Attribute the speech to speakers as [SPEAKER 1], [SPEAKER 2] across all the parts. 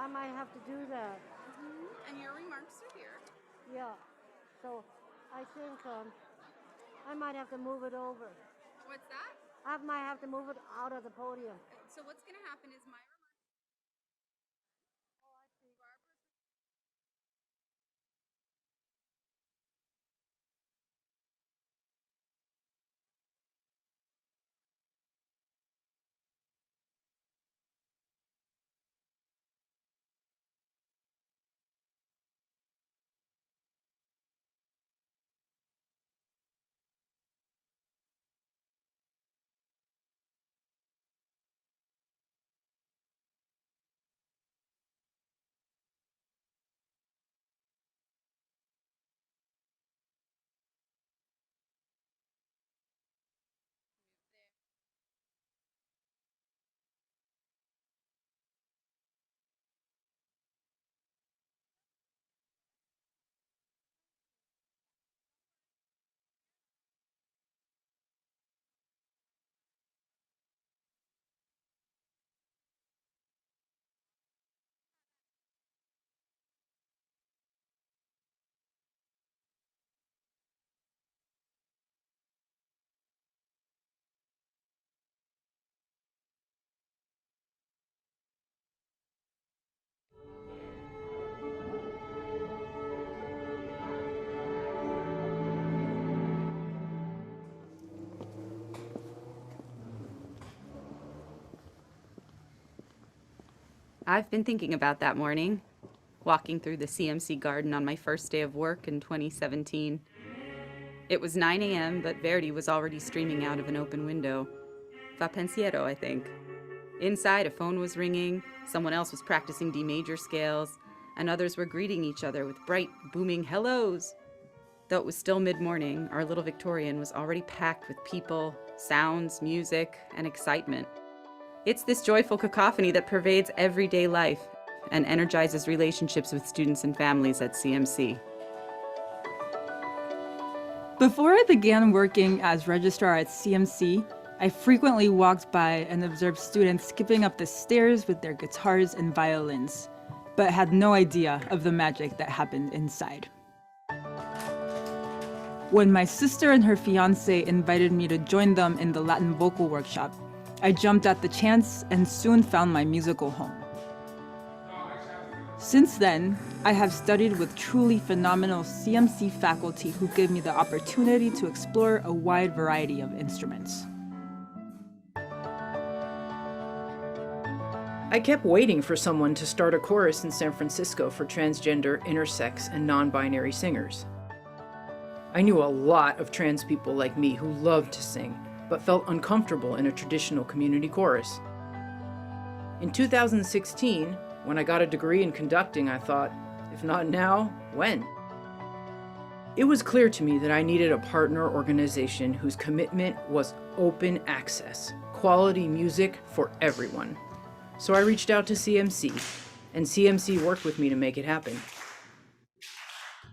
[SPEAKER 1] I might have to do that.
[SPEAKER 2] And your remarks are here.
[SPEAKER 1] Yeah. So I think I might have to move it over.
[SPEAKER 2] What's that?
[SPEAKER 1] I might have to move it out of the podium.
[SPEAKER 2] So what's going to happen is my remarks.
[SPEAKER 3] I've been thinking about that morning, walking through the CMC garden on my first day of work in 2017. It was 9 a.m., but Verdi was already streaming out of an open window. Fa pensiero, I think. Inside, a phone was ringing, someone else was practicing D major scales, and others were greeting each other with bright, booming hellos. Though it was still mid-morning, our little Victorian was already packed with people, sounds, music, and excitement. It's this joyful cacophony that pervades everyday life and energizes relationships with students and families at CMC.
[SPEAKER 4] Before I began working as registrar at CMC, I frequently walked by and observed students skipping up the stairs with their guitars and violins, but had no idea of the magic that happened inside. When my sister and her fiancé invited me to join them in the Latin vocal workshop, I jumped at the chance and soon found my musical home. Since then, I have studied with truly phenomenal CMC faculty who give me the opportunity to explore a wide variety of instruments.
[SPEAKER 5] I kept waiting for someone to start a chorus in San Francisco for transgender, intersex, and non-binary singers. I knew a lot of trans people like me who loved to sing, but felt uncomfortable in a traditional community chorus. In 2016, when I got a degree in conducting, I thought, if not now, when? It was clear to me that I needed a partner organization whose commitment was open access, quality music for everyone. So I reached out to CMC, and CMC worked with me to make it happen.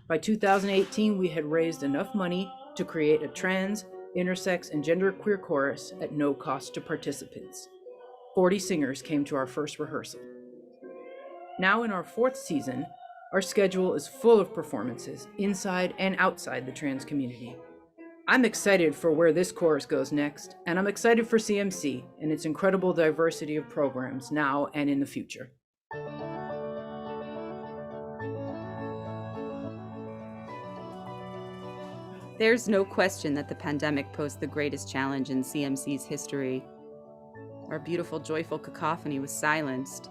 [SPEAKER 5] By 2018, we had raised enough money to create a trans, intersex, and genderqueer chorus at no cost to participants. 40 singers came to our first rehearsal. Now in our 4th season, our schedule is full of performances inside and outside the trans community. I'm excited for where this chorus goes next, and I'm excited for CMC and its incredible diversity of programs now and in the future.
[SPEAKER 3] There's no question that the pandemic posed the greatest challenge in CMC's history. Our beautiful, joyful cacophony was silenced.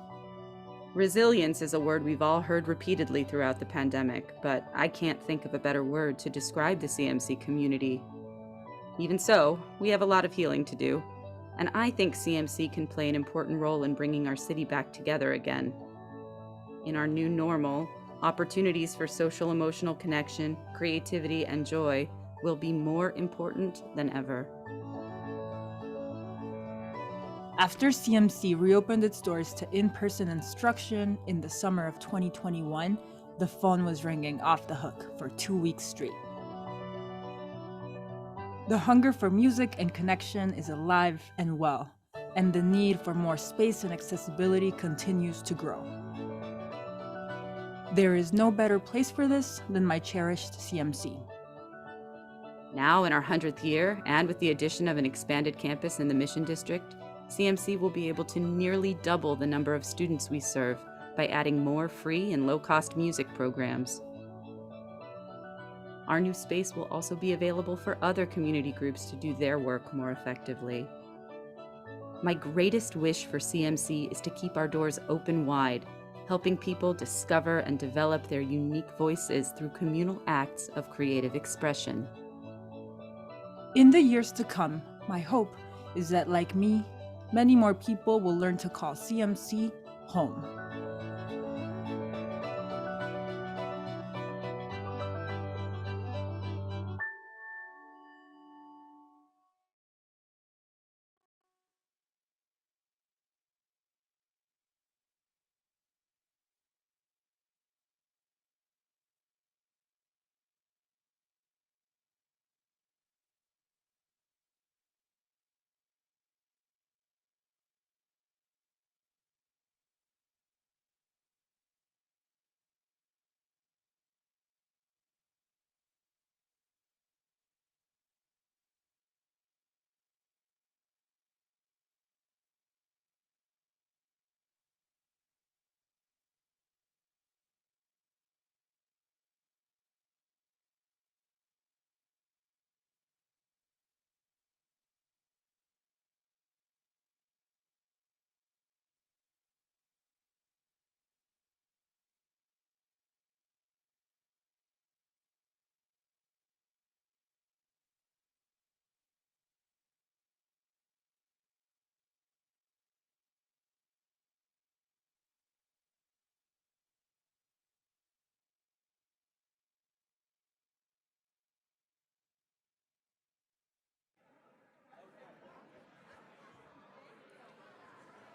[SPEAKER 3] Resilience is a word we've all heard repeatedly throughout the pandemic, but I can't think of a better word to describe the CMC community. Even so, we have a lot of healing to do, and I think CMC can play an important role in bringing our city back together again. In our new normal, opportunities for social emotional connection, creativity, and joy will be more important than ever.
[SPEAKER 4] After CMC reopened its doors to in-person instruction in the summer of 2021, the phone was ringing off the hook for 2 weeks straight. The hunger for music and connection is alive and well, and the need for more space and accessibility continues to grow. There is no better place for this than my cherished CMC.
[SPEAKER 3] Now, in our 100th year, and with the addition of an expanded campus in the Mission District, CMC will be able to nearly double the number of students we serve by adding more free and low-cost music programs. Our new space will also be available for other community groups to do their work more effectively. My greatest wish for CMC is to keep our doors open wide, helping people discover and develop their unique voices through communal acts of creative expression.
[SPEAKER 4] In the years to come, my hope is that, like me, many more people will learn to call CMC home.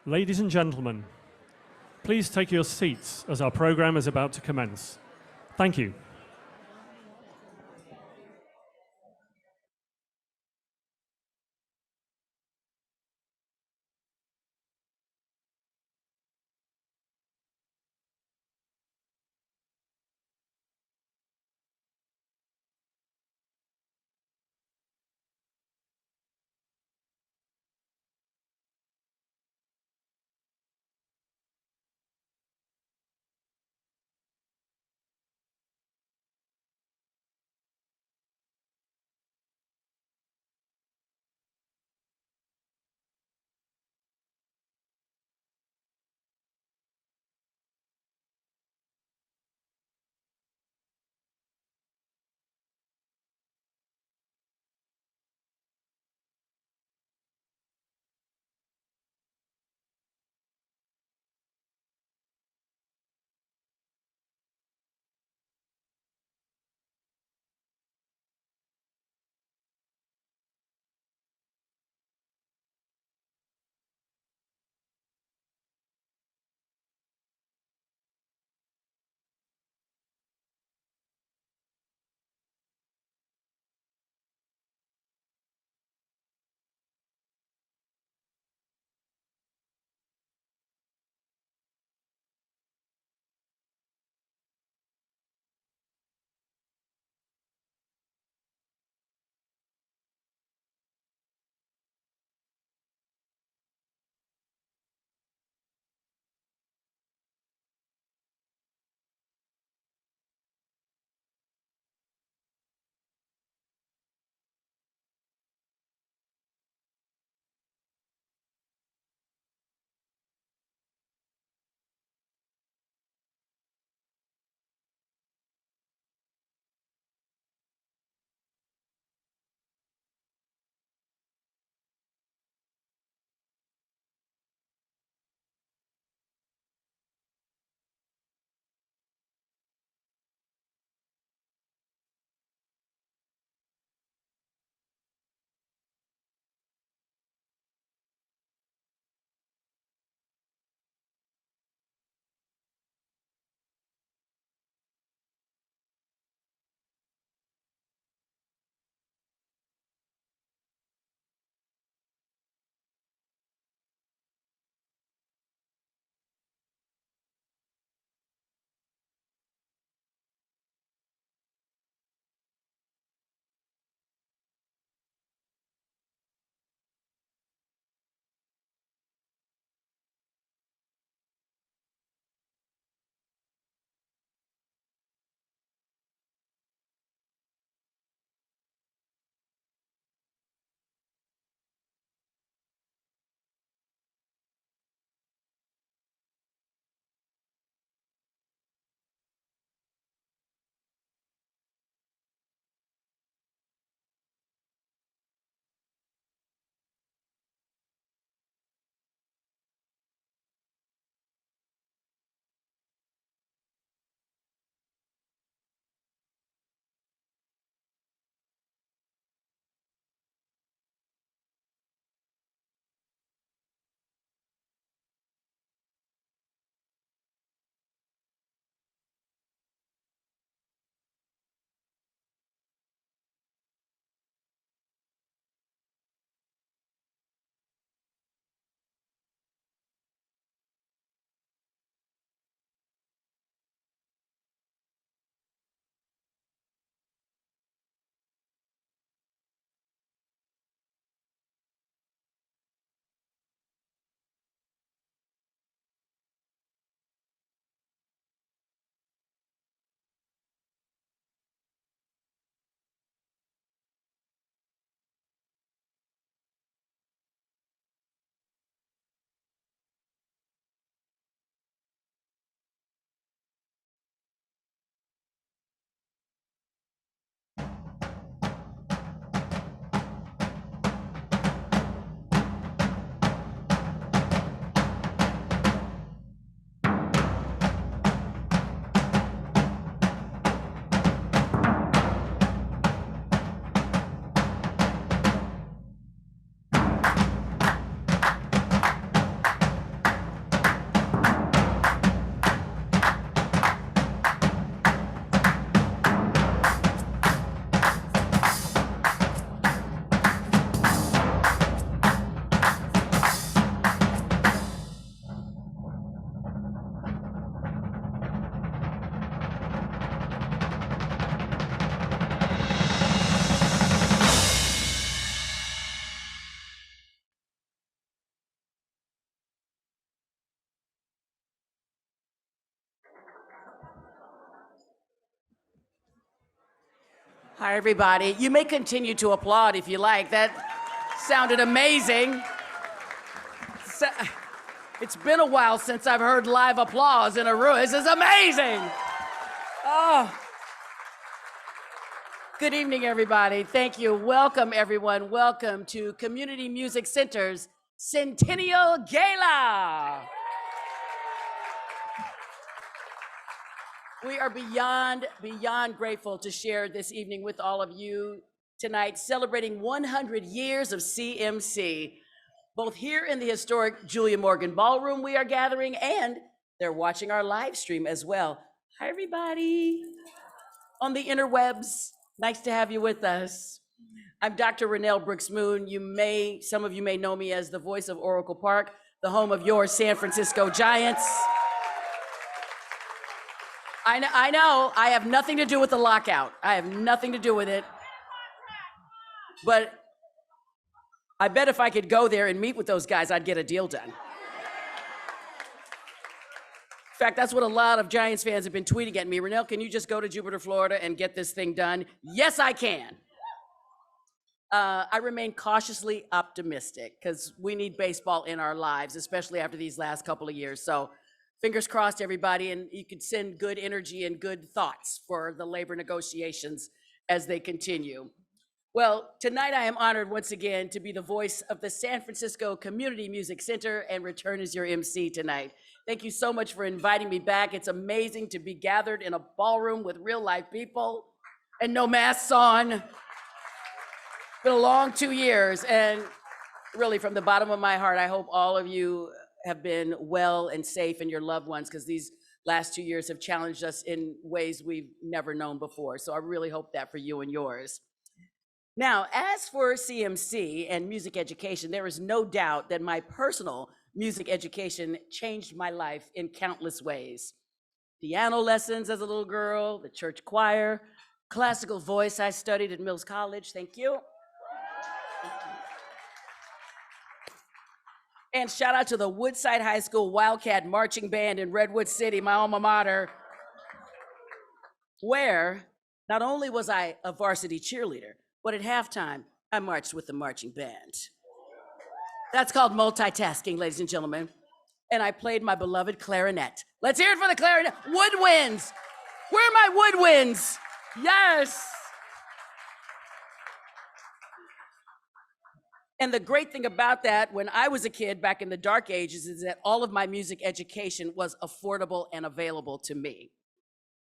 [SPEAKER 6] Ladies and gentlemen, please take your seats as our program is about to commence. Thank you.
[SPEAKER 7] Hi, everybody. You may continue to applaud if you like. That sounded amazing. It's been a while since I've heard live applause in a room. This is amazing. Oh. Good evening, everybody. Thank you. Welcome, everyone. Welcome to Community Music Center's Centennial Gala. We are beyond grateful to share this evening with all of you tonight, celebrating 100 years of CMC, both here in the historic Julia Morgan Ballroom we are gathering, and they're watching our live stream as well. Hi, everybody on the interwebs. Nice to have you with us. I'm Dr. Renel Brooks-Moon. Some of you may know me as the voice of Oracle Park, the home of your San Francisco Giants. I know, I have nothing to do with the lockout. I have nothing to do with it. But I bet if I could go there and meet with those guys, I'd get a deal done. In fact, that's what a lot of Giants fans have been tweeting at me. Renel, can you just go to Jupiter, Florida and get this thing done? Yes, I can. I remain cautiously optimistic because we need baseball in our lives, especially after these last couple of years. So fingers crossed, everybody, and you can send good energy and good thoughts for the labor negotiations as they continue. Well, tonight I am honored once again to be the voice of the San Francisco Community Music Center and return as your MC tonight. Thank you so much for inviting me back. It's amazing to be gathered in a ballroom with real life people and no masks on. It's been a long 2 years, and really from the bottom of my heart, I hope all of you have been well and safe, and your loved ones, because these last 2 years have challenged us in ways we've never known before. So I really hope that for you and yours. Now, as for CMC and music education, there is no doubt that my personal music education changed my life in countless ways. Piano lessons as a little girl, the church choir, classical voice I studied at Mills College, thank you. And shout out to the Woodside High School Wildcat Marching Band in Redwood City, my alma mater, where not only was I a varsity cheerleader, but at halftime, I marched with the marching band. That's called multitasking, ladies and gentlemen. And I played my beloved clarinet. Let's hear it for the clarinet. Woodwinds. Where are my woodwinds? Yes. And the great thing about that, when I was a kid back in the dark ages, is that all of my music education was affordable and available to me,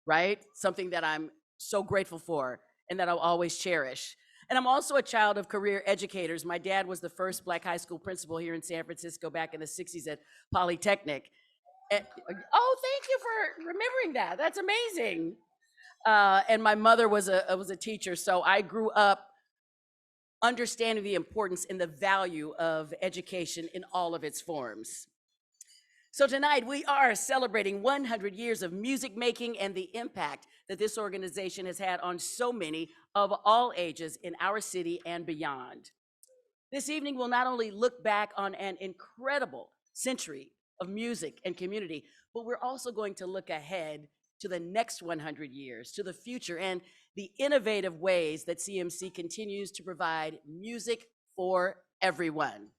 [SPEAKER 7] right? Something that I'm so grateful for and that I'll always cherish. And I'm also a child of career educators. My dad was the first Black high school principal here in San Francisco back in the 60s at Polytechnic. And, oh, thank you for remembering that. That's amazing. And my mother was a teacher, so I grew up understanding the importance and the value of education in all of its forms. So tonight we are celebrating 100 years of music making and the impact that this organization has had on so many of all ages in our city and beyond. This evening we'll not only look back on an incredible century of music and community, but we're also going to look ahead to the next 100 years, to the future, and the innovative ways that CMC continues to provide music for everyone.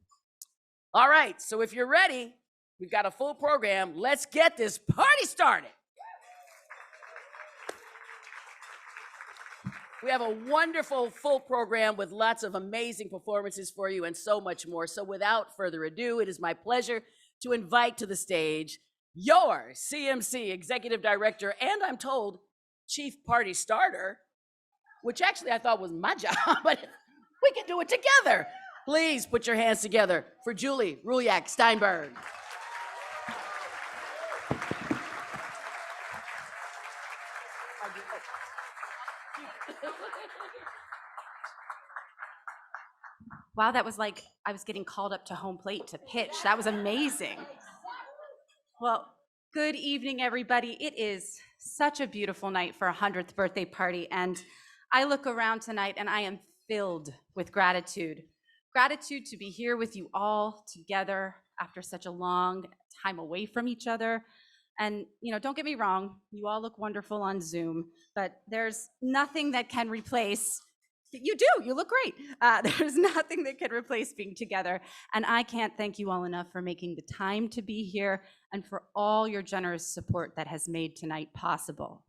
[SPEAKER 7] All right, so if you're ready, we've got a full program. Let's get this party started. We have a wonderful full program with lots of amazing performances for you and so much more. So without further ado, it is my pleasure to invite to the stage your CMC Executive Director, and I'm told Chief Party Starter, which actually I thought was my job, but we can do it together. Please put your hands together for Julie Ruliak-Steinberg.
[SPEAKER 3] Wow, that was like I was getting called up to home plate to pitch. That was amazing. Well, good evening, everybody. It is such a beautiful night for a 100th birthday party, and I look around tonight and I am filled with gratitude. Gratitude to be here with you all together after such a long time away from each other. And, don't get me wrong, you all look wonderful on Zoom, but there's nothing that can replace, you look great. There's nothing that can replace being together. And I can't thank you all enough for making the time to be here and for all your generous support that has made tonight possible.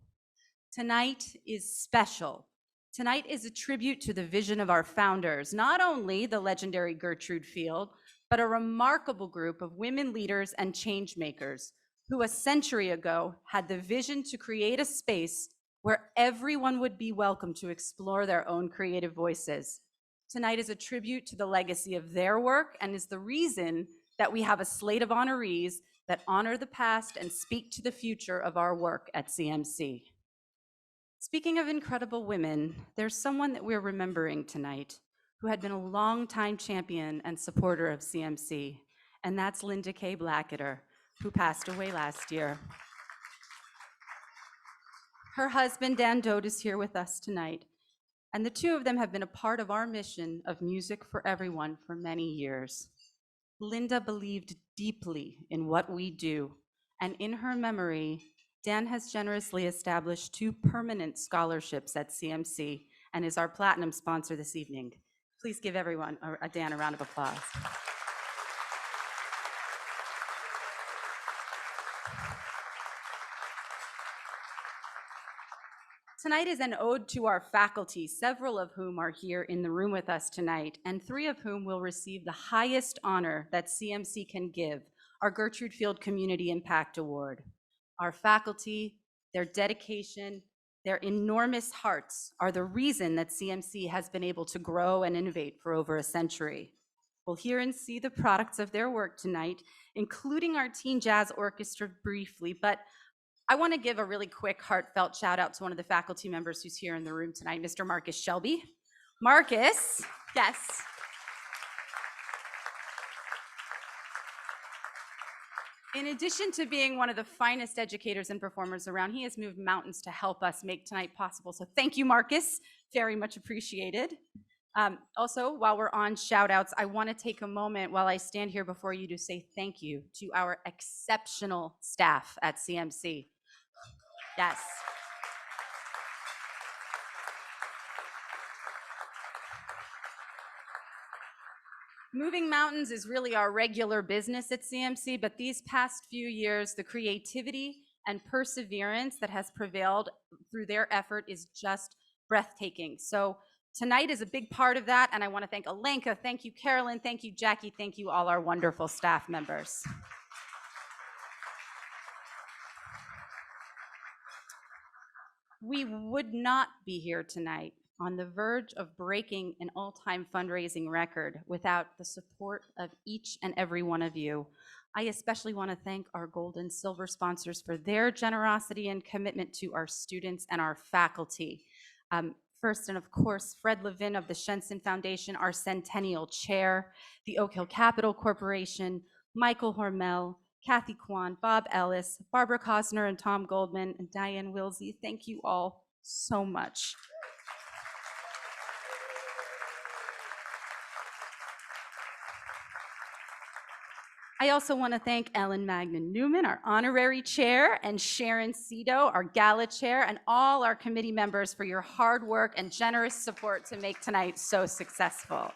[SPEAKER 3] Tonight is special. Tonight is a tribute to the vision of our founders, not only the legendary Gertrude Field, but a remarkable group of women leaders and change makers who a century ago had the vision to create a space where everyone would be welcome to explore their own creative voices. Tonight is a tribute to the legacy of their work and is the reason that we have a slate of honorees that honor the past and speak to the future of our work at CMC. Speaking of incredible women, there's someone that we're remembering tonight who had been a longtime champion and supporter of CMC, and that's Linda K. Blacketer, who passed away last year. Her husband, Dan Dote, is here with us tonight, and the two of them have been a part of our mission of music for everyone for many years. Linda believed deeply in what we do, and in her memory, Dan has generously established 2 permanent scholarships at CMC and is our platinum sponsor this evening. Please give everyone, Dan, a round of applause. Tonight is an ode to our faculty, several of whom are here in the room with us tonight, and 3 of whom will receive the highest honor that CMC can give, our Gertrude Field Community Impact Award. Our faculty, their dedication, their enormous hearts are the reason that CMC has been able to grow and innovate for over a century. We'll hear and see the products of their work tonight, including our teen jazz orchestra briefly, but I want to give a really quick heartfelt shout out to one of the faculty members who's here in the room tonight, Mr. Marcus Shelby. Marcus, yes. In addition to being one of the finest educators and performers around, he has moved mountains to help us make tonight possible. So thank you, Marcus, very much appreciated. Also, while we're on shout outs, I want to take a moment while I stand here before you to say thank you to our exceptional staff at CMC. Yes. Moving mountains is really our regular business at CMC, but these past few years, the creativity and perseverance that has prevailed through their effort is just breathtaking. So tonight is a big part of that, and I want to thank Alenka, thank you, Carolyn, thank you, Jackie, thank you, all our wonderful staff members. We would not be here tonight on the verge of breaking an all-time fundraising record without the support of each and every one of you. I especially want to thank our gold and silver sponsors for their generosity and commitment to our students and our faculty. First, and of course, Fred Levin of the Shenson Foundation, our Centennial Chair, the Oak Hill Capital Corporation, Michael Hormel, Kathy Kwan, Bob Ellis, Barbara Cosner and Tom Goldman, and Diane Wilsey. Thank you all so much. I also want to thank Ellen Magnin Newman, our honorary chair, and Sharon Seto, our Gala chair, and all our committee members for your hard work and generous support to make tonight so successful.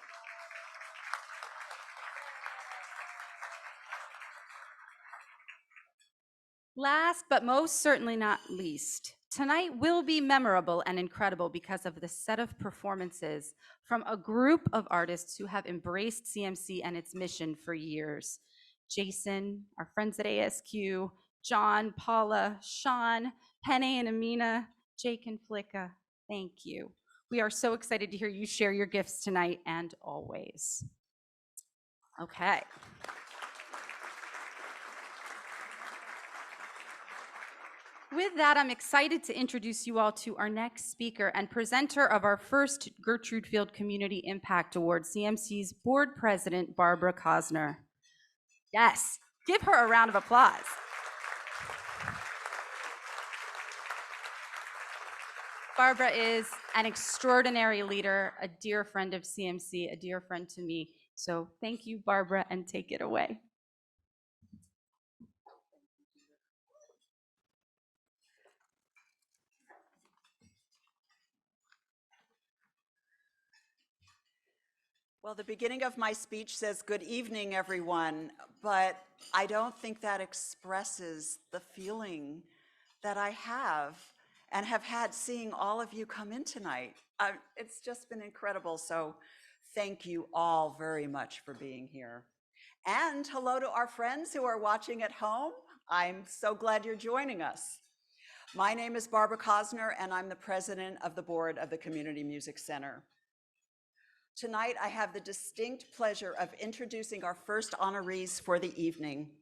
[SPEAKER 3] Last, but most certainly not least, tonight will be memorable and incredible because of the set of performances from a group of artists who have embraced CMC and its mission for years. Jason, our friends at ASQ, John, Paula, Sean, Pene and Amina, Jake and Flicka, thank you. We are so excited to hear you share your gifts tonight and always. Okay. With that, I'm excited to introduce you all to our next speaker and presenter of our first Gertrude Field Community Impact Award, CMC's board president, Barbara Cosner. Yes, give her a round of applause. Barbara is an extraordinary leader, a dear friend of CMC, a dear friend to me. So thank you, Barbara, and take it away.
[SPEAKER 8] Well, the beginning of my speech says, "Good evening, everyone," but I don't think that expresses the feeling that I have and have had seeing all of you come in tonight. It's just been incredible, so thank you all very much for being here. And hello to our friends who are watching at home. I'm so glad you're joining us. My name is Barbara Cosner, and I'm the president of the board of the Community Music Center. Tonight, I have the distinct pleasure of introducing our first honorees for the evening.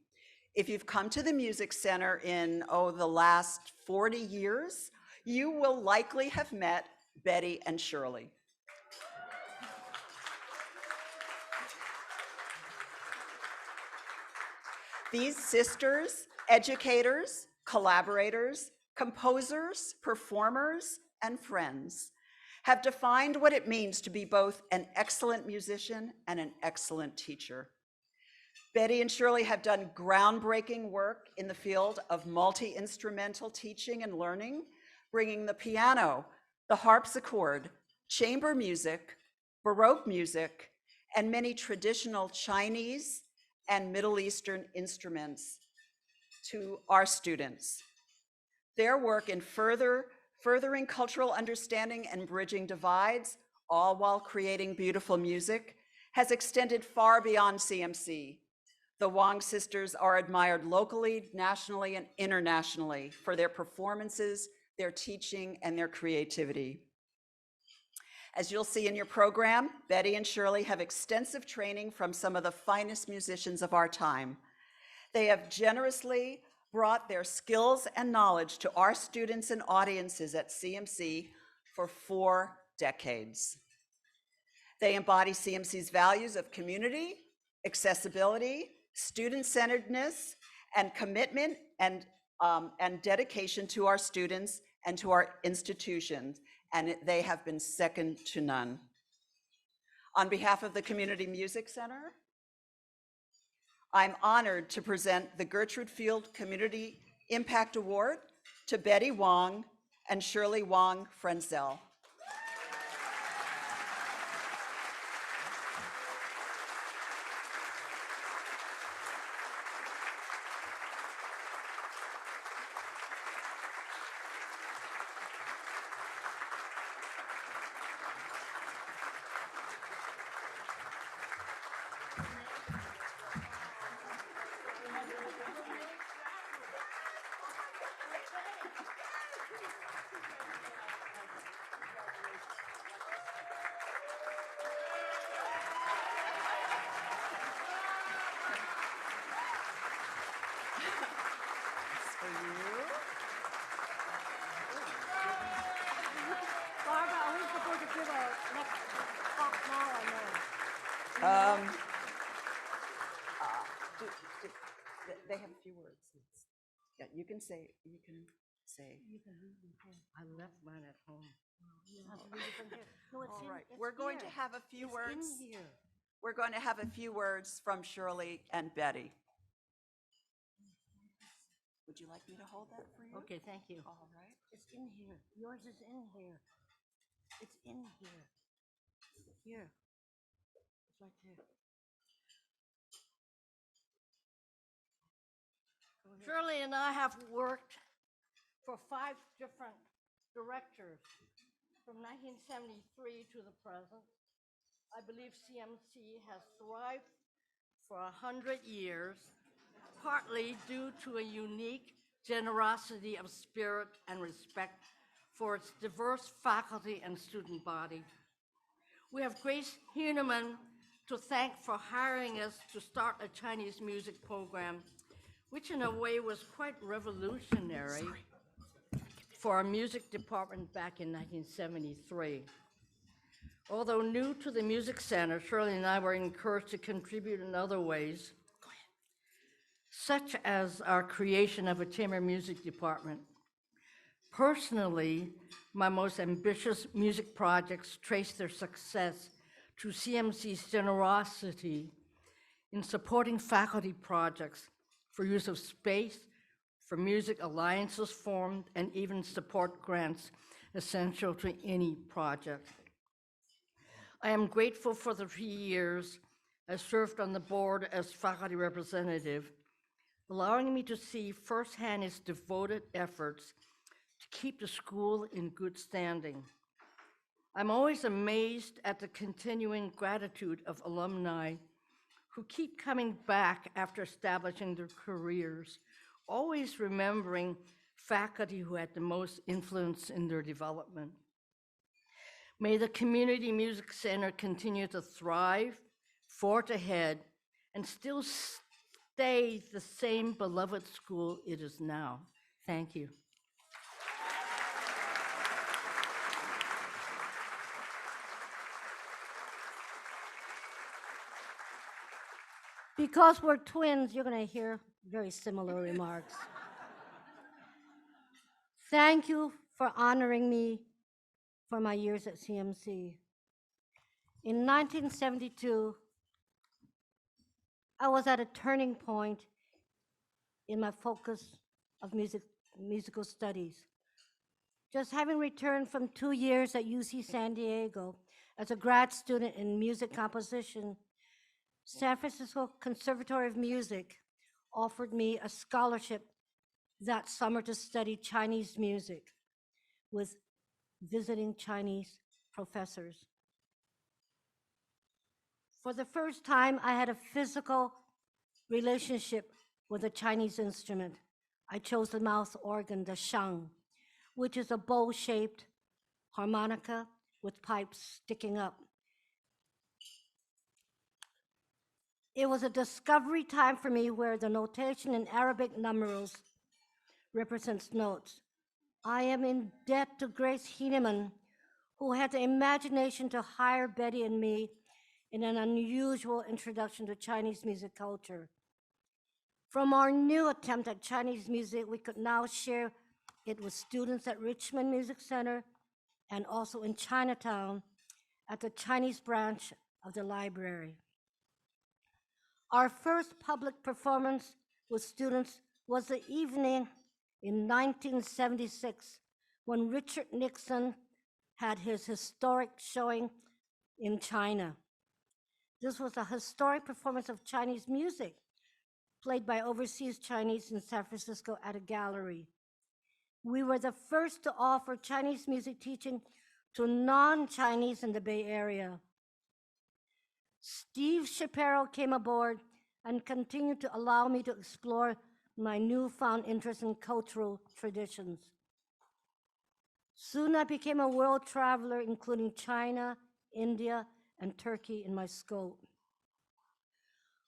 [SPEAKER 8] If you've come to the Music Center in, the last 40 years, you will likely have met Betty and Shirley. These sisters, educators, collaborators, composers, performers, and friends have defined what it means to be both an excellent musician and an excellent teacher. Betty and Shirley have done groundbreaking work in the field of multi-instrumental teaching and learning, bringing the piano, the harpsichord, chamber music, Baroque music, and many traditional Chinese and Middle Eastern instruments to our students. Their work in furthering cultural understanding and bridging divides, all while creating beautiful music, has extended far beyond CMC. The Wong sisters are admired locally, nationally, and internationally for their performances, their teaching, and their creativity. As you'll see in your program, Betty and Shirley have extensive training from some of the finest musicians of our time. They have generously brought their skills and knowledge to our students and audiences at CMC for 4 decades. They embody CMC's values of community, accessibility, student-centeredness, and commitment and dedication to our students and to our institutions, and they have been second to none. On behalf of the Community Music Center, I'm honored to present the Gertrude Field Community Impact Award to Betty Wong and Shirley Wong-Frentzel. They have a few words. Yeah, you can say.
[SPEAKER 1] I left mine at home.
[SPEAKER 8] All right, we're going to have a few words. We're going to have a few words from Shirley and Betty. Would you like me to hold that for you?
[SPEAKER 1] Okay, thank you.
[SPEAKER 8] All right.
[SPEAKER 1] It's in here. Yours is in here. It's in here. Here. It's right there. Shirley and I have worked for 5 different directors from 1973 to the present. I believe CMC has thrived for 100 years, partly due to a unique generosity of spirit and respect for its diverse faculty and student body. We have Grace Newman to thank for hiring us to start a Chinese music program, which in a way was quite revolutionary for our music department back in 1973. Although new to the Music Center, Shirley and I were encouraged to contribute in other ways, such as our creation of a chamber music department. Personally, my most ambitious music projects trace their success to CMC's generosity in supporting faculty projects for use of space, for music alliances formed, and even support grants essential to any project. I am grateful for the 3 years I served on the board as faculty representative, allowing me to see firsthand his devoted efforts to keep the school in good standing. I'm always amazed at the continuing gratitude of alumni who keep coming back after establishing their careers, always remembering faculty who had the most influence in their development. May the Community Music Center continue to thrive, forge ahead, and still stay the same beloved school it is now. Thank you.
[SPEAKER 9] Because we're twins, you're going to hear very similar remarks. Thank you for honoring me for my years at CMC. In 1972, I was at a turning point in my focus of musical studies. Just having returned from 2 years at UC San Diego as a grad student in music composition, San Francisco Conservatory of Music offered me a scholarship that summer to study Chinese music with visiting Chinese professors. For the first time, I had a physical relationship with a Chinese instrument. I chose the mouth organ, the shang, which is a bowl-shaped harmonica with pipes sticking up. It was a discovery time for me where the notation in Arabic numerals represents notes. I am in debt to Grace Heinemann, who had the imagination to hire Betty and me in an unusual introduction to Chinese music culture. From our new attempt at Chinese music, we could now share it with students at Richmond Music Center and also in Chinatown at the Chinese branch of the library. Our first public performance with students was the evening in 1976 when Richard Nixon had his historic showing in China. This was a historic performance of Chinese music played by overseas Chinese in San Francisco at a gallery. We were the first to offer Chinese music teaching to non-Chinese in the Bay Area. Steve Shapiro came aboard and continued to allow me to explore my newfound interest in cultural traditions. Soon I became a world traveler, including China, India, and Turkey in my scope.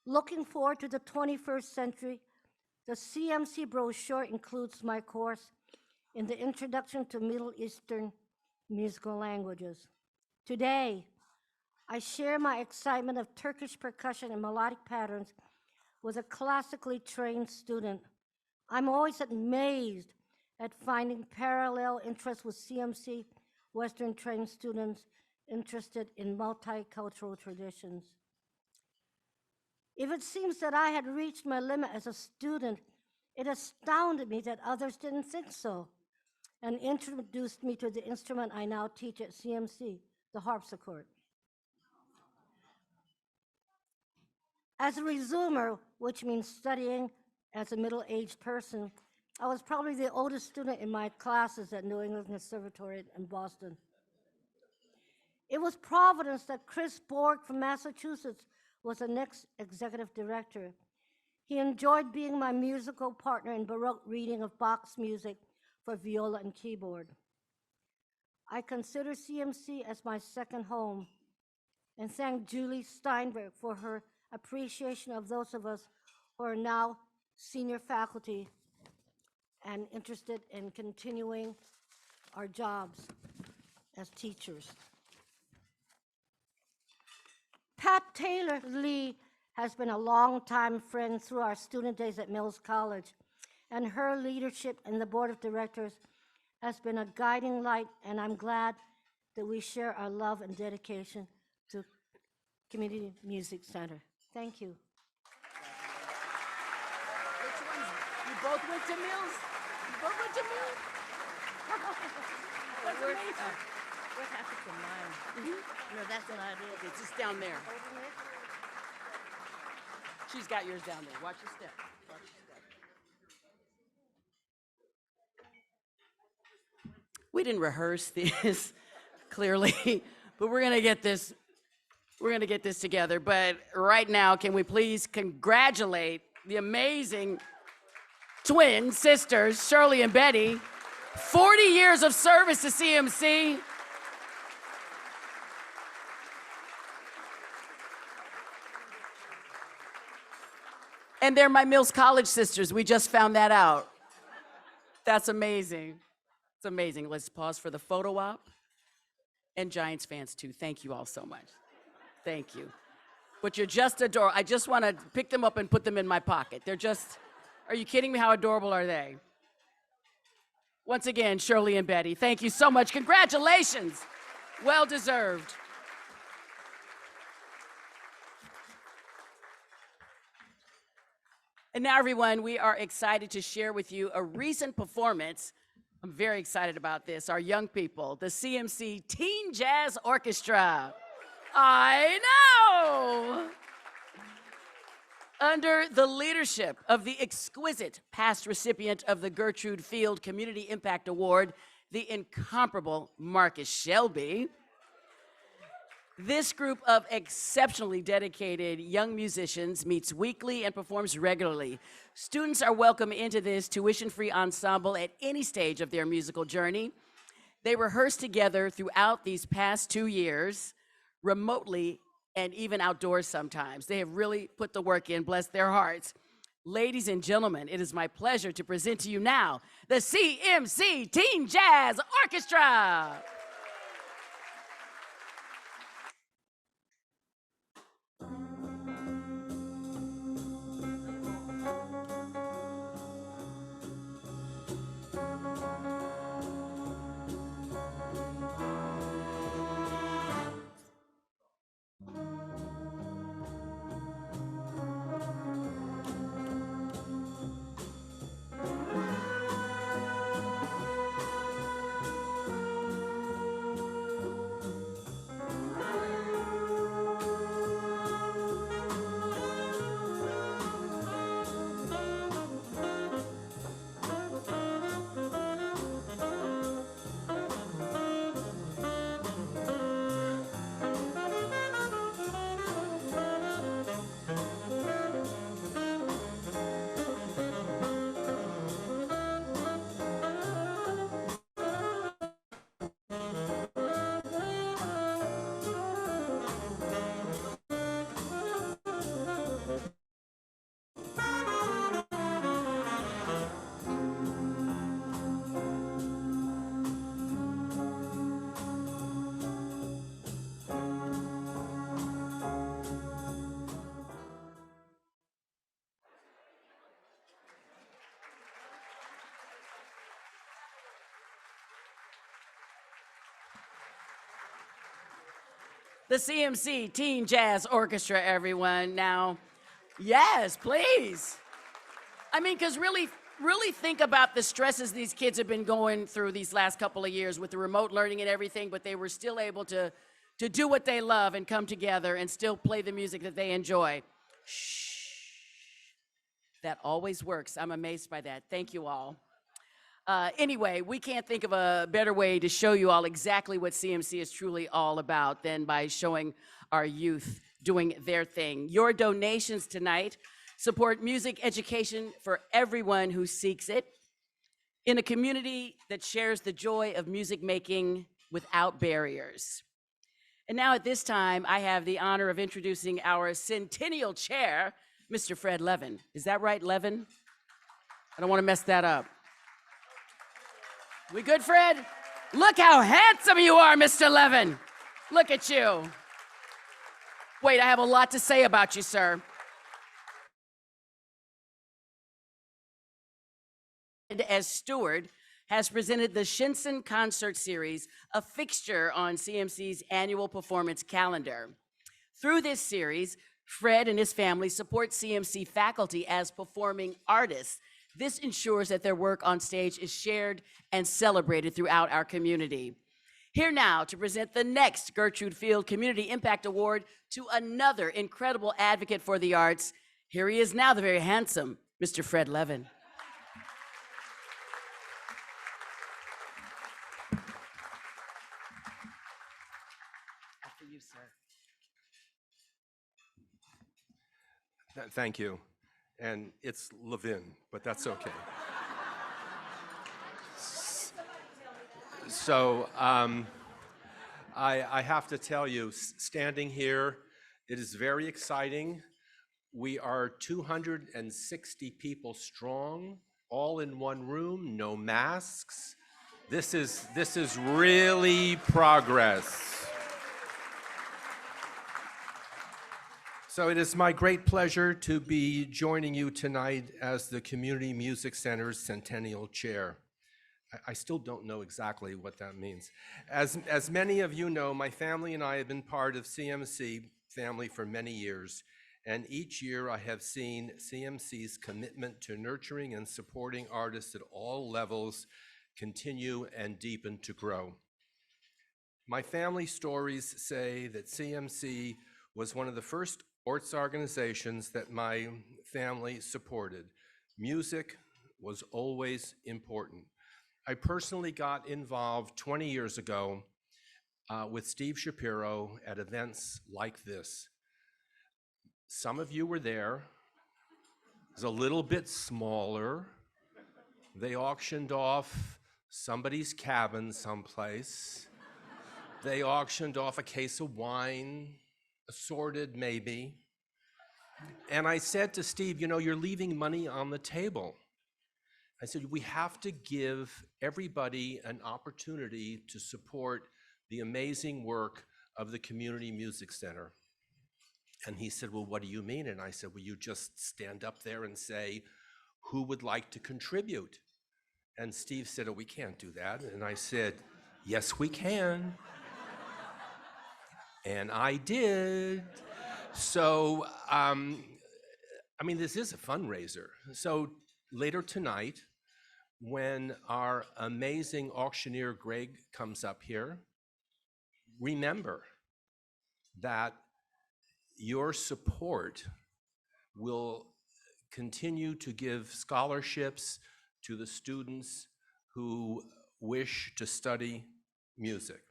[SPEAKER 9] Looking forward to the 21st century, the CMC brochure includes my course in the Introduction to Middle Eastern Musical Languages. Today, I share my excitement of Turkish percussion and melodic patterns with a classically trained student. I'm always amazed at finding parallel interests with CMC Western trained students interested in multicultural traditions. If it seems that I had reached my limit as a student, it astounded me that others didn't think so and introduced me to the instrument I now teach at CMC, the harpsichord. As a resumer, which means studying as a middle-aged person, I was probably the oldest student in my classes at New England Conservatory in Boston. It was Providence that Chris Borg from Massachusetts was the next executive director. He enjoyed being my musical partner in Baroque reading of Bach's music for viola and keyboard. I consider CMC as my second home and thank Julie Steinberg for her appreciation of those of us who are now senior faculty and interested in continuing our jobs as teachers. Pat Taylor Lee has been a longtime friend through our student days at Mills College, and her leadership in the board of directors has been a guiding light, and I'm glad that we share our love and dedication to Community Music Center. Thank you.
[SPEAKER 7] Which ones? You both went to Mills? You both went to Mills? That's amazing.
[SPEAKER 1] What happened to mine? No, that's not it.
[SPEAKER 7] It's just down there.
[SPEAKER 1] Holding it?
[SPEAKER 7] She's got yours down there. Watch your step. Watch your step. We didn't rehearse this clearly, but we're gonna get this. We're gonna get this together. But right now, can we please congratulate the amazing twin sisters, Shirley and Betty, 40 years of service to CMC. And they're my Mills College sisters. We just found that out. That's amazing. It's amazing. Let's pause for the photo op. And Giants fans too. Thank you all so much. Thank you. But you're just adorable. I just want to pick them up and put them in my pocket. They're just, are you kidding me? How adorable are they? Once again, Shirley and Betty, thank you so much. Congratulations. Well deserved. And now, everyone, we are excited to share with you a recent performance. I'm very excited about this. Our young people, the CMC Teen Jazz Orchestra. I know! Under the leadership of the exquisite past recipient of the Gertrude Field Community Impact Award, the incomparable Marcus Shelby, this group of exceptionally dedicated young musicians meets weekly and performs regularly. Students are welcome into this tuition-free ensemble at any stage of their musical journey. They rehearse together throughout these past 2 years, remotely and even outdoors sometimes. They have really put the work in, bless their hearts. Ladies and gentlemen, it is my pleasure to present to you now the CMC Teen Jazz Orchestra. The CMC Teen Jazz Orchestra, everyone. Now, yes, please. I mean, because really think about the stresses these kids have been going through these last couple of years with the remote learning and everything, but they were still able to do what they love and come together and still play the music that they enjoy. Shh. That always works. I'm amazed by that. Thank you all. Anyway, we can't think of a better way to show you all exactly what CMC is truly all about than by showing our youth doing their thing. Your donations tonight support music education for everyone who seeks it in a community that shares the joy of music making without barriers. And now at this time, I have the honor of introducing our Centennial Chair, Mr. Fred Levin. Is that right, Levin? I don't want to mess that up. We good, Fred? Look how handsome you are, Mr. Levin. Look at you. Wait, I have a lot to say about you, sir. As steward, has presented the Shinsen Concert Series, a fixture on CMC's annual performance calendar. Through this series, Fred and his family support CMC faculty as performing artists. This ensures that their work on stage is shared and celebrated throughout our community. Here now to present the next Gertrude Field Community Impact Award to another incredible advocate for the arts. Here he is now, the very handsome Mr. Fred Levin. After you, sir.
[SPEAKER 10] Thank you. And it's Levin, but that's okay. So I have to tell you, standing here, it is very exciting. We are 260 people strong, all in one room, no masks. This is really progress. So it is my great pleasure to be joining you tonight as the Community Music Center's Centennial Chair. I still don't know exactly what that means. As many of you know, my family and I have been part of CMC family for many years, and each year I have seen CMC's commitment to nurturing and supporting artists at all levels continue and deepen to grow. My family stories say that CMC was one of the first arts organizations that my family supported. Music was always important. I personally got involved 20 years ago with Steve Shapiro at events like this. Some of you were there. It was a little bit smaller. They auctioned off somebody's cabin someplace. They auctioned off a case of wine, assorted maybe. And I said to Steve, you know, you're leaving money on the table. I said, we have to give everybody an opportunity to support the amazing work of the Community Music Center. And he said, well, what do you mean? And I said, well, you just stand up there and say, who would like to contribute? And Steve said, oh, we can't do that. And I said, yes, we can. And I did. So, I mean, this is a fundraiser. So later tonight, when our amazing auctioneer, Greg, comes up here, remember that your support will continue to give scholarships to the students who wish to study music.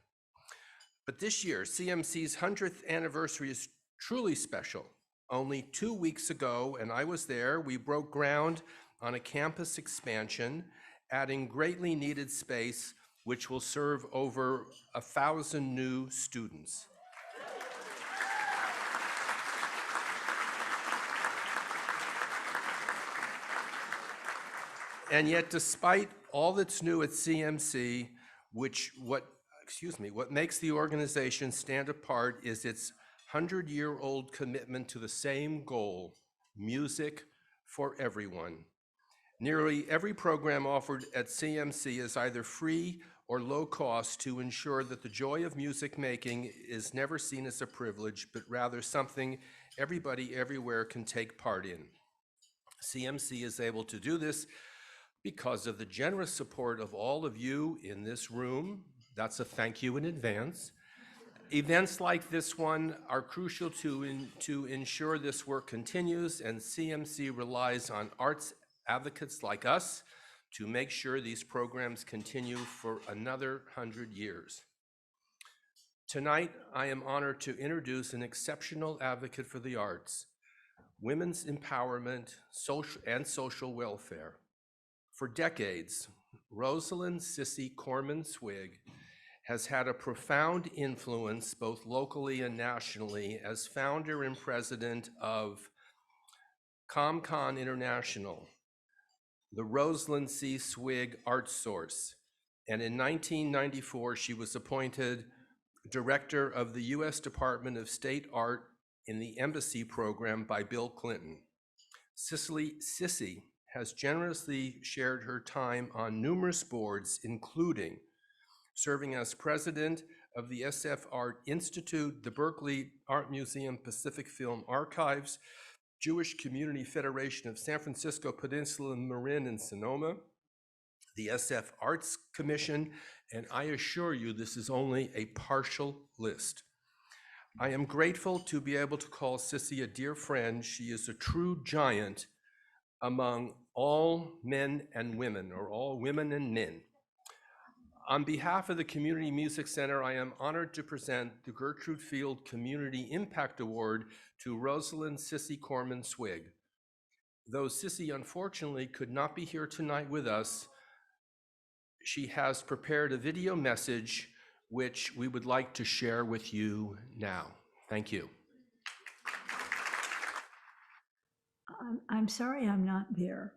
[SPEAKER 10] But this year, CMC's 100th anniversary is truly special. Only 2 weeks ago, and I was there, we broke ground on a campus expansion, adding greatly needed space, which will serve over 1,000 new students. And yet, despite all that's new at CMC, what makes the organization stand apart is its 100-year-old commitment to the same goal, music for everyone. Nearly every program offered at CMC is either free or low cost to ensure that the joy of music making is never seen as a privilege, but rather something everybody everywhere can take part in. CMC is able to do this because of the generous support of all of you in this room. That's a thank you in advance. Events like this one are crucial to ensure this work continues, and CMC relies on arts advocates like us to make sure these programs continue for another 100 years. Tonight, I am honored to introduce an exceptional advocate for the arts, women's empowerment, social welfare. For decades, Roselyne "Sissy" Chroman Swig has had a profound influence both locally and nationally as founder and president of ComCon International, the Roselyne C. Swig Art Source. And in 1994, she was appointed director of the U.S. Department of State Art in the Embassy Program by Bill Clinton. Sissy has generously shared her time on numerous boards, including serving as president of the SF Art Institute, the Berkeley Art Museum, Pacific Film Archives, Jewish Community Federation of San Francisco Peninsula, Marin, and Sonoma, the SF Arts Commission, and I assure you this is only a partial list. I am grateful to be able to call Sissy a dear friend. She is a true giant among all men and women, or all women and men. On behalf of the Community Music Center, I am honored to present the Gertrude Field Community Impact Award to Roselyne Sissy Chroman Swig. Though Sissy unfortunately could not be here tonight with us, she has prepared a video message which we would like to share with you now. Thank you.
[SPEAKER 11] I'm sorry I'm not there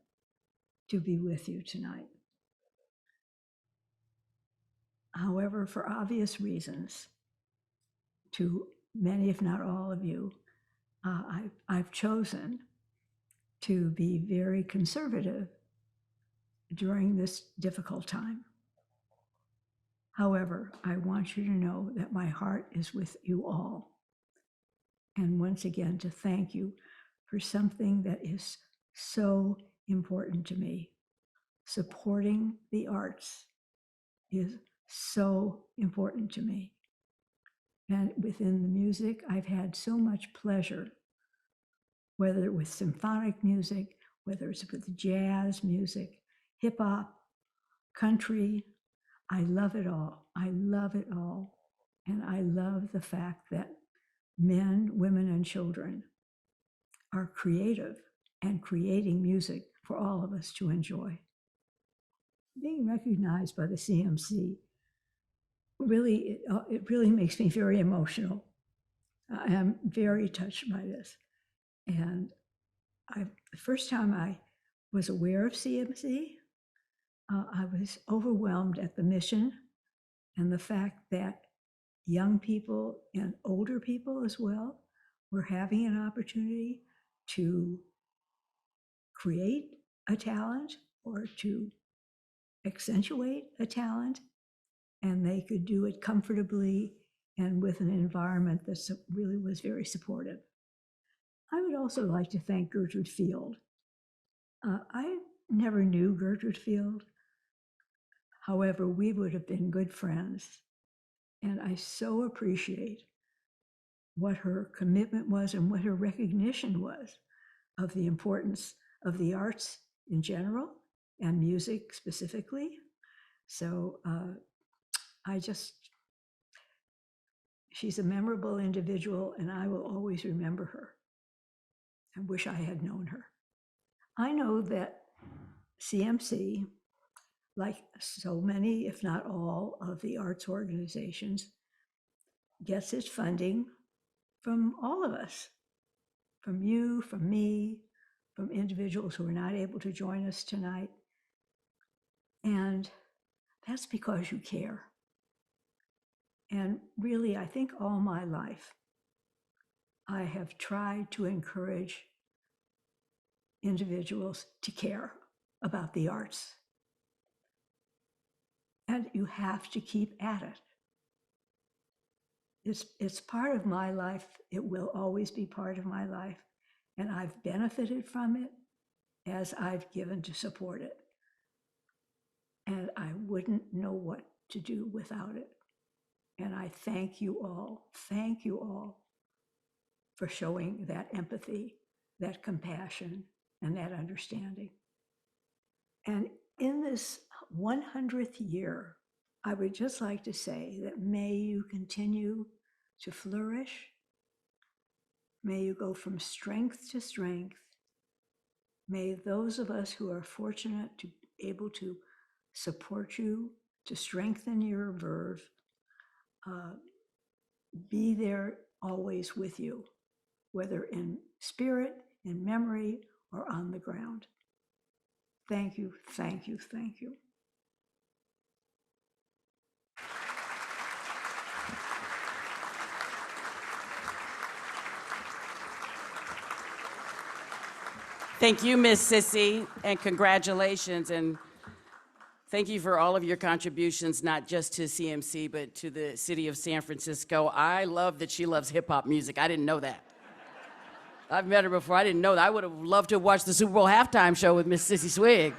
[SPEAKER 11] to be with you tonight. However, for obvious reasons, to many, if not all of you, I've chosen to be very conservative during this difficult time. However, I want you to know that my heart is with you all. And once again, to thank you for something that is so important to me. Supporting the arts is so important to me. And within the music, I've had so much pleasure, whether with symphonic music, whether it's with jazz music, hip hop, country. I love it all. I love it all. And I love the fact that men, women, and children are creative and creating music for all of us to enjoy. Being recognized by the CMC really, it really makes me very emotional. I am very touched by this. And the first time I was aware of CMC, I was overwhelmed at the mission and the fact that young people and older people as well were having an opportunity to create a talent or to accentuate a talent, and they could do it comfortably and with an environment that really was very supportive. I would also like to thank Gertrude Field. I never knew Gertrude Field. However, we would have been good friends. And I so appreciate what her commitment was and what her recognition was of the importance of the arts in general and music specifically. So she's a memorable individual, and I will always remember her. I wish I had known her. I know that CMC, like so many, if not all, of the arts organizations, gets its funding from all of us, from you, from me, from individuals who are not able to join us tonight. And that's because you care. And really, I think all my life, I have tried to encourage individuals to care about the arts. And you have to keep at it. It's part of my life. It will always be part of my life. And I've benefited from it as I've given to support it. And I wouldn't know what to do without it. And I thank you all for showing that empathy, that compassion, and that understanding. And in this 100th year, I would just like to say that may you continue to flourish. May you go from strength to strength. May those of us who are fortunate to be able to support you, to strengthen your verve, be there always with you, whether in spirit, in memory, or on the ground. Thank you, thank you, thank you.
[SPEAKER 7] Thank you, Miss Sissy, and congratulations. And thank you for all of your contributions, not just to CMC, but to the city of San Francisco. I love that she loves hip hop music. I didn't know that. I've met her before. I didn't know that. I would have loved to watch the Super Bowl halftime show with Miss Sissy Swig.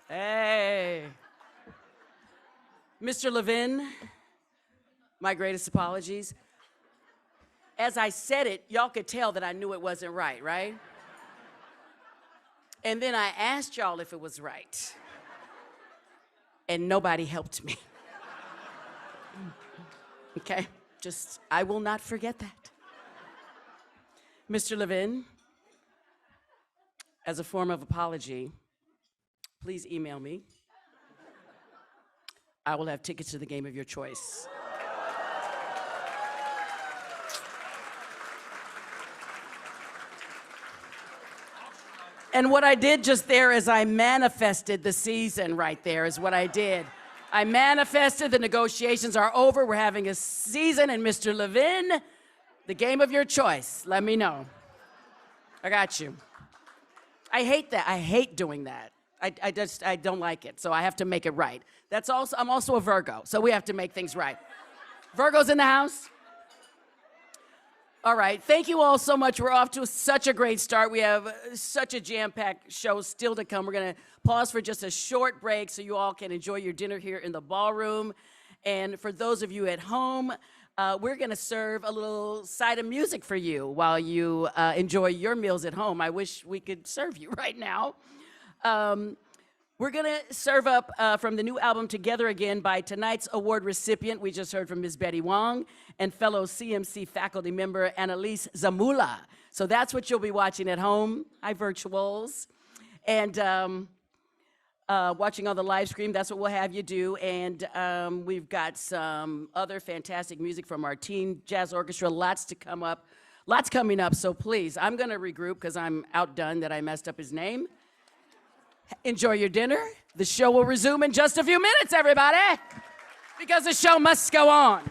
[SPEAKER 7] Hey. Mr. Levin, my greatest apologies. As I said it, y'all could tell that I knew it wasn't right, right? And then I asked y'all if it was right. And nobody helped me. Okay? Just, I will not forget that. Mr. Levin, as a form of apology, please email me. I will have tickets to the game of your choice. And what I did just there is I manifested the season right there is what I did. I manifested the negotiations are over. We're having a season, and Mr. Levin, the game of your choice. Let me know. I got you. I hate that. I hate doing that. I don't like it, so I have to make it right. I'm also a Virgo, so we have to make things right. Virgo's in the house? All right, thank you all so much. We're off to such a great start. We have such a jam-packed show still to come. We're gonna pause for just a short break so you all can enjoy your dinner here in the ballroom. And for those of you at home, we're gonna serve a little side of music for you while you enjoy your meals at home. I wish we could serve you right now. We're gonna serve up from the new album Together Again by tonight's award recipient. We just heard from Ms. Betty Wong and fellow CMC faculty member Annalise Zamula. So that's what you'll be watching at home. Hi, virtuals. And watching on the live stream, that's what we'll have you do. And we've got some other fantastic music from our teen jazz orchestra, lots coming up. So please, I'm gonna regroup because I'm outdone that I messed up his name. Enjoy your dinner. The show will resume in just a few minutes, everybody, because the show must go on.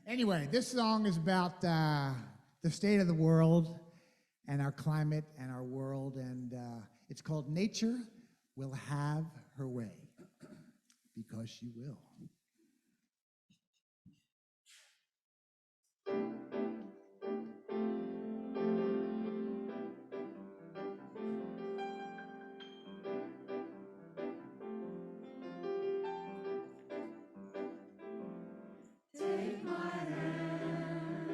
[SPEAKER 12] Anyway, this song is about the state of the world and our climate and our world, and it's called Nature Will Have Her Way, because she will.
[SPEAKER 13] Take my hand,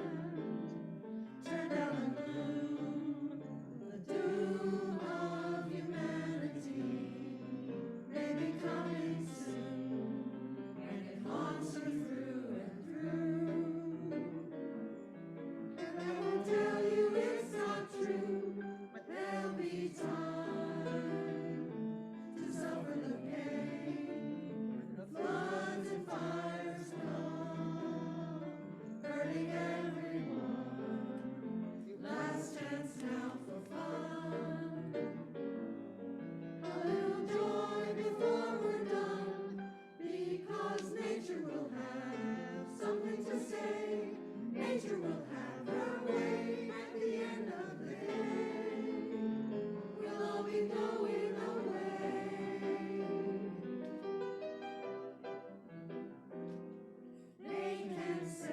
[SPEAKER 13] turn down the gloom, the doom of humanity may be coming soon, and it haunts me through and through. And I won't tell you it's not true, but there'll be time to suffer the pain when the floods and fires come, hurting everyone. Last chance now for fun. A little joy before we're done, because nature will have something to say. Nature will have her way at the end of the day. We'll all be going away. They can say.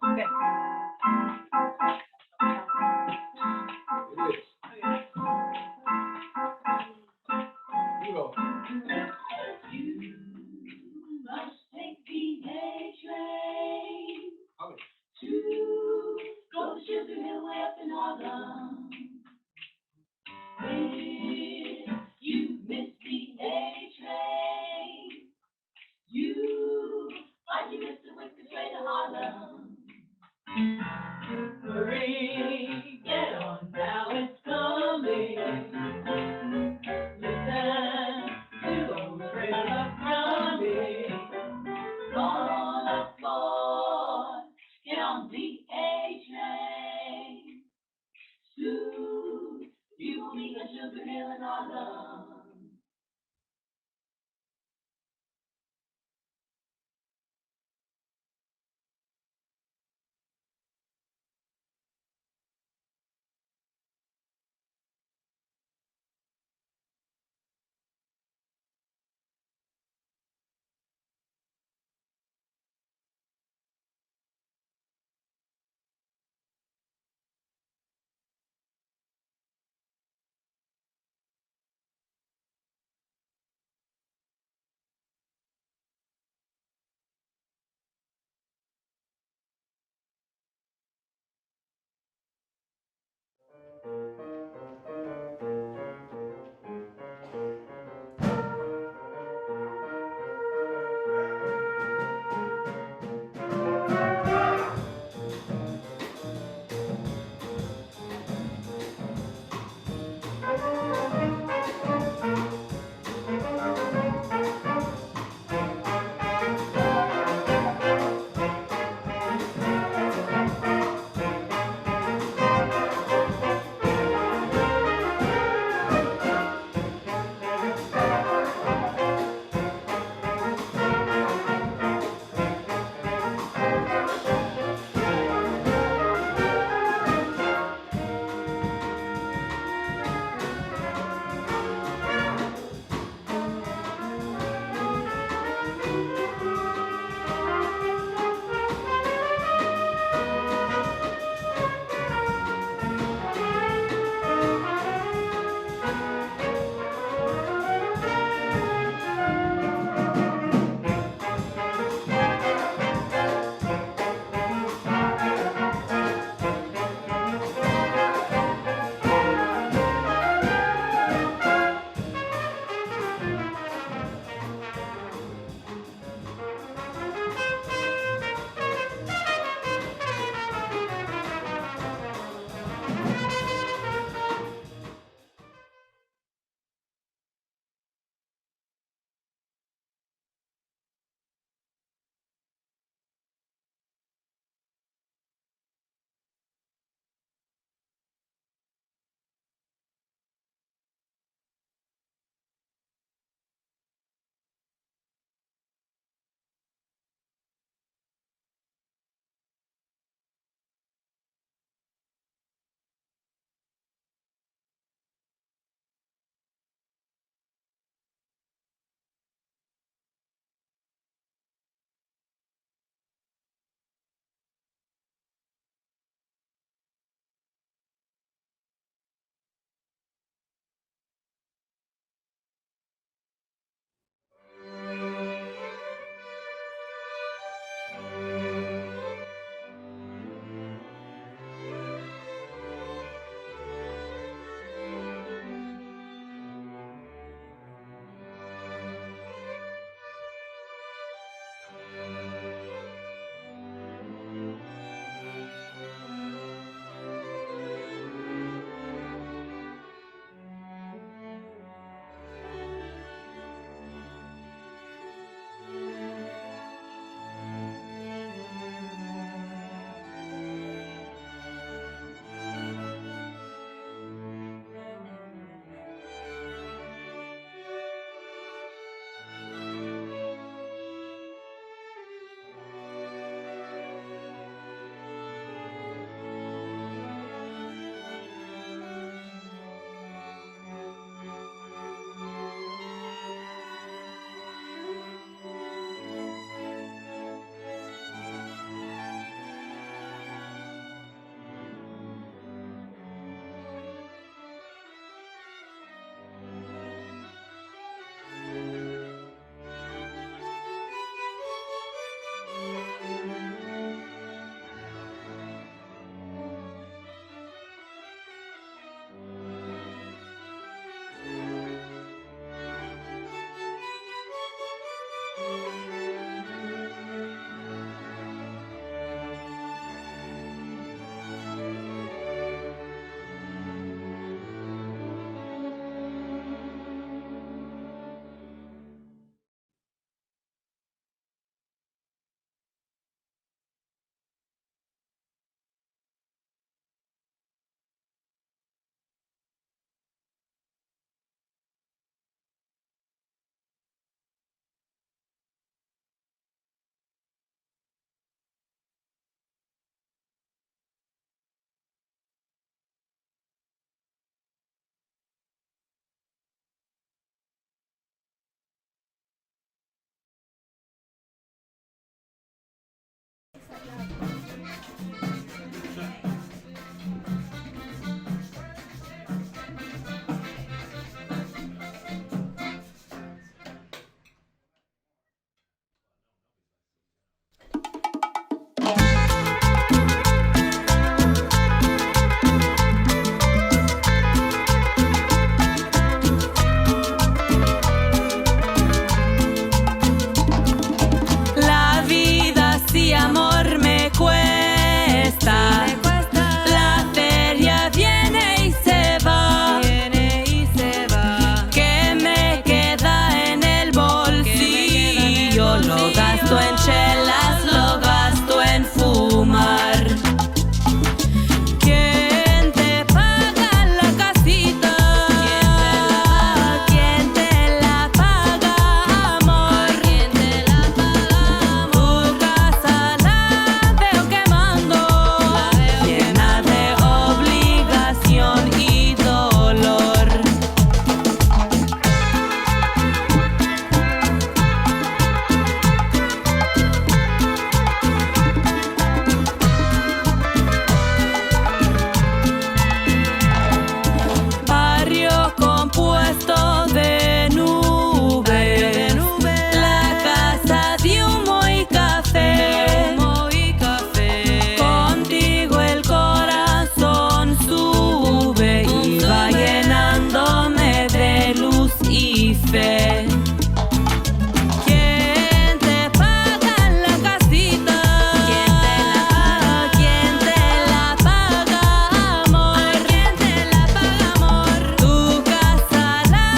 [SPEAKER 14] Okay. You must take the A train to go to Sugar Hill way up in Harlem. If you miss the A train, you might miss the wicked train to Harlem. Hurry, get on now, it's coming.
[SPEAKER 15] La vida sí, amor, me cuesta. La feria viene y se va. ¿Qué me queda en el bolsillo? Lo gasto en chelas, lo gasto en fumar. ¿Quién te paga la casita? ¿Quién te la paga, amor? Tu casa la veo quemando, llena de obligación y dolor. Barrio compuesto de nubes, la casa de humo y café. Contigo el corazón sube y va llenándome de luz y fe. ¿Quién te paga la casita? ¿Quién te la paga, amor? Tu casa la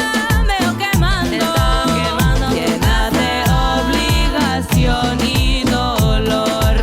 [SPEAKER 15] veo quemando, llena de obligación y dolor.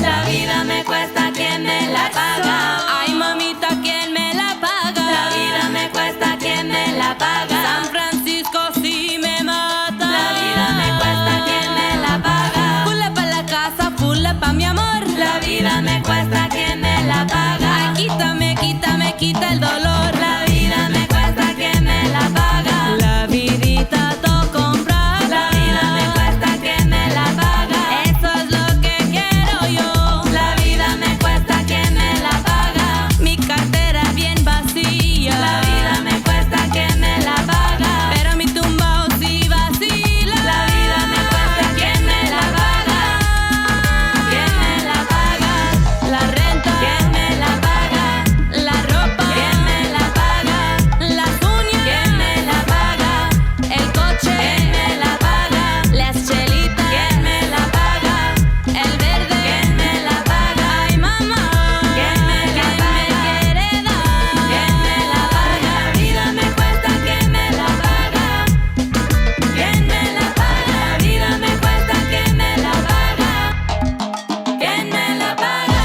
[SPEAKER 15] La vida me cuesta, ¿quién me la paga? Ay, mamita, ¿quién me la paga? La vida me cuesta, ¿quién me la paga? San Francisco sí me mata. La vida me cuesta, ¿quién me la paga? Pula pa' la casa, pula pa' mi amor. La vida me cuesta, ¿quién me la paga? Ay, quítame, quítame, quita el dolor. La vida me cuesta, ¿quién me la paga? La vidita to comprar. La vida me cuesta, ¿quién me la paga? Eso es lo que quiero yo. La vida me cuesta, ¿quién me la paga? Mi cartera bien vacía. La vida me cuesta, ¿quién me la paga? Pero mi tumbao sí vacila. La vida me cuesta, ¿quién me la paga? ¿Quién me la paga? La renta, ¿quién me la paga? La ropa, ¿quién me la paga? Las uñas, ¿quién me la paga? El coche, ¿quién me la paga? Las chelitas, ¿quién me la paga? El verde, ¿quién me la paga? Ay, mamá, ¿quién me la paga? Quiere dar, ¿quién me la paga? La vida me cuesta, ¿quién me la paga? ¿Quién me la paga? La vida me cuesta, ¿quién me la paga? ¿Quién me la paga?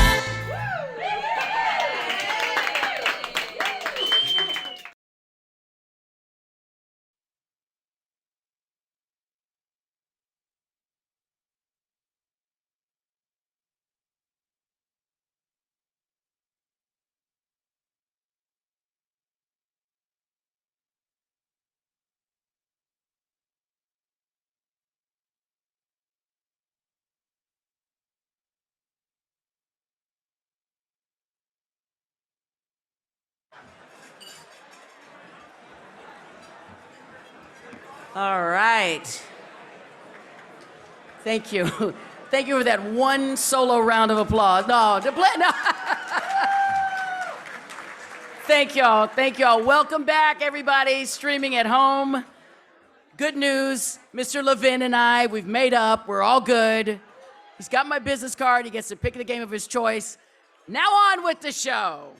[SPEAKER 7] All right. Thank you. Thank you for that one solo round of applause. No. Thank y'all. Thank y'all. Welcome back, everybody streaming at home. Good news. Mr. Levin and I, we've made up. We're all good. He's got my business card. He gets to pick the game of his choice. Now on with the show.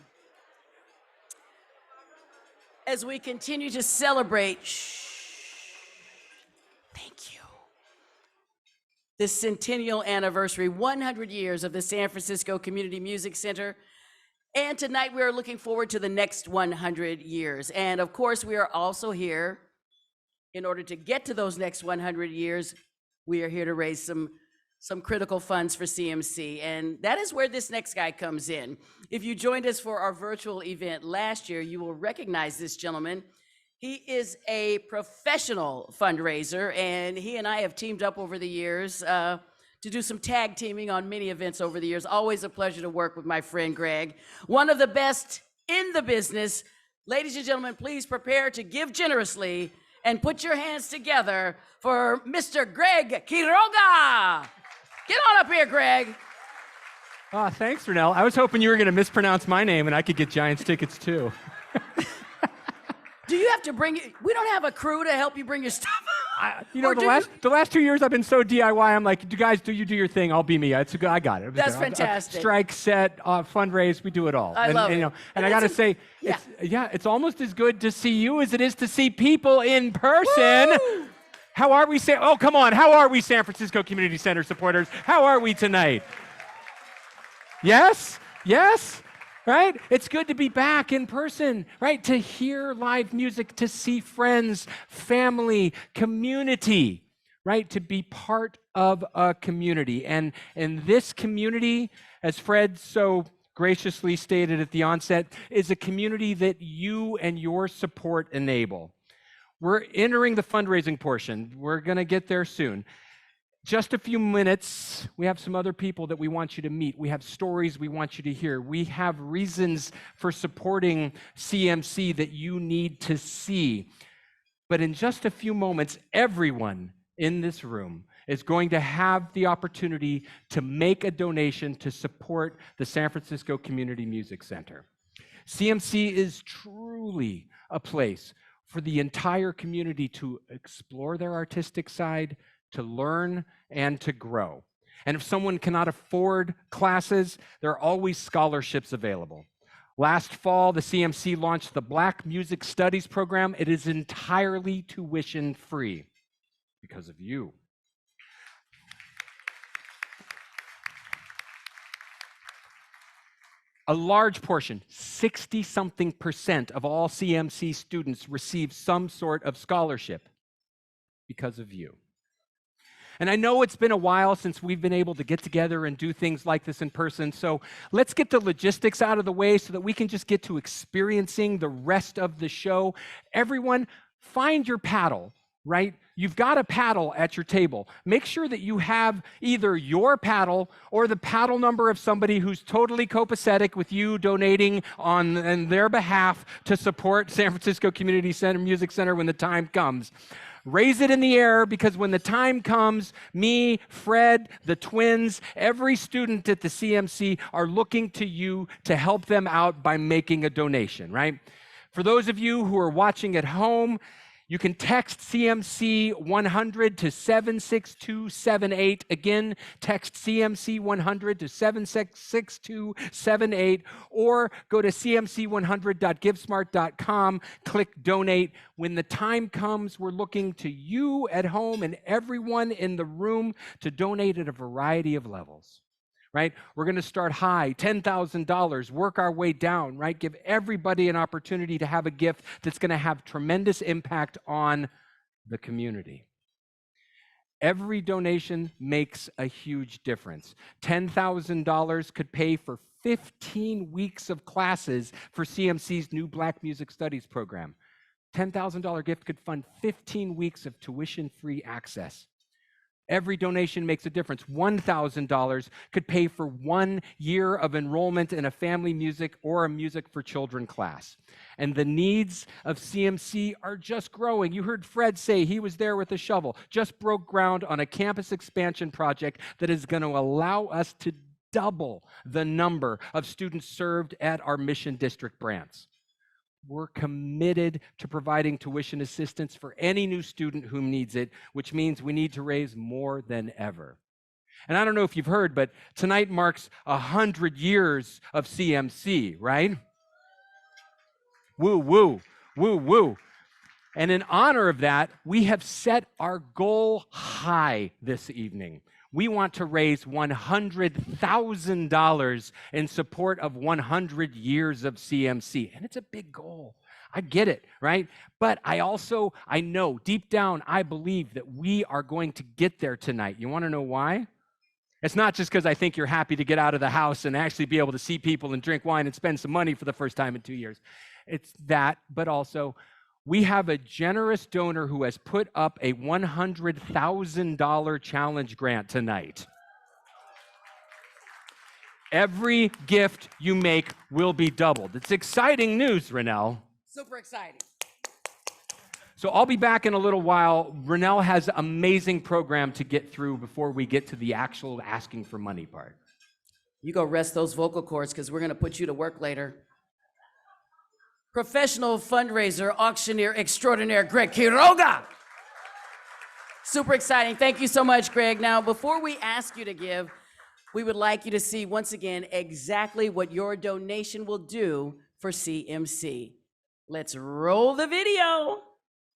[SPEAKER 7] As we continue to celebrate, this centennial anniversary, 100 years of the San Francisco Community Music Center. And tonight we are looking forward to the next 100 years. And of course, we are also here in order to get to those next 100 years. We are here to raise some critical funds for CMC. And that is where this next guy comes in. If you joined us for our virtual event last year, you will recognize this gentleman. He is a professional fundraiser, and he and I have teamed up over the years to to do some tag teaming on many events over the years. Always a pleasure to work with my friend Greg, one of the best in the business. Ladies and gentlemen, please prepare to give generously and put your hands together for Mr. Greg Quiroga. Get on up here, Greg.
[SPEAKER 16] Thanks, Renel. I was hoping you were going to mispronounce my name and I could get Giants tickets too.
[SPEAKER 7] Do you have to bring it? We don't have a crew to help you bring your stuff.
[SPEAKER 16] The last 2 years I've been so DIY. I'm like, guys, do your thing. I'll be me. I got it.
[SPEAKER 7] That's fantastic.
[SPEAKER 16] Strike, set, fundraise. We do it all.
[SPEAKER 7] I love it.
[SPEAKER 16] And I got to say, it's almost as good to see you as it is to see people in person. Woo! How are we? Oh, come on. How are we, San Francisco Community Center supporters? How are we tonight? Yes? Yes? Right? It's good to be back in person, right? To hear live music, to see friends, family, community, right? To be part of a community. And in this community, as Fred so graciously stated at the onset, is a community that you and your support enable. We're entering the fundraising portion. We're going to get there soon. Just a few minutes, we have some other people that we want you to meet. We have stories we want you to hear. We have reasons for supporting CMC that you need to see. But in just a few moments, everyone in this room is going to have the opportunity to make a donation to support the San Francisco Community Music Center. CMC is truly a place for the entire community to explore their artistic side, to learn and to grow. And if someone cannot afford classes, there are always scholarships available. Last fall, the CMC launched the Black Music Studies program. It is entirely tuition free because of you. A large portion, 60-something% of all CMC students receive some sort of scholarship because of you. And I know it's been a while since we've been able to get together and do things like this in person, so let's get the logistics out of the way so that we can just get to experiencing the rest of the show. Everyone, find your paddle, right? You've got a paddle at your table. Make sure that you have either your paddle or the paddle number of somebody who's totally copacetic with you donating on their behalf to support San Francisco Community Center Music Center when the time comes. Raise it in the air, because when the time comes, me, Fred, the twins, every student at the CMC are looking to you to help them out by making a donation, right? For those of you who are watching at home, you can text CMC 100 to 76278. Again, text CMC 100 to 76278, or go to cmc100.givesmart.com, click donate. When the time comes, we're looking to you at home and everyone in the room to donate at a variety of levels. Right? We're going to start high, $10,000, work our way down, right? Give everybody an opportunity to have a gift that's going to have tremendous impact on the community. Every donation makes a huge difference. $10,000 could pay for 15 weeks of classes for CMC's new Black Music Studies program. $10,000 gift could fund 15 weeks of tuition-free access. Every donation makes a difference. $1,000 could pay for 1 year of enrollment in a family music or a music for children class. And the needs of CMC are just growing. You heard Fred say he was there with a shovel, just broke ground on a campus expansion project that is going to allow us to double the number of students served at our Mission District branch. We're committed to providing tuition assistance for any new student who needs it, which means we need to raise more than ever. And I don't know if you've heard, but tonight marks 100 years of CMC, right? Woo, woo, woo, woo. And in honor of that, we have set our goal high this evening. We want to raise $100,000 in support of 100 years of CMC. And it's a big goal. I get it, right? But I know deep down, I believe that we are going to get there tonight. You want to know why? It's not just because I think you're happy to get out of the house and actually be able to see people and drink wine and spend some money for the first time in 2 years. It's that, but also we have a generous donor who has put up a $100,000 challenge grant tonight. Every gift you make will be doubled. It's exciting news, Renel.
[SPEAKER 7] Super exciting.
[SPEAKER 16] So I'll be back in a little while. Renel has an amazing program to get through before we get to the actual asking for money part.
[SPEAKER 7] You go rest those vocal cords because we're going to put you to work later. Professional fundraiser, auctioneer extraordinaire, Greg Quiroga. Super exciting. Thank you so much, Greg. Now, before we ask you to give, we would like you to see once again exactly what your donation will do for CMC. Let's roll the video,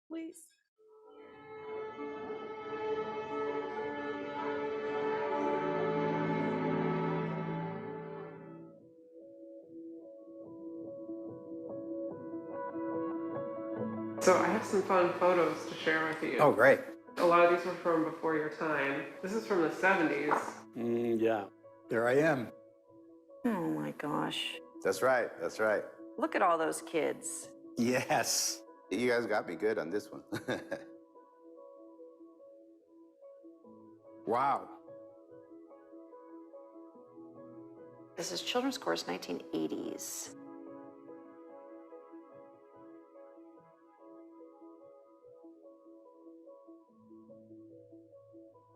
[SPEAKER 7] please.
[SPEAKER 17] So I have some fun photos to share with you.
[SPEAKER 18] Oh, great.
[SPEAKER 17] A lot of these were from before your time. This is from the 70s.
[SPEAKER 18] Yeah, there I am.
[SPEAKER 19] Oh my gosh.
[SPEAKER 20] That's right, that's right.
[SPEAKER 19] Look at all those kids.
[SPEAKER 20] Yes. You guys got me good on this one.
[SPEAKER 18] Wow.
[SPEAKER 19] This is Children's Chorus 1980s.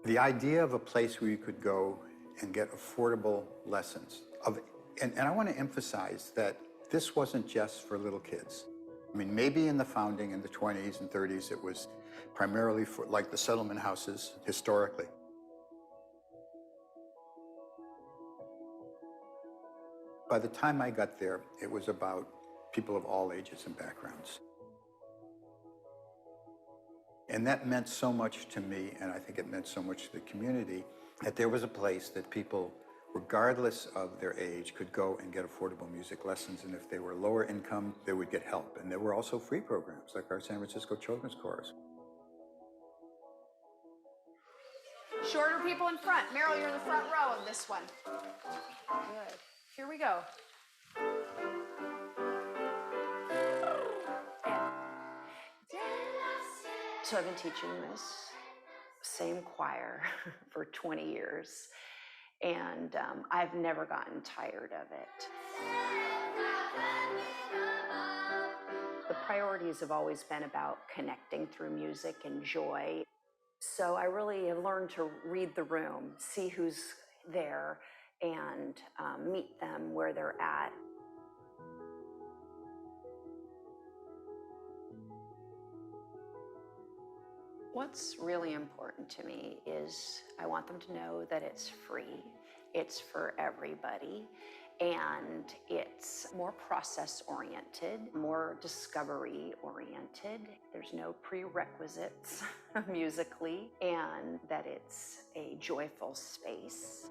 [SPEAKER 18] The idea of a place where you could go and get affordable lessons. And I want to emphasize that this wasn't just for little kids. I mean, maybe in the founding in the 20s and 30s, it was primarily for like the settlement houses historically. By the time I got there, it was about people of all ages and backgrounds. And that meant so much to me, and I think it meant so much to the community, that there was a place that people, regardless of their age, could go and get affordable music lessons. And if they were lower income, they would get help. And there were also free programs, like our San Francisco Children's Chorus.
[SPEAKER 2] Shorter people in front. Meryl, you're in the front row of this one. Good. Here we go.
[SPEAKER 19] So I've been teaching this same choir for 20 years, and I've never gotten tired of it. The priorities have always been about connecting through music and joy. So I really have learned to read the room, see who's there, and meet them where they're at. What's really important to me is I want them to know that it's free, it's for everybody, and it's more process-oriented, more discovery-oriented. There's no prerequisites musically, and that it's a joyful space.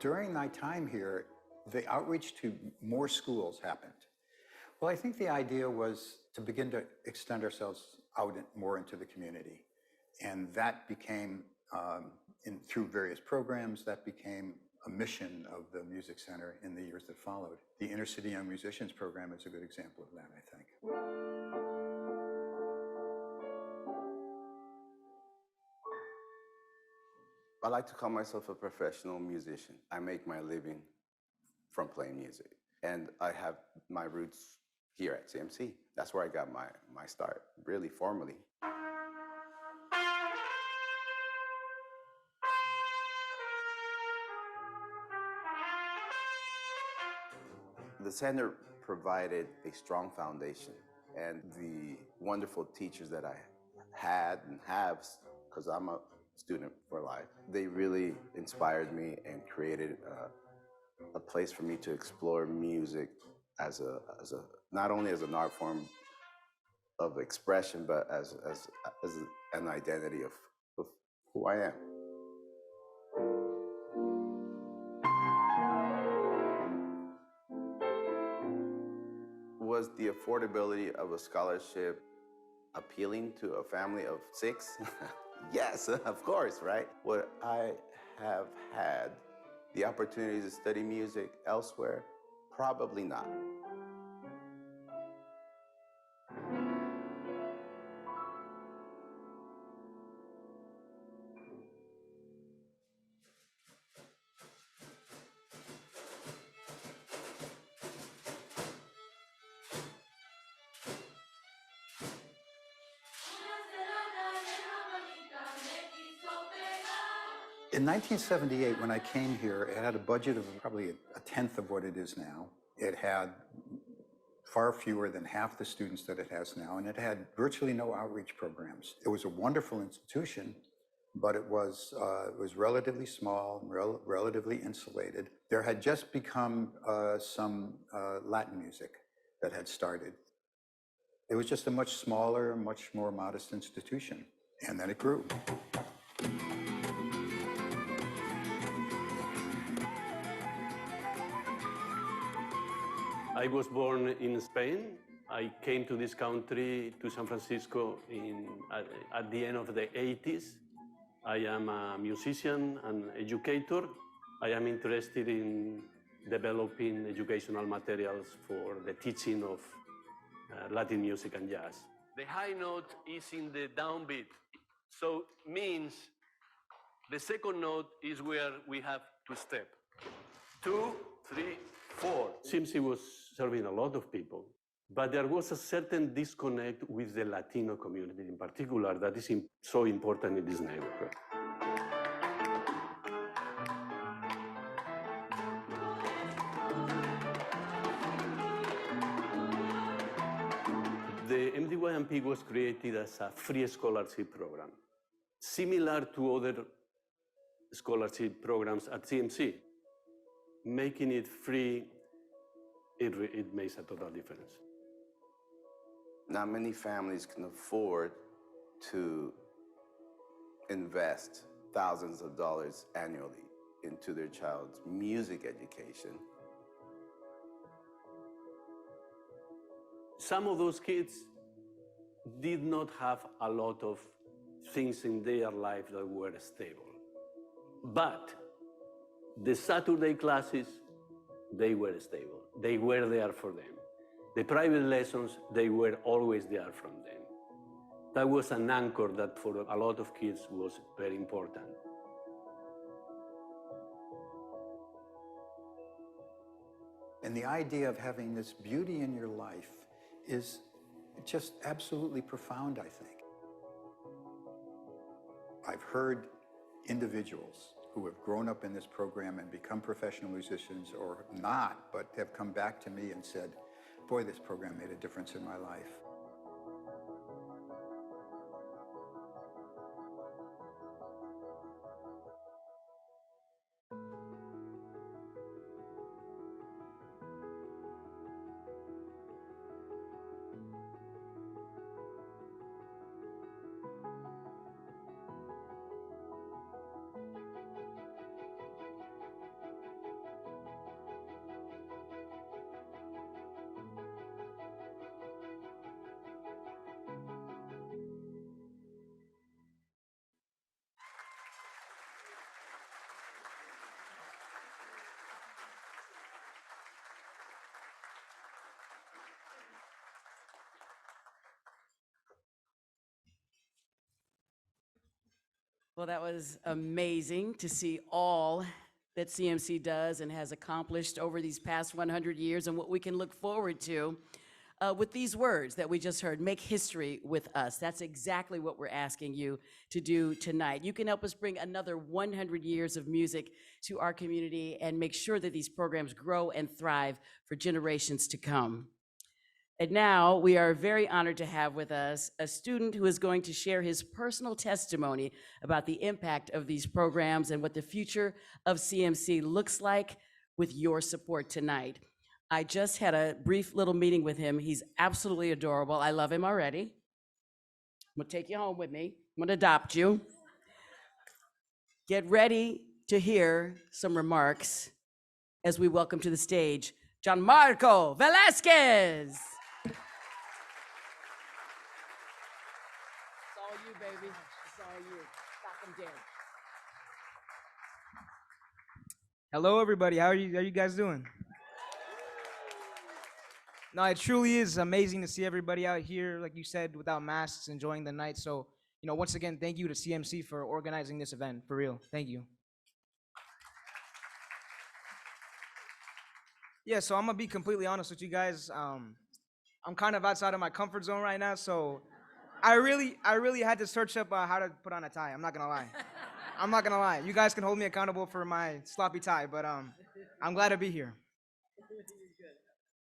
[SPEAKER 18] During my time here, the outreach to more schools happened. Well, I think the idea was to begin to extend ourselves out more into the community. And that became, through various programs, that became a mission of the Music Center in the years that followed. The Inner City Young Musicians program is a good example of that, I think.
[SPEAKER 20] I like to call myself a professional musician. I make my living from playing music. And I have my roots here at CMC. That's where I got my start, really formally. The center provided a strong foundation, and the wonderful teachers that I had and have, because I'm a student for life, they really inspired me and created a place for me to explore music as not only as an art form of expression, but as an identity of who I am. Was the affordability of a scholarship appealing to a family of 6? Yes, of course, right? Would I have had the opportunity to study music elsewhere? Probably not.
[SPEAKER 18] In 1978, when I came here, it had a budget of probably a tenth of what it is now. It had far fewer than half the students that it has now, and it had virtually no outreach programs. It was a wonderful institution, but it was relatively small, relatively insulated. There had just become some Latin music that had started. It was just a much smaller, much more modest institution, and then it grew.
[SPEAKER 21] I was born in Spain. I came to this country, to San Francisco, at the end of the 80s. I am a musician and educator. I am interested in developing educational materials for the teaching of Latin music and jazz. The high note is in the downbeat, so means the second note is where we have to step. 2, 3, 4. CMC was serving a lot of people, but there was a certain disconnect with the Latino community in particular that is so important in this neighborhood. The MDYMP was created as a free scholarship program, similar to other scholarship programs at CMC. Making it free, it makes a total difference.
[SPEAKER 20] Not many families can afford to invest thousands of dollars annually into their child's music education.
[SPEAKER 21] Some of those kids did not have a lot of things in their life that were stable. But the Saturday classes, they were stable. They were there for them. The private lessons, they were always there from them. That was an anchor that for a lot of kids was very important.
[SPEAKER 18] And the idea of having this beauty in your life is just absolutely profound, I think. I've heard individuals who have grown up in this program and become professional musicians or not, but have come back to me and said, boy, this program made a difference in my life.
[SPEAKER 7] Well, that was amazing to see all that CMC does and has accomplished over these past 100 years and what we can look forward to with these words that we just heard, make history with us. That's exactly what we're asking you to do tonight. You can help us bring another 100 years of music to our community and make sure that these programs grow and thrive for generations to come. And now we are very honored to have with us a student who is going to share his personal testimony about the impact of these programs and what the future of CMC looks like with your support tonight. I just had a brief little meeting with him. He's absolutely adorable. I love him already. I'm gonna take you home with me. I'm gonna adopt you. Get ready to hear some remarks as we welcome to the stage, Gianmarco Velasquez. Baby, it's all you. Stop them dead.
[SPEAKER 22] Hello, everybody. How are you guys doing? No, it truly is amazing to see everybody out here, like you said, without masks, enjoying the night. So, once again, thank you to CMC for organizing this event. For real, thank you. Yeah, so I'm gonna be completely honest with you guys. I'm kind of outside of my comfort zone right now, so I really had to search up how to put on a tie. I'm not gonna lie. I'm not gonna lie. You guys can hold me accountable for my sloppy tie, but I'm glad to be here.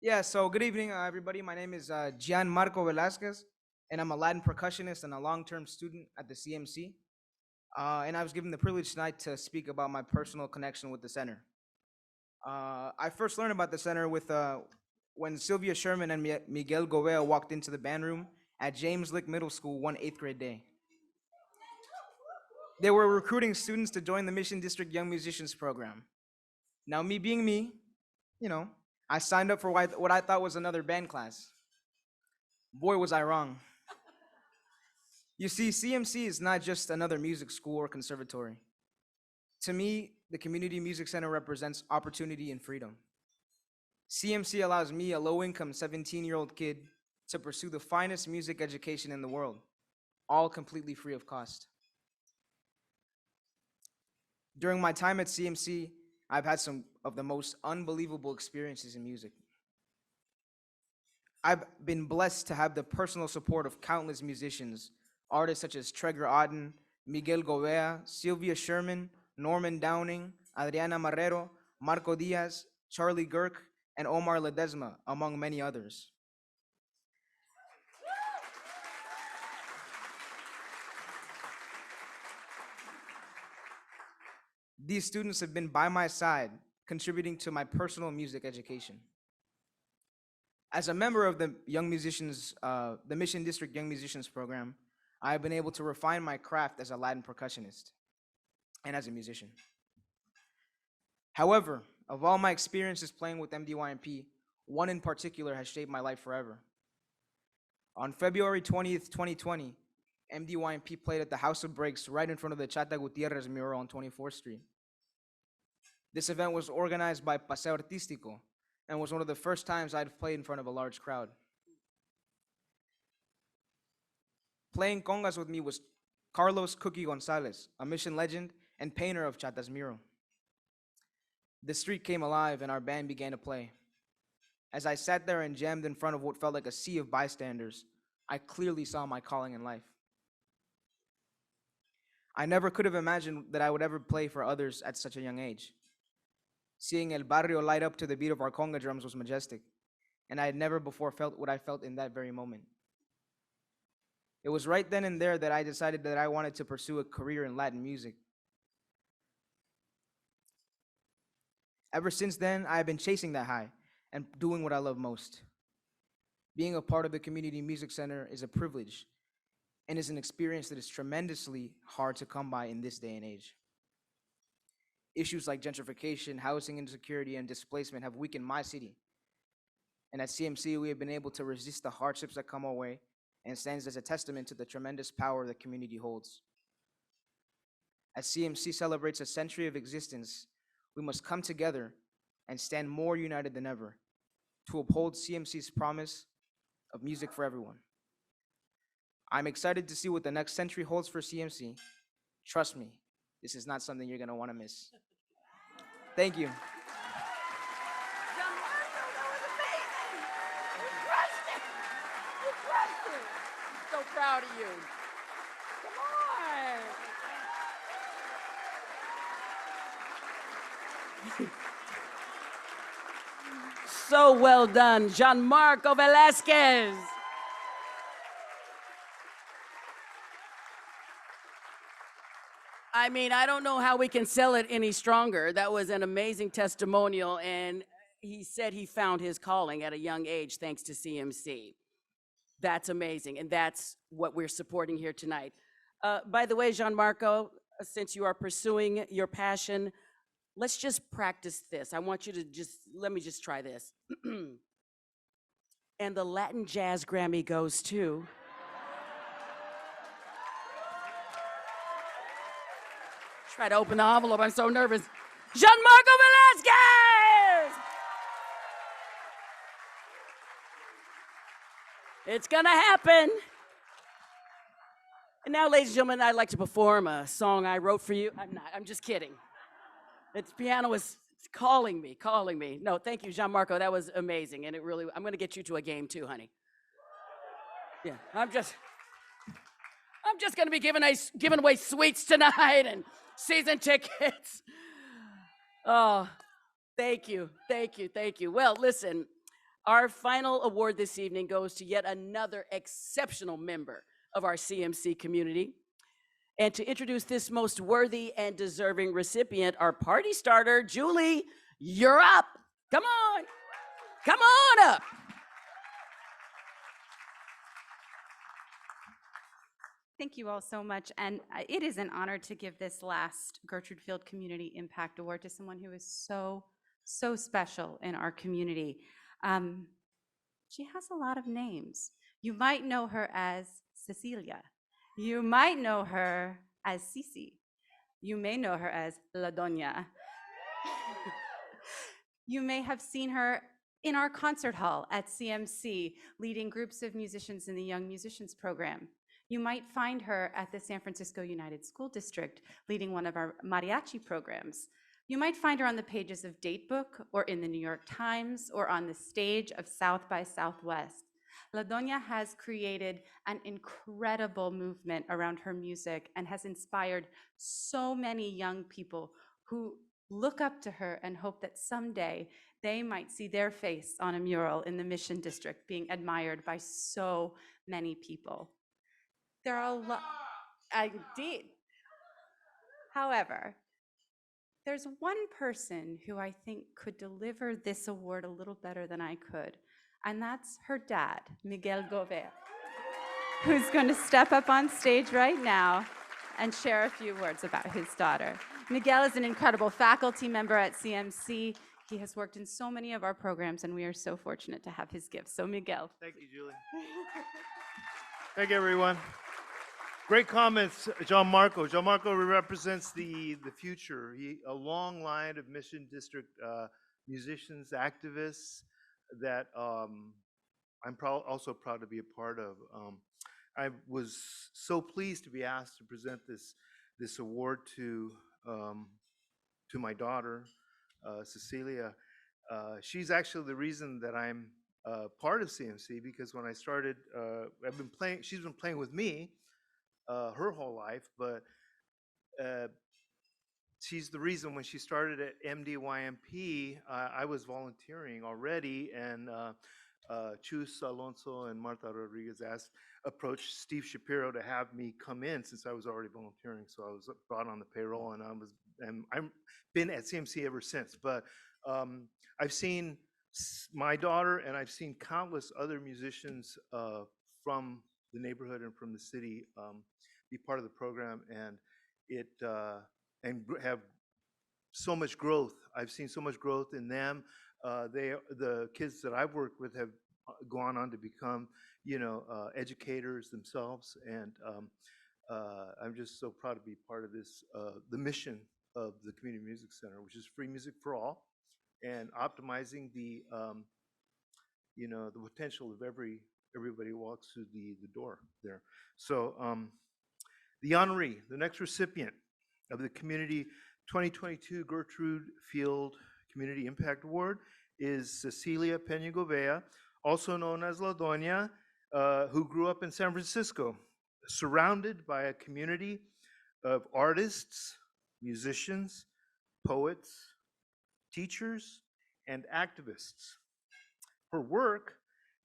[SPEAKER 22] Yeah, so good evening, everybody. My name is Gianmarco Velasquez, and I'm a Latin percussionist and a long-term student at the CMC. And I was given the privilege tonight to speak about my personal connection with the center. I first learned about the center with when Sylvia Sherman and Miguel Govea walked into the band room at James Lick Middle School one 8th grade day. They were recruiting students to join the Mission District Young Musicians program. Now, me being me, you know, I signed up for what I thought was another band class. Boy, was I wrong. You see, CMC is not just another music school or conservatory. To me, the Community Music Center represents opportunity and freedom. CMC allows me, a low-income 17-year-old kid, to pursue the finest music education in the world, all completely free of cost. During my time at CMC, I've had some of the most unbelievable experiences in music. I've been blessed to have the personal support of countless musicians, artists such as Treger Auden, Miguel Govea, Sylvia Sherman, Norman Downing, Adriana Marrero, Marco Diaz, Charlie Girk, and Omar Ledesma, among many others. These students have been by my side, contributing to my personal music education. As a member of the Young Musicians, the Mission District Young Musicians program, I have been able to refine my craft as a Latin percussionist and as a musician. However, of all my experiences playing with MDYMP, one in particular has shaped my life forever. On February 20th, 2020, MDYMP played at the House of Breaks right in front of the Chata Gutierrez mural on 24th Street. This event was organized by Paseo Artístico and was one of the first times I'd played in front of a large crowd. Playing congas with me was Carlos Cookie Gonzalez, a Mission legend and painter of Chata's mural. The street came alive and our band began to play. As I sat there and jammed in front of what felt like a sea of bystanders, I clearly saw my calling in life. I never could have imagined that I would ever play for others at such a young age. Seeing El Barrio light up to the beat of our conga drums was majestic, and I had never before felt what I felt in that very moment. It was right then and there that I decided that I wanted to pursue a career in Latin music. Ever since then, I have been chasing that high and doing what I love most. Being a part of the Community Music Center is a privilege and is an experience that is tremendously hard to come by in this day and age. Issues like gentrification, housing insecurity, and displacement have weakened my city. And at CMC, we have been able to resist the hardships that come our way and stands as a testament to the tremendous power the community holds. As CMC celebrates a century of existence, we must come together and stand more united than ever to uphold CMC's promise of music for everyone. I'm excited to see what the next century holds for CMC. Trust me, this is not something you're gonna wanna miss. Thank you.
[SPEAKER 7] So proud of you. Come on. So well done, Gianmarco Velasquez. I mean, I don't know how we can sell it any stronger. That was an amazing testimonial, and he said he found his calling at a young age thanks to CMC. That's amazing, and that's what we're supporting here tonight. By the way, Gianmarco, since you are pursuing your passion, let's just practice this. I want you to let me just try this. And the Latin Jazz Grammy goes to... Try to open the envelope, I'm so nervous. Gianmarco Velasquez! It's gonna happen. And now, ladies and gentlemen, I'd like to perform a song I wrote for you. I'm just kidding. Its piano is calling me. No, thank you, Gianmarco, that was amazing. And I'm gonna get you to a game too, honey. Yeah, I'm just gonna be giving away sweets tonight and season tickets. Oh, thank you, thank you, thank you. Well, listen, our final award this evening goes to yet another exceptional member of our CMC community. And to introduce this most worthy and deserving recipient, our party starter, Julie, you're up. Come on. Come on up.
[SPEAKER 3] Thank you all so much. And it is an honor to give this last Gertrude Field Community Impact Award to someone who is so, so special in our community. She has a lot of names. You might know her as Cecilia. You might know her as Cici. You may know her as La Doña. You may have seen her in our concert hall at CMC, leading groups of musicians in the Young Musicians Program. You might find her at the San Francisco United School District, leading one of our mariachi programs. You might find her on the pages of Datebook, or in the New York Times, or on the stage of South by Southwest. La Doña has created an incredible movement around her music and has inspired so many young people who look up to her and hope that someday they might see their face on a mural in the Mission District being admired by so many people. There are a lot, indeed. However, there's one person who I think could deliver this award a little better than I could, and that's her dad, Miguel-Govea, who's going to step up on stage right now and share a few words about his daughter. Miguel is an incredible faculty member at CMC. He has worked in so many of our programs, and we are so fortunate to have his gifts. So Miguel.
[SPEAKER 4] Thank you, Julie. Thank you, everyone. Great comments, John Marco. John Marco represents the future. A long line of Mission District musicians, activists that I'm also proud to be a part of. I was so pleased to be asked to present this award to my daughter, Cecilia. She's actually the reason that I'm part of CMC, because when I started, she's been playing with me her whole life, but she's the reason when she started at MDYMP, I was volunteering already, and Chus Alonso and Marta Rodriguez approached Steve Shapiro to have me come in since I was already volunteering. So I was brought on the payroll, and I've been at CMC ever since. But I've seen my daughter, and I've seen countless other musicians from the neighborhood and from the city be part of the program, and have so much growth. I've seen so much growth in them. The kids that I've worked with have gone on to become, educators themselves, and I'm just so proud to be part of this, the mission of the Community Music Center, which is free music for all, and optimizing the potential of everybody who walks through the door there. So the honoree, the next recipient of the Community 2022 Gertrude Field Community Impact Award is Cecilia Peña-Govea, also known as La Doña, who grew up in San Francisco, surrounded by a community of artists, musicians, poets, teachers, and activists. Her work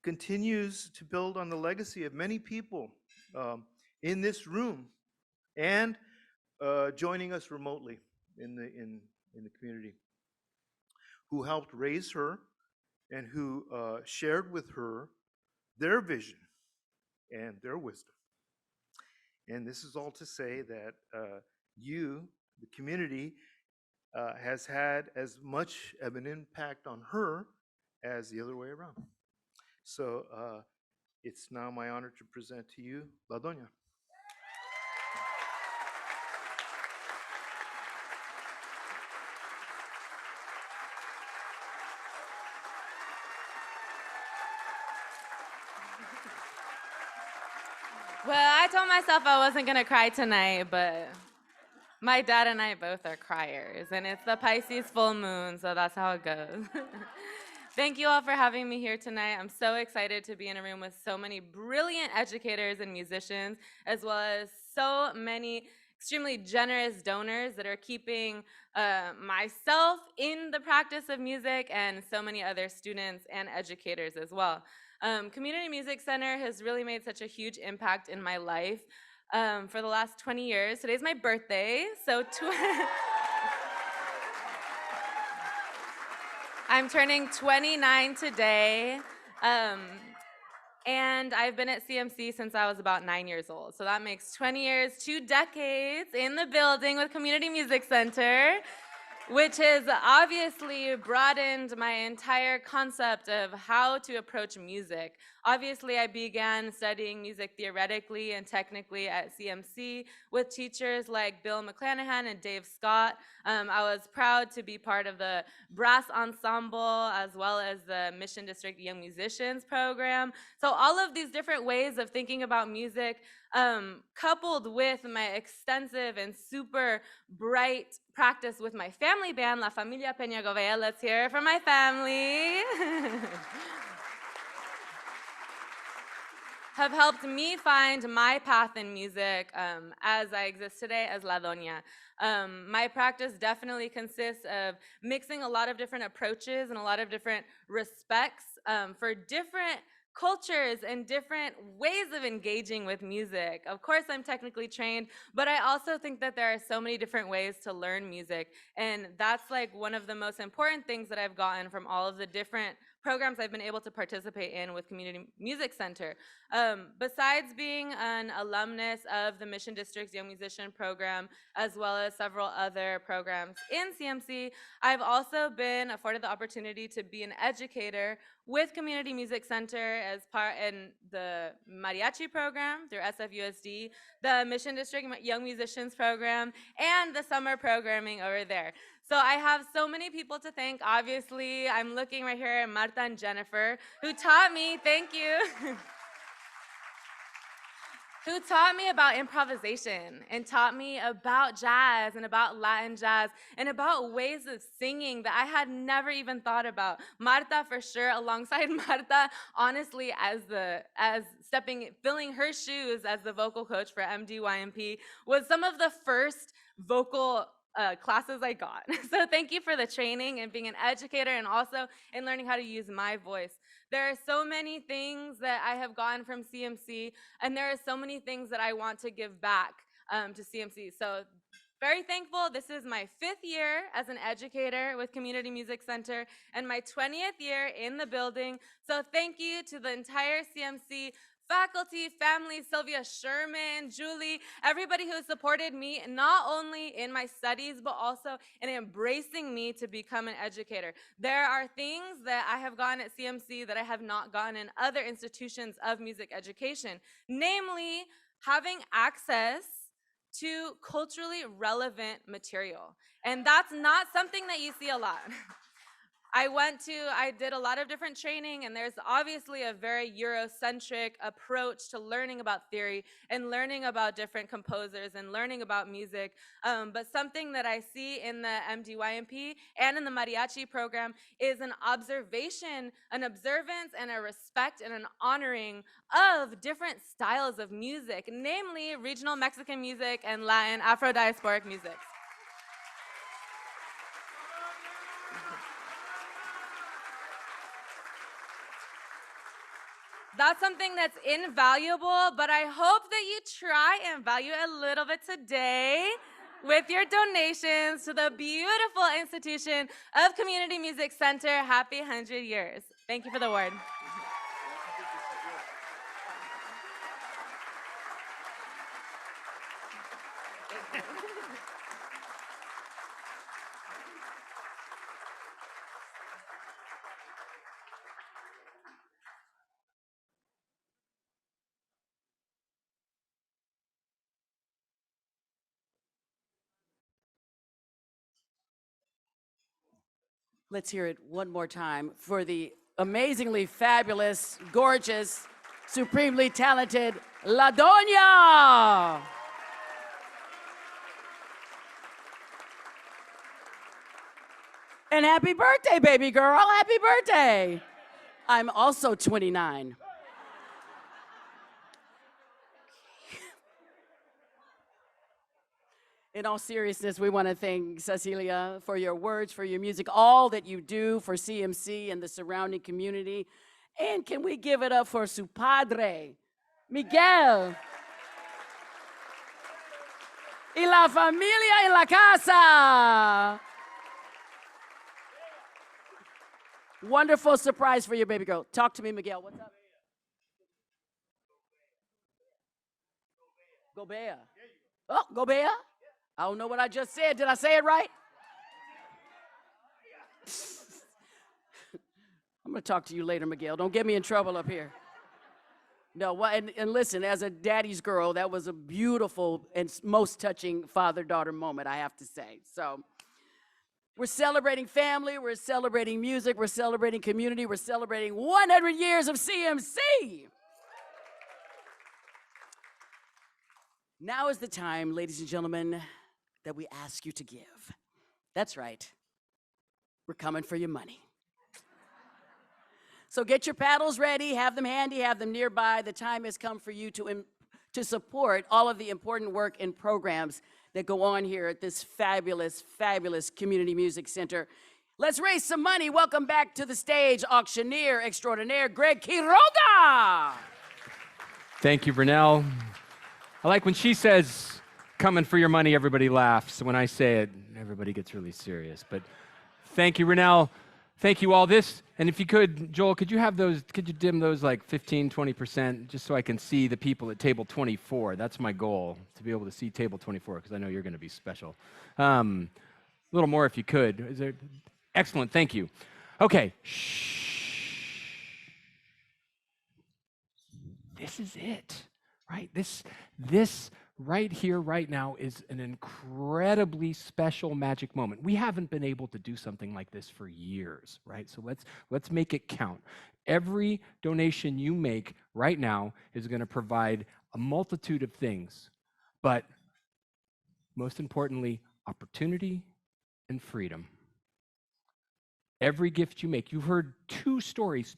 [SPEAKER 4] continues to build on the legacy of many people in this room and joining us remotely in the community, who helped raise her and who shared with her their vision and their wisdom. And this is all to say that you, the community, has had as much of an impact on her as the other way around. So it's now my honor to present to you La Doña.
[SPEAKER 15] Well, I told myself I wasn't gonna cry tonight, but my dad and I both are criers, and it's the Pisces full moon, so that's how it goes. Thank you all for having me here tonight. I'm so excited to be in a room with so many brilliant educators and musicians, as well as so many
[SPEAKER 5] extremely generous donors that are keeping myself in the practice of music and so many other students and educators as well. Community Music Center has really made such a huge impact in my life for the last 20 years. Today's my birthday, so I'm turning 29 today. And I've been at CMC since I was about 9 years old. So that makes 20 years, 2 decades in the building with Community Music Center, which has obviously broadened my entire concept of how to approach music. Obviously, I began studying music theoretically and technically at CMC with teachers like Bill McClanahan and Dave Scott. I was proud to be part of the brass ensemble as well as the Mission District Young Musicians program. So all of these different ways of thinking about music, coupled with my extensive and super bright practice with my family band, La Familia Peña-Govea. Let's hear it from my family. Have helped me find my path in music as I exist today as La Doña. My practice definitely consists of mixing a lot of different approaches and a lot of different respects for different cultures and different ways of engaging with music. Of course, I'm technically trained, but I also think that there are so many different ways to learn music. And that's like one of the most important things that I've gotten from all of the different programs I've been able to participate in with Community Music Center. Besides being an alumnus of the Mission District's Young Musician Program, as well as several other programs in CMC, I've also been afforded the opportunity to be an educator with Community Music Center as part in the mariachi program through SFUSD, the Mission District Young Musicians Program, and the summer programming over there. So I have so many people to thank. Obviously, I'm looking right here at Marta and Jennifer, who taught me, thank you, who taught me about improvisation and taught me about jazz and about Latin jazz and about ways of singing that I had never even thought about. Marta, for sure, alongside Marta, honestly, filling her shoes as the vocal coach for MDYMP was some of the first vocal classes I got. So thank you for the training and being an educator and also in learning how to use my voice. There are so many things that I have gotten from CMC, and there are so many things that I want to give back to CMC. So very thankful. This is my 5th year as an educator with Community Music Center and my 20th year in the building. So thank you to the entire CMC faculty, family, Sylvia, Sherman, Julie, everybody who has supported me, not only in my studies, but also in embracing me to become an educator. There are things that I have gotten at CMC that I have not gotten in other institutions of music education, namely having access to culturally relevant material. And that's not something that you see a lot. I did a lot of different training, and there's obviously a very Eurocentric approach to learning about theory and learning about different composers and learning about music. But something that I see in the MDYMP and in the mariachi program is an observation, an observance, and a respect and an honoring of different styles of music, namely regional Mexican music and Latin Afro-diasporic music. That's something that's invaluable, but I hope that you try and value it a little bit today with your donations to the beautiful institution of Community Music Center. Happy 100 years. Thank you for the word.
[SPEAKER 7] Let's hear it one more time for the amazingly fabulous, gorgeous, supremely talented La Doña. And happy birthday, baby girl. Happy birthday. I'm also 29. In all seriousness, we want to thank Cecilia for your words, for your music, all that you do for CMC and the surrounding community. And can we give it up for su padre, Miguel? Y la familia en la casa. Wonderful surprise for your baby girl. Talk to me, Miguel. What's up? Gobea. Oh, Gobea? I don't know what I just said. Did I say it right? I'm going to talk to you later, Miguel. Don't get me in trouble up here. No, and listen, as a daddy's girl, that was a beautiful and most touching father-daughter moment, I have to say. So we're celebrating family, we're celebrating music, we're celebrating community, we're celebrating 100 years of CMC. Now is the time, ladies and gentlemen, that we ask you to give. That's right. We're coming for your money. So get your paddles ready, have them handy, have them nearby. The time has come for you to support all of the important work and programs that go on here at this fabulous, fabulous community music center. Let's raise some money. Welcome back to the stage, auctioneer extraordinaire Greg Quiroga.
[SPEAKER 16] Thank you, Renel. I like when she says, coming for your money, everybody laughs. When I say it, everybody gets really serious. But thank you, Renel. Thank you all. This, and if you could, Joel, could you dim those like 15, 20%, just so I can see the people at table 24. That's my goal, to be able to see table 24, because I know you're going to be special. A little more if you could. Is there? Excellent, thank you. Okay. Shh. This is it, right? This right here, right now, is an incredibly special magic moment. We haven't been able to do something like this for years, right? So let's make it count. Every donation you make right now is going to provide a multitude of things, but most importantly, opportunity and freedom. Every gift you make, you've heard two stories,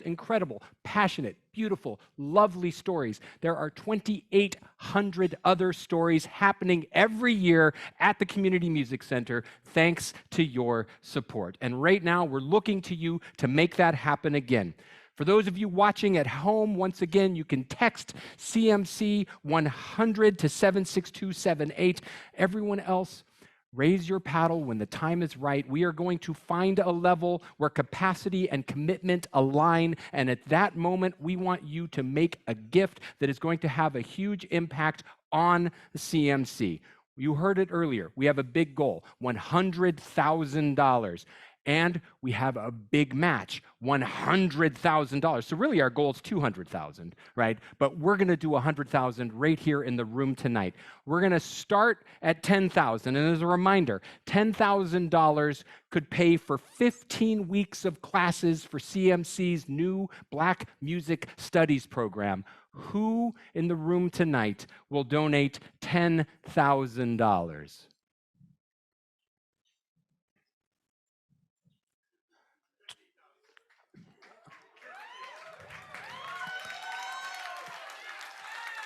[SPEAKER 16] incredible, passionate, beautiful, lovely stories. There are 2,800 other stories happening every year at the Community Music Center, thanks to your support. And right now, we're looking to you to make that happen again. For those of you watching at home, once again, you can text CMC 100 to 76278. Everyone else, raise your paddle when the time is right. We are going to find a level where capacity and commitment align, and at that moment, we want you to make a gift that is going to have a huge impact on the CMC. You heard it earlier. We have a big goal, $100,000. And we have a big match, $100,000. So really our goal is $200,000, right? But we're gonna do $100,000 right here in the room tonight. We're gonna start at $10,000. And as a reminder, $10,000 could pay for 15 weeks of classes for CMC's new Black Music Studies program. Who in the room tonight will donate $10,000?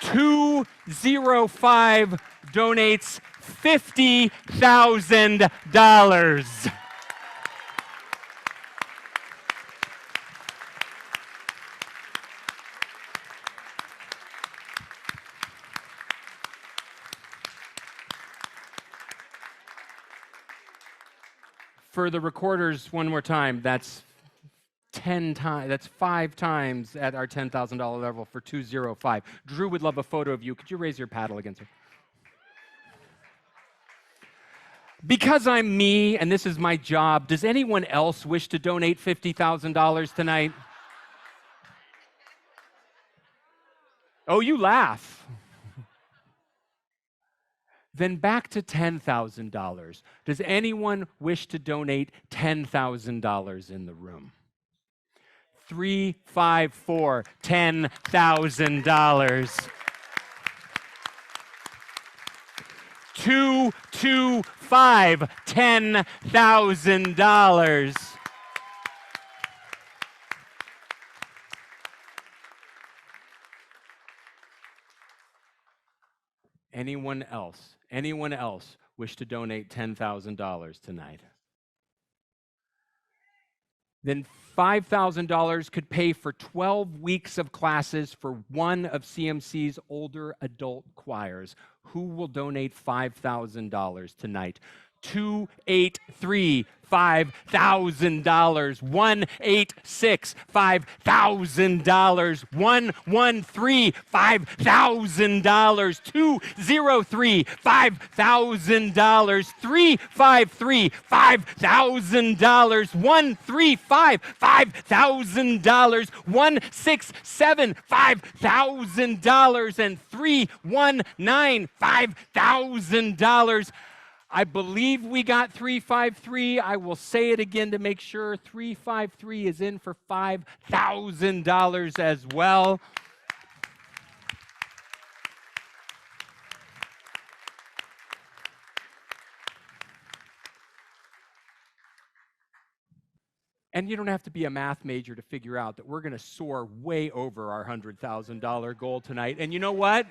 [SPEAKER 16] $205 donates $50,000. For the recorders, one more time, that's 10 times, that's 5 times at our $10,000 level for 205. Drew would love a photo of you. Could you raise your paddle again, sir? Because I'm me and this is my job, does anyone else wish to donate $50,000 tonight? Oh, you laugh. Then back to $10,000. Does anyone wish to donate $10,000 in the room? 354, $10,000. 225, $10,000. Anyone else? Anyone else wish to donate $10,000 tonight? Then $5,000 could pay for 12 weeks of classes for one of CMC's older adult choirs. Who will donate $5,000 tonight? 283 $5,000, 186 $5,000, 113 $5,000, 203 $5,000, 353 $5,000, 135 $5,000, 167 $5,000, and 319 $5,000. I believe we got 353. I will say it again to make sure. 353 is in for $5,000 as well. And you don't have to be a math major to figure out that we're going to soar way over our $100,000 goal tonight. And you know what?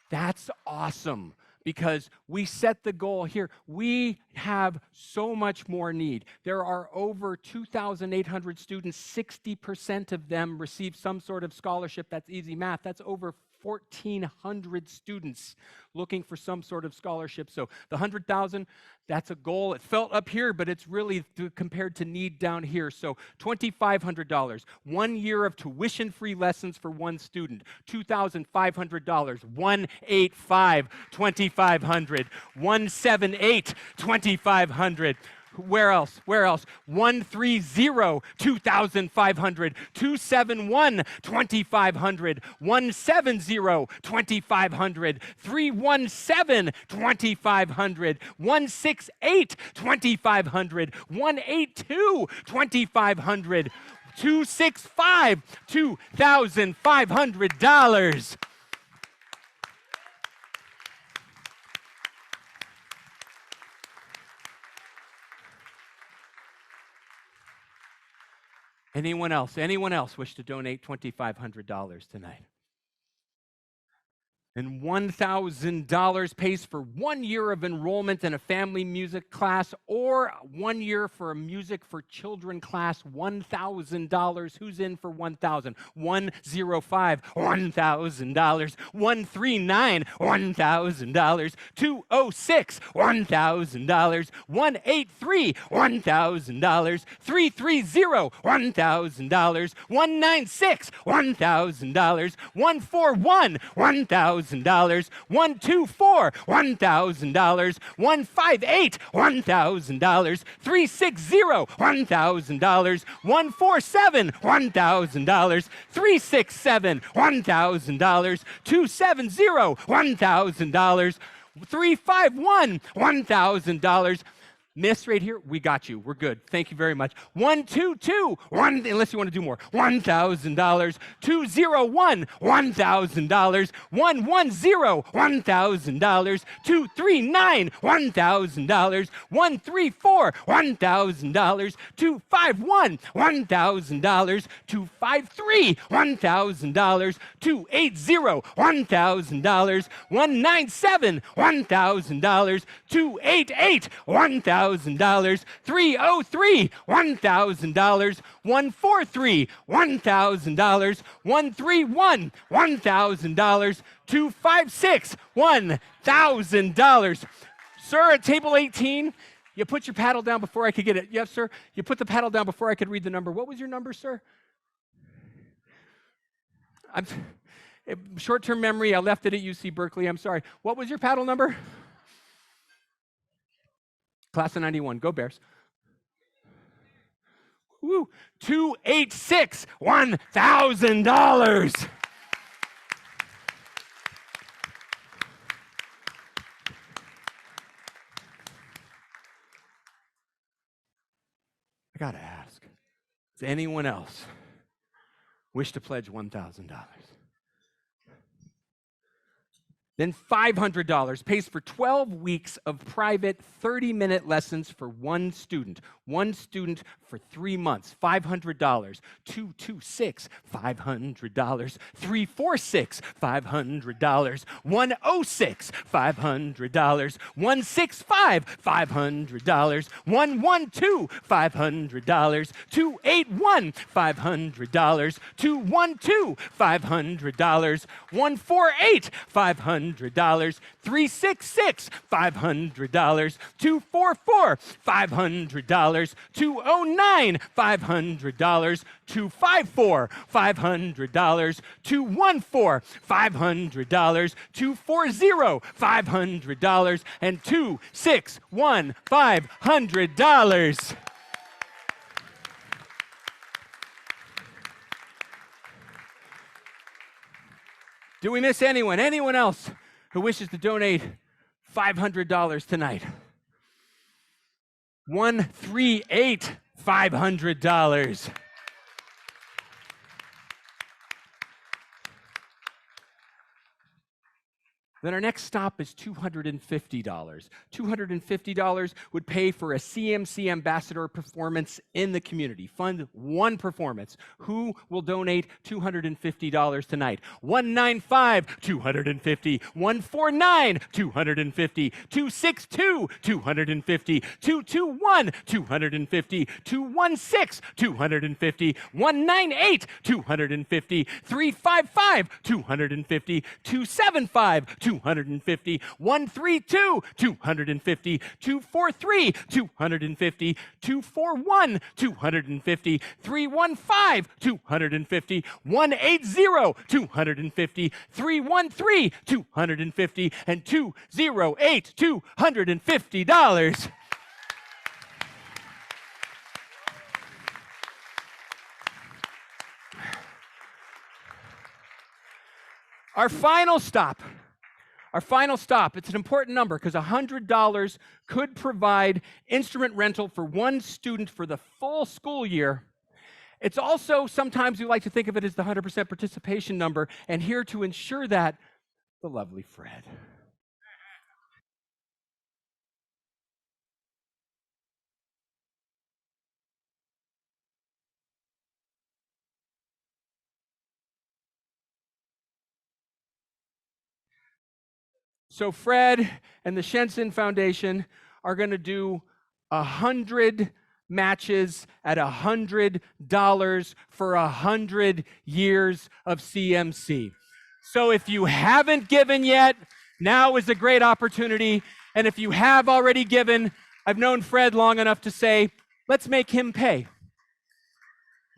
[SPEAKER 16] That's awesome. Because we set the goal here. We have so much more need. There are over 2,800 students. 60% of them receive some sort of scholarship. That's easy math. That's over 1,400 students looking for some sort of scholarship. So the 100,000, that's a goal. It felt up here, but it's really compared to need down here. So $2,500, 1 year of tuition-free lessons for one student. $2,500, 185, $2,500, 178, $2,500. Where else? Where else? 130, 2,500, 271, 2,500, 170, 2,500, 317, 2,500, 168, 2,500, 182, 2,500, 265, $2,500. Anyone else? Anyone else wish to donate $2,500 tonight? And $1,000 pays for 1 year of enrollment in a family music class or 1 year for a music for children class. $1,000. Who's in for 1,000? 105, $1,000. 139, $1,000. 206, $1,000. 183, $1,000. 330, $1,000. 196, $1,000. 141, $1,000. $124, $1,000, 158, $1,000, 360, $1,000, 147, $1,000, 367, $1,000, 270, $1,000, 351, $1,000. Miss right here, we got you. We're good. Thank you very much. 122, unless you want to do more. $1,000. 201, $1,000. 110, $1,000. 239, $1,000. 134, $1,000. 251, $1,000. 253, $1,000. 280, $1,000. 197, $1,000. 288, $1,000. $303, $1,000, 143, $1,000, 131, $1,000, 256, $1,000. Sir, at table 18, you put your paddle down before I could get it. Yes, sir. You put the paddle down before I could read the number. What was your number, sir? Short-term memory, I left it at UC Berkeley. I'm sorry. What was your paddle number? Class of 91, go Bears. Woo, 286, $1,000. I gotta ask, does anyone else wish to pledge $1,000? Then $500 pays for 12 weeks of private 30-minute lessons for one student for 3 months, $500. 226, $500. 346, $500. 106, $500. 165, $500. 112, $500. 281, $500. 212, $500. 148, $500. 366, $500. 244, $500. 209, $500. 254, $500. 214, $500. 240, $500. And 261, $500. Do we miss anyone? Anyone else who wishes to donate $500 tonight? 138, $500. Then our next stop is $250. $250 would pay for a CMC ambassador performance in the community. Fund one performance. Who will donate $250 tonight? 195, $250. 149, $250. 262, $250. 221, $250. 216, $250. 198, $250. 355, $250. 275, $250. 132, $250. 243, $250. 241, $250. 315, $250. 180, $250. 313, $250. And 208, $250. Our final stop, it's an important number because $100 could provide instrument rental for one student for the full school year. It's also, sometimes we like to think of it as the 100% participation number, and here to ensure that, the lovely Fred. So Fred and the Shenson Foundation are going to do 100 matches at $100 for 100 years of CMC. So if you haven't given yet, now is a great opportunity. And if you have already given, I've known Fred long enough to say, let's make him pay.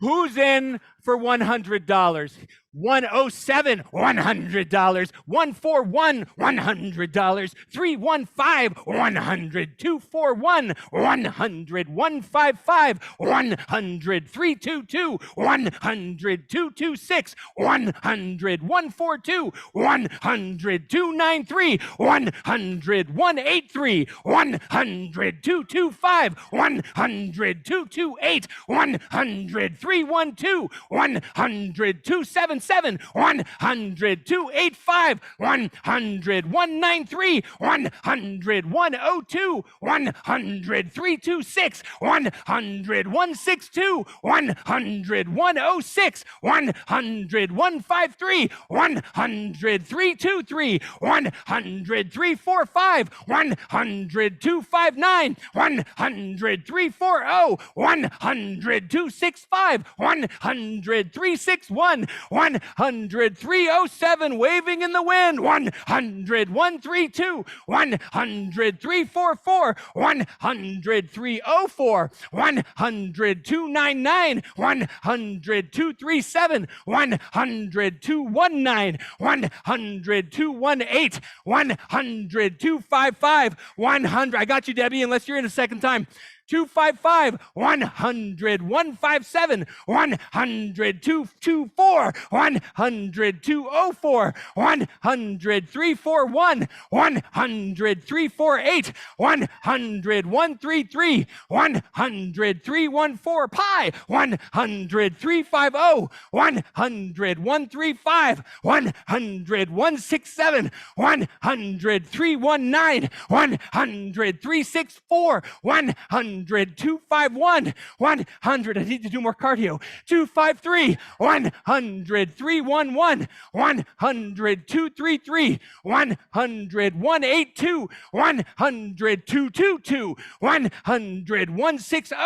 [SPEAKER 16] Who's in for $100? 107, $100. 141, $100. 315, $100. 241, $100. 155, $100. 322, $100. 226, $100. 142, $100. 293, $100. 183, $100. 225, $100. 228, $100. 312, $100. 277, $100. 285, $100. 193, $100. 102, $100. 326, $100. 162, $100. 106, $100. 153, $100. 323, $100. 345, $100. 259, $100. 340, $100. 265, $100. 361, $100. 307, waving in the wind, $100. 132, $100. 344, $100. 304, $100. 299, $100. 237, $100. 219, $100. 218, $100. 255, $100. I got you, Debbie, unless you're in a second time. 255, 100, 157, 100, 224, 100, 204, 100, 341, 100, 348, 100, 133, 100, 314, pi, 100, 350, 100, 135, 100, 167, 100, 319, 100, 364, 100, 251, 100, I need to do more cardio, 253, 100, 311, 100, 233, 100, 182, 100, 222, 100, 160,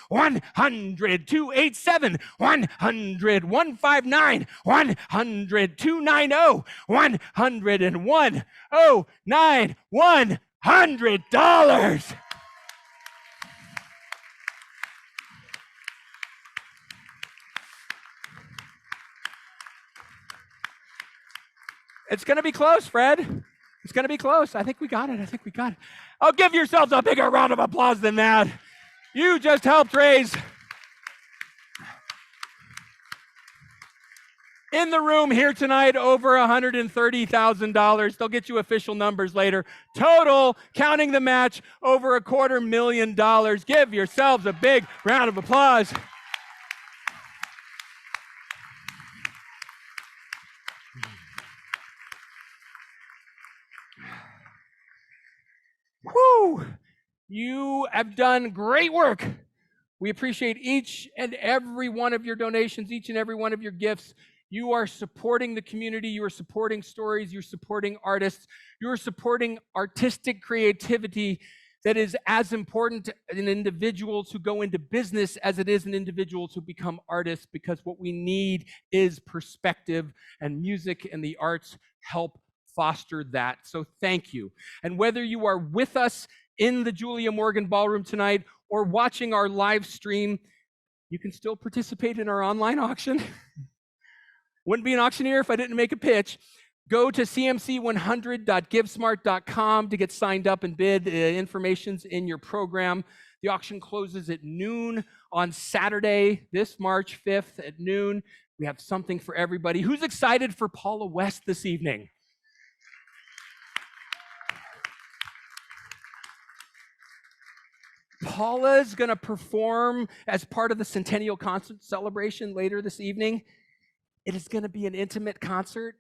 [SPEAKER 16] 100, 287, 100, 159, 100, 290, 101, 09, $100. It's going to be close, Fred. It's going to be close. I think we got it. I think we got it. Oh, give yourselves a bigger round of applause than that. You just helped raise, in the room here tonight, over $130,000. They'll get you official numbers later. Total, counting the match, over $250,000. Give yourselves a big round of applause. Woo! You have done great work. We appreciate each and every one of your donations, each and every one of your gifts. You are supporting the community. You are supporting stories. You're supporting artists. You are supporting artistic creativity that is as important in individuals who go into business as it is in individuals who become artists, because what we need is perspective, and music and the arts help foster that. So thank you. And whether you are with us in the Julia Morgan Ballroom tonight or watching our live stream, you can still participate in our online auction. Wouldn't be an auctioneer if I didn't make a pitch. Go to cmc100.givesmart.com to get signed up and bid. Information's in your program. The auction closes at noon on Saturday, this March 5th at noon. We have something for everybody. Who's excited for Paula West this evening? Paula's going to perform as part of the Centennial concert celebration later this evening. It is going to be an intimate concert.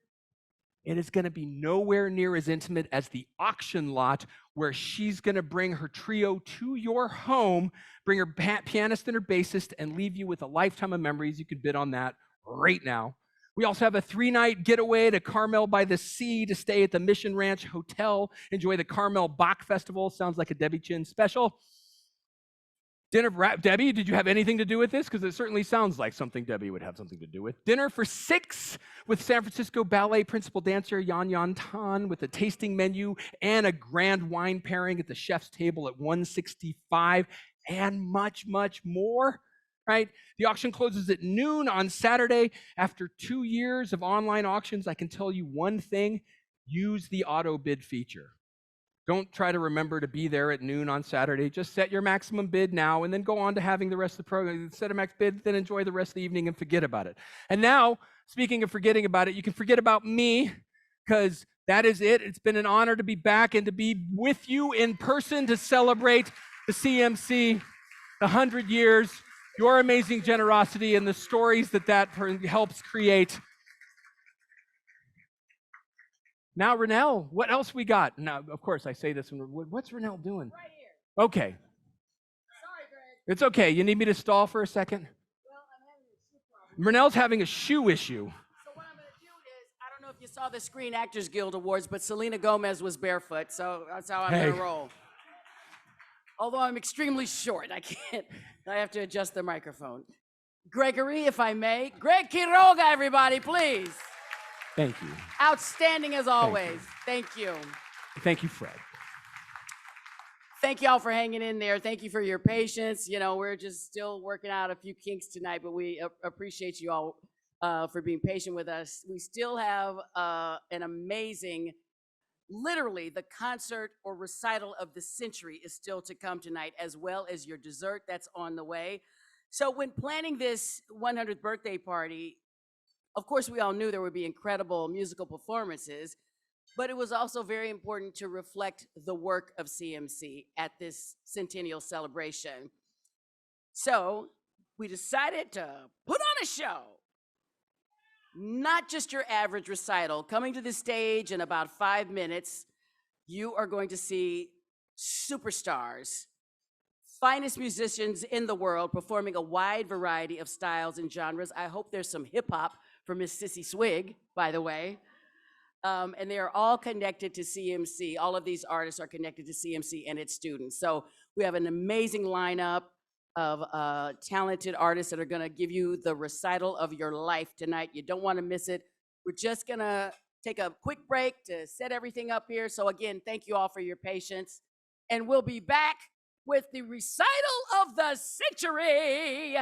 [SPEAKER 16] It is going to be nowhere near as intimate as the auction lot, where she's going to bring her trio to your home, bring her pianist and her bassist, and leave you with a lifetime of memories. You can bid on that right now. We also have a 3-night getaway to Carmel by the Sea to stay at the Mission Ranch Hotel. Enjoy the Carmel Bach Festival. Sounds like a Debbie Chin special. Dinner, Debbie, did you have anything to do with this? Because it certainly sounds like something Debbie would have something to do with. Dinner for 6 with San Francisco Ballet principal dancer Yan Yan Tan, with a tasting menu and a grand wine pairing at the chef's table at $165, and much, much more, right? The auction closes at noon on Saturday. After 2 years of online auctions, I can tell you one thing: use the auto bid feature. Don't try to remember to be there at noon on Saturday. Just set your maximum bid now and then go on to having the rest of the program. Set a max bid, then enjoy the rest of the evening and forget about it. And now, speaking of forgetting about it, you can forget about me, because that is it. It's been an honor to be back and to be with you in person to celebrate the CMC, the 100 years, your amazing generosity, and the stories that helps create. Now, Renel, what else we got? Now, of course, I say this. What's Renel doing? Right here. Okay. Sorry, Greg. It's okay. You need me to stall for a second? Well, I'm having a shoe problem. Renel's having a shoe issue.
[SPEAKER 7] So what I'm going to do is, I don't know if you saw the Screen Actors Guild Awards, but Selena Gomez was barefoot, so that's how I'm going to roll. Although I'm extremely short, I have to adjust the microphone. Gregory, if I may. Greg Quiroga, everybody, please.
[SPEAKER 16] Thank you.
[SPEAKER 7] Outstanding as always. Thank you.
[SPEAKER 16] Thank you, Fred.
[SPEAKER 7] Thank you all for hanging in there. Thank you for your patience. You know, we're just still working out a few kinks tonight, but we appreciate you all for being patient with us. We still have an amazing Literally, the concert or recital of the century is still to come tonight, as well as your dessert that's on the way. So when planning this 100th birthday party, of course, we all knew there would be incredible musical performances, but it was also very important to reflect the work of CMC at this centennial celebration. So we decided to put on a show. Not just your average recital. Coming to the stage in about 5 minutes, you are going to see superstars, finest musicians in the world performing a wide variety of styles and genres. I hope there's some hip hop for Miss Sissy Swig, by the way. And they are all connected to CMC. All of these artists are connected to CMC and its students. So we have an amazing lineup of talented artists that are gonna give you the recital of your life tonight. You don't wanna miss it. We're just gonna take a quick break to set everything up here. So again, thank you all for your patience. And we'll be back with the recital of the century.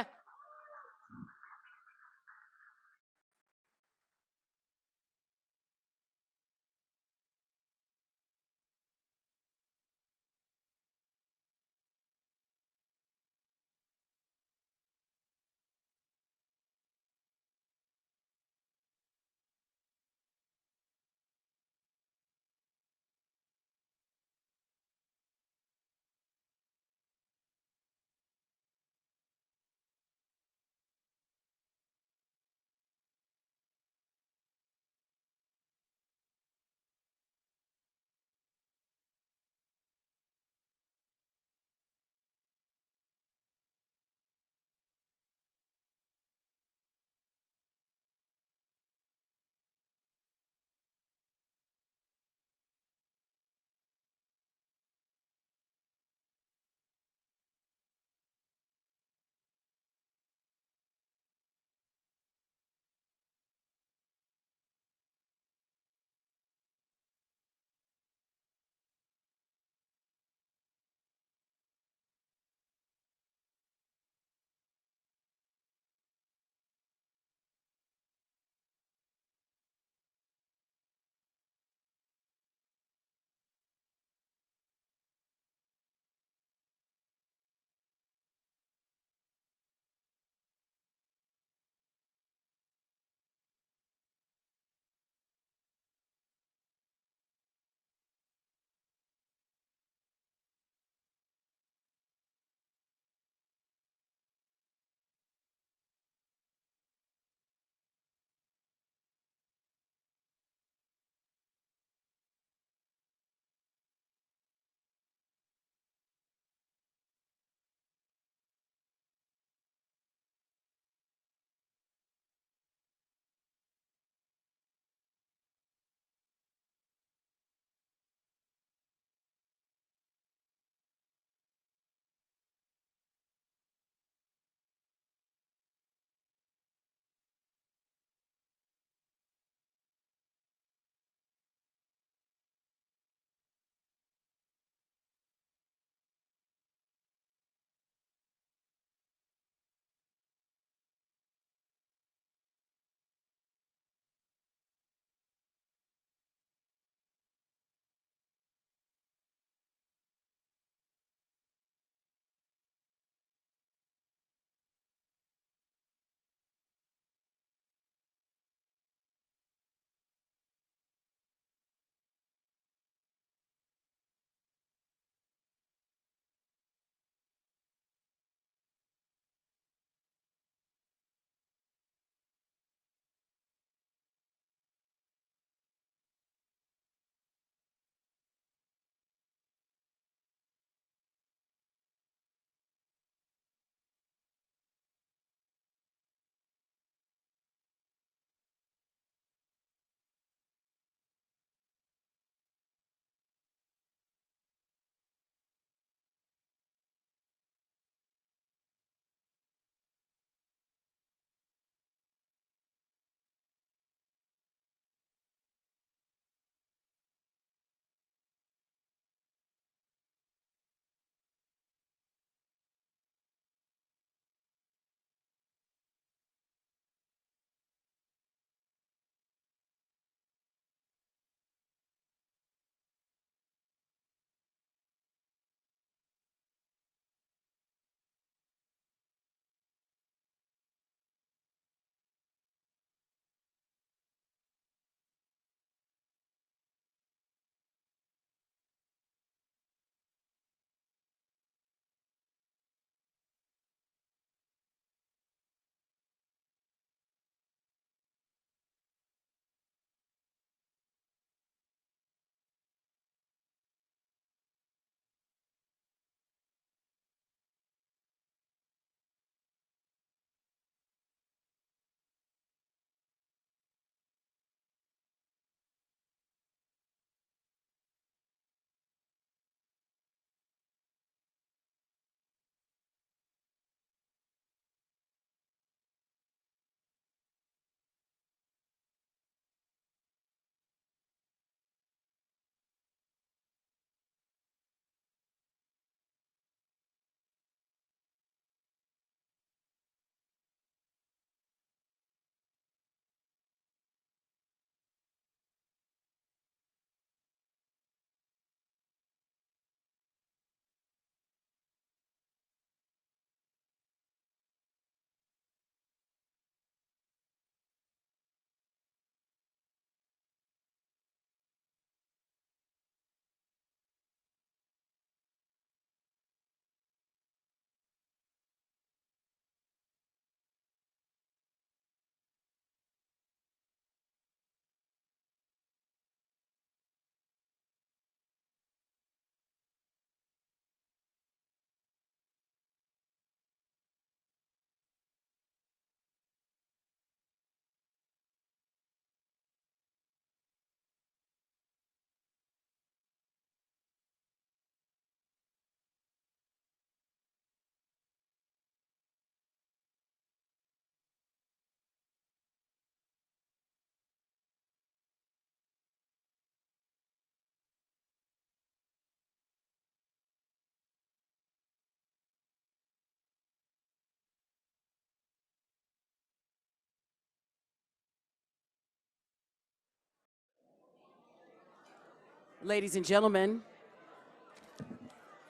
[SPEAKER 7] Ladies and gentlemen,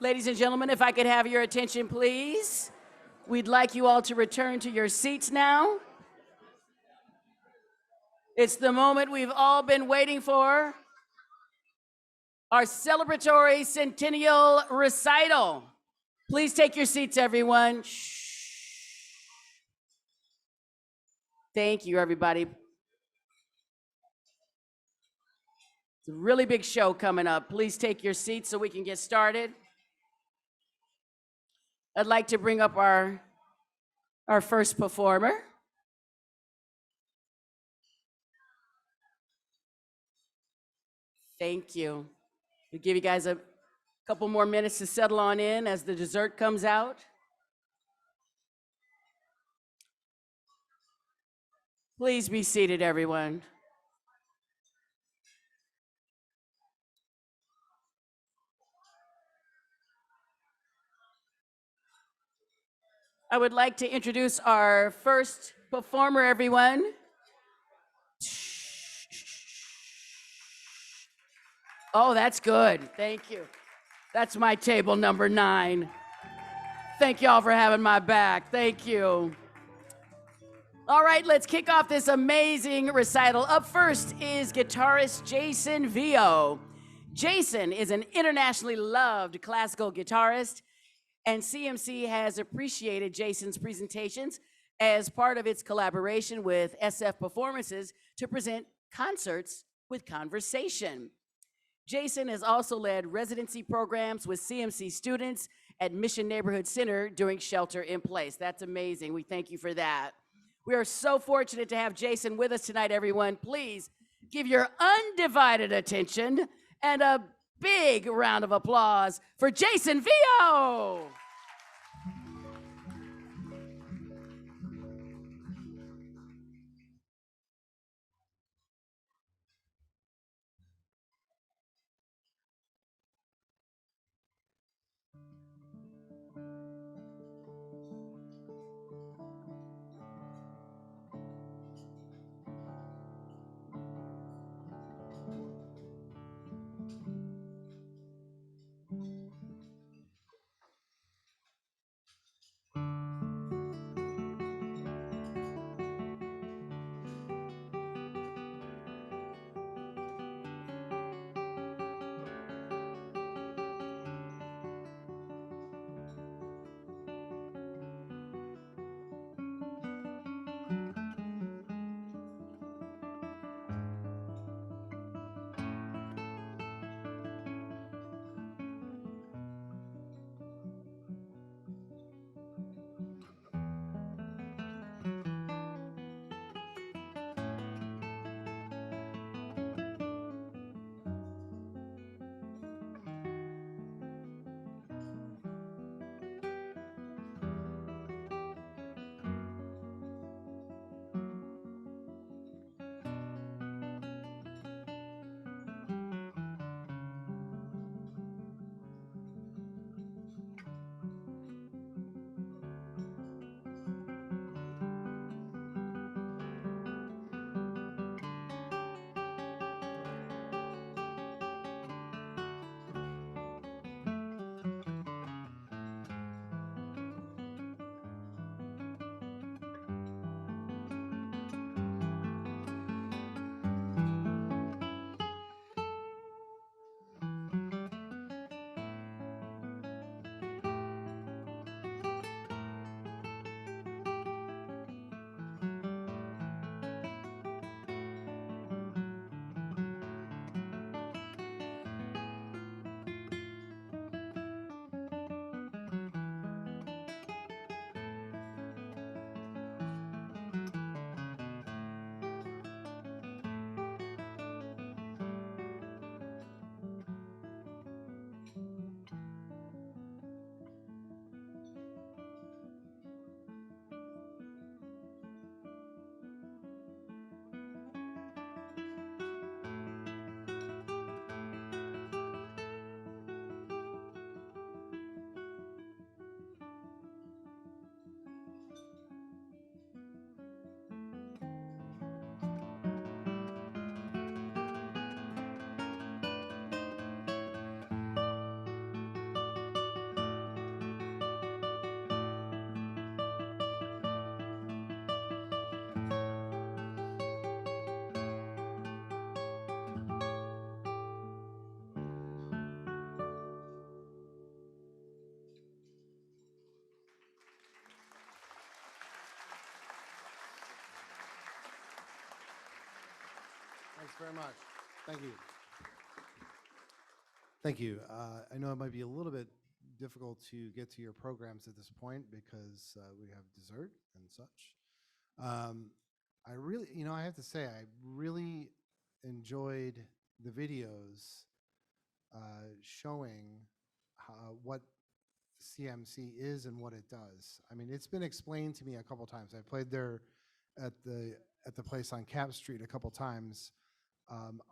[SPEAKER 7] if I could have your attention, please. We'd like you all to return to your seats now. It's the moment we've all been waiting for. Our celebratory Centennial recital. Please take your seats, everyone. Shh. Thank you, everybody. It's a really big show coming up. Please take your seats so we can get started. I'd like to bring up our first performer. Thank you. We'll give you guys a couple more minutes to settle on in as the dessert comes out. Please be seated, everyone. I would like to introduce our first performer, everyone. Oh, that's good. Thank you. That's my table number 9. Thank y'all for having my back. Thank you. All right, let's kick off this amazing recital. Up first is guitarist Jason Vieaux. Jason is an internationally loved classical guitarist, and CMC has appreciated Jason's presentations as part of its collaboration with SF Performances to present concerts with conversation. Jason has also led residency programs with CMC students at Mission Neighborhood Center during Shelter in Place. That's amazing. We thank you for that. We are so fortunate to have Jason with us tonight, everyone. Please give your undivided attention and a big round of applause for Jason Vieaux.
[SPEAKER 6] Thanks very much. Thank you. Thank you. I know it might be a little bit difficult to get to your programs at this point because we have dessert and such. I really, I have to say, I really enjoyed the videos showing what CMC is and what it does. I mean, it's been explained to me a couple times. I played there at the place on Cap Street a couple times.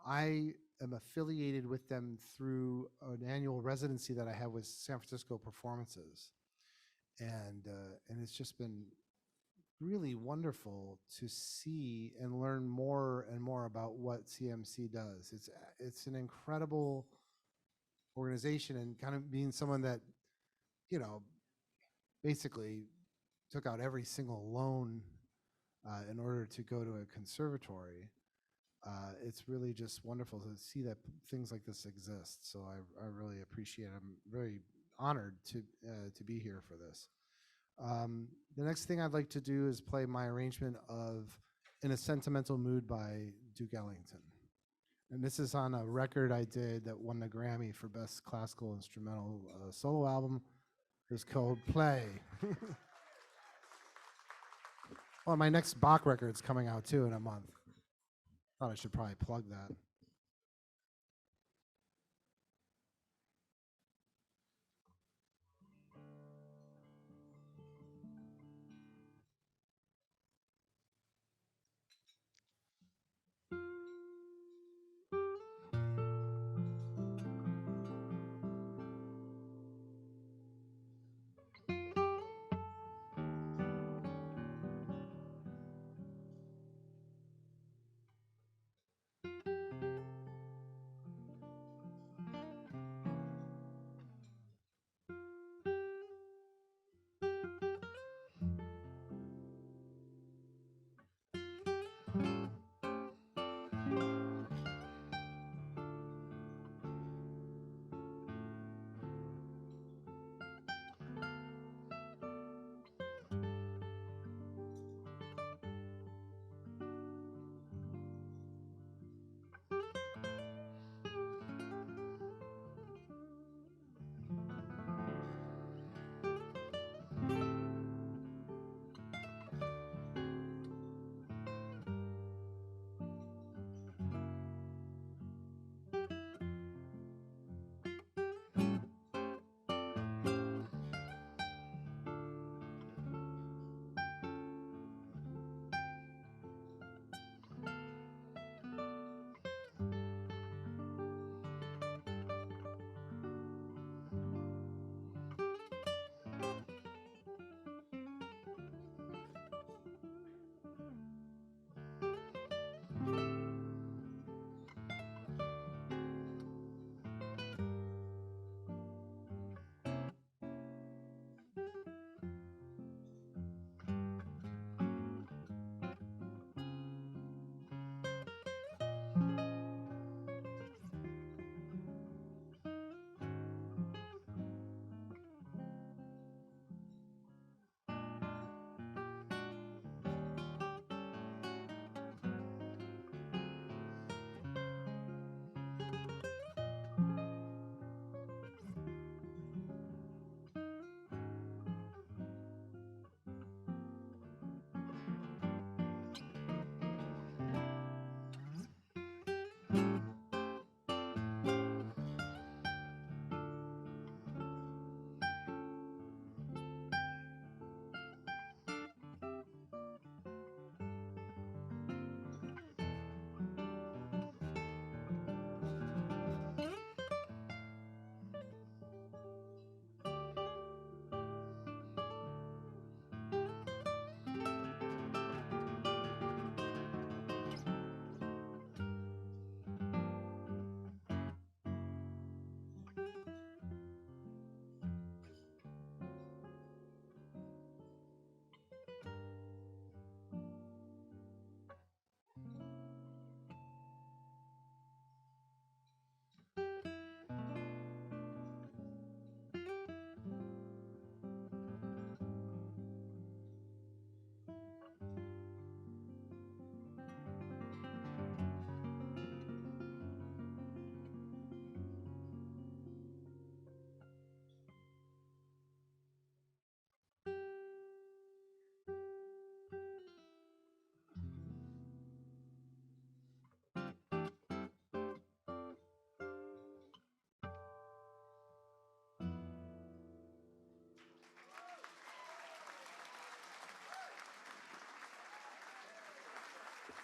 [SPEAKER 6] I am affiliated with them through an annual residency that I have with San Francisco Performances, and it's just been really wonderful to see and learn more and more about what CMC does. It's an incredible organization, and kind of being someone that, basically took out every single loan in order to go to a conservatory. It's really just wonderful to see that things like this exist. So I really appreciate it. I'm very honored to be here for this. The next thing I'd like to do is play my arrangement of In a Sentimental Mood by Duke Ellington. And this is on a record I did that won the Grammy for Best Classical Instrumental Solo Album. It's called Play. Well, my next Bach record's coming out too in a month. Thought I should probably plug that.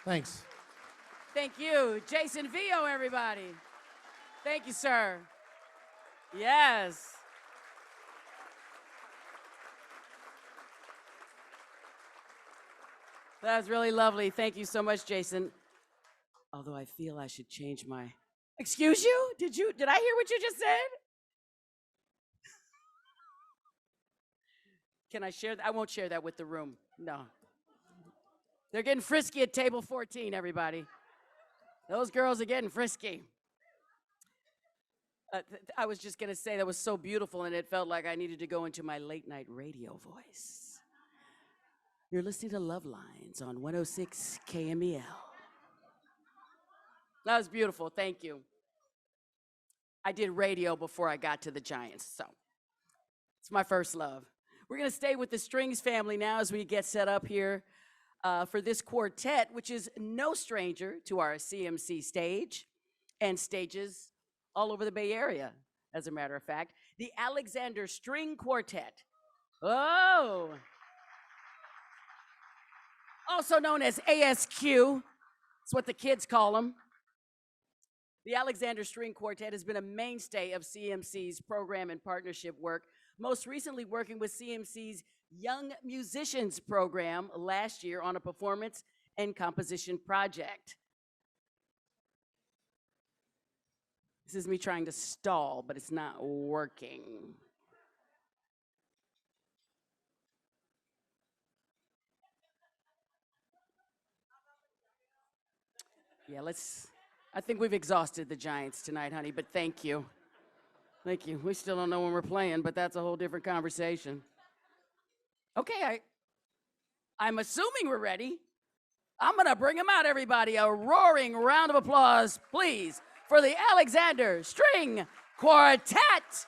[SPEAKER 6] Thanks.
[SPEAKER 7] Thank you. Jason Vieaux, everybody. Thank you, sir. Yes. That was really lovely. Thank you so much, Jason. Although I feel I should change my. Excuse you? Did I hear what you just said? Can I share that? I won't share that with the room. No. They're getting frisky at table 14, everybody. Those girls are getting frisky. I was just going to say that was so beautiful, and it felt like I needed to go into my late night radio voice. You're listening to Love Lines on 106 KMEL. That was beautiful. Thank you. I did radio before I got to the Giants, so it's my first love. We're going to stay with the Strings family now as we get set up here for this quartet, which is no stranger to our CMC stage and stages all over the Bay Area, as a matter of fact. The Alexander String Quartet. Oh! Also known as ASQ. That's what the kids call them. The Alexander String Quartet has been a mainstay of CMC's program and partnership work, most recently working with CMC's Young Musicians program last year on a performance and composition project. This is me trying to stall, but it's not working. Yeah, I think we've exhausted the Giants tonight, honey, but thank you. Thank you. We still don't know when we're playing, but that's a whole different conversation. Okay, I'm assuming we're ready. I'm gonna bring them out, everybody. A roaring round of applause, please, for the Alexander String Quartet.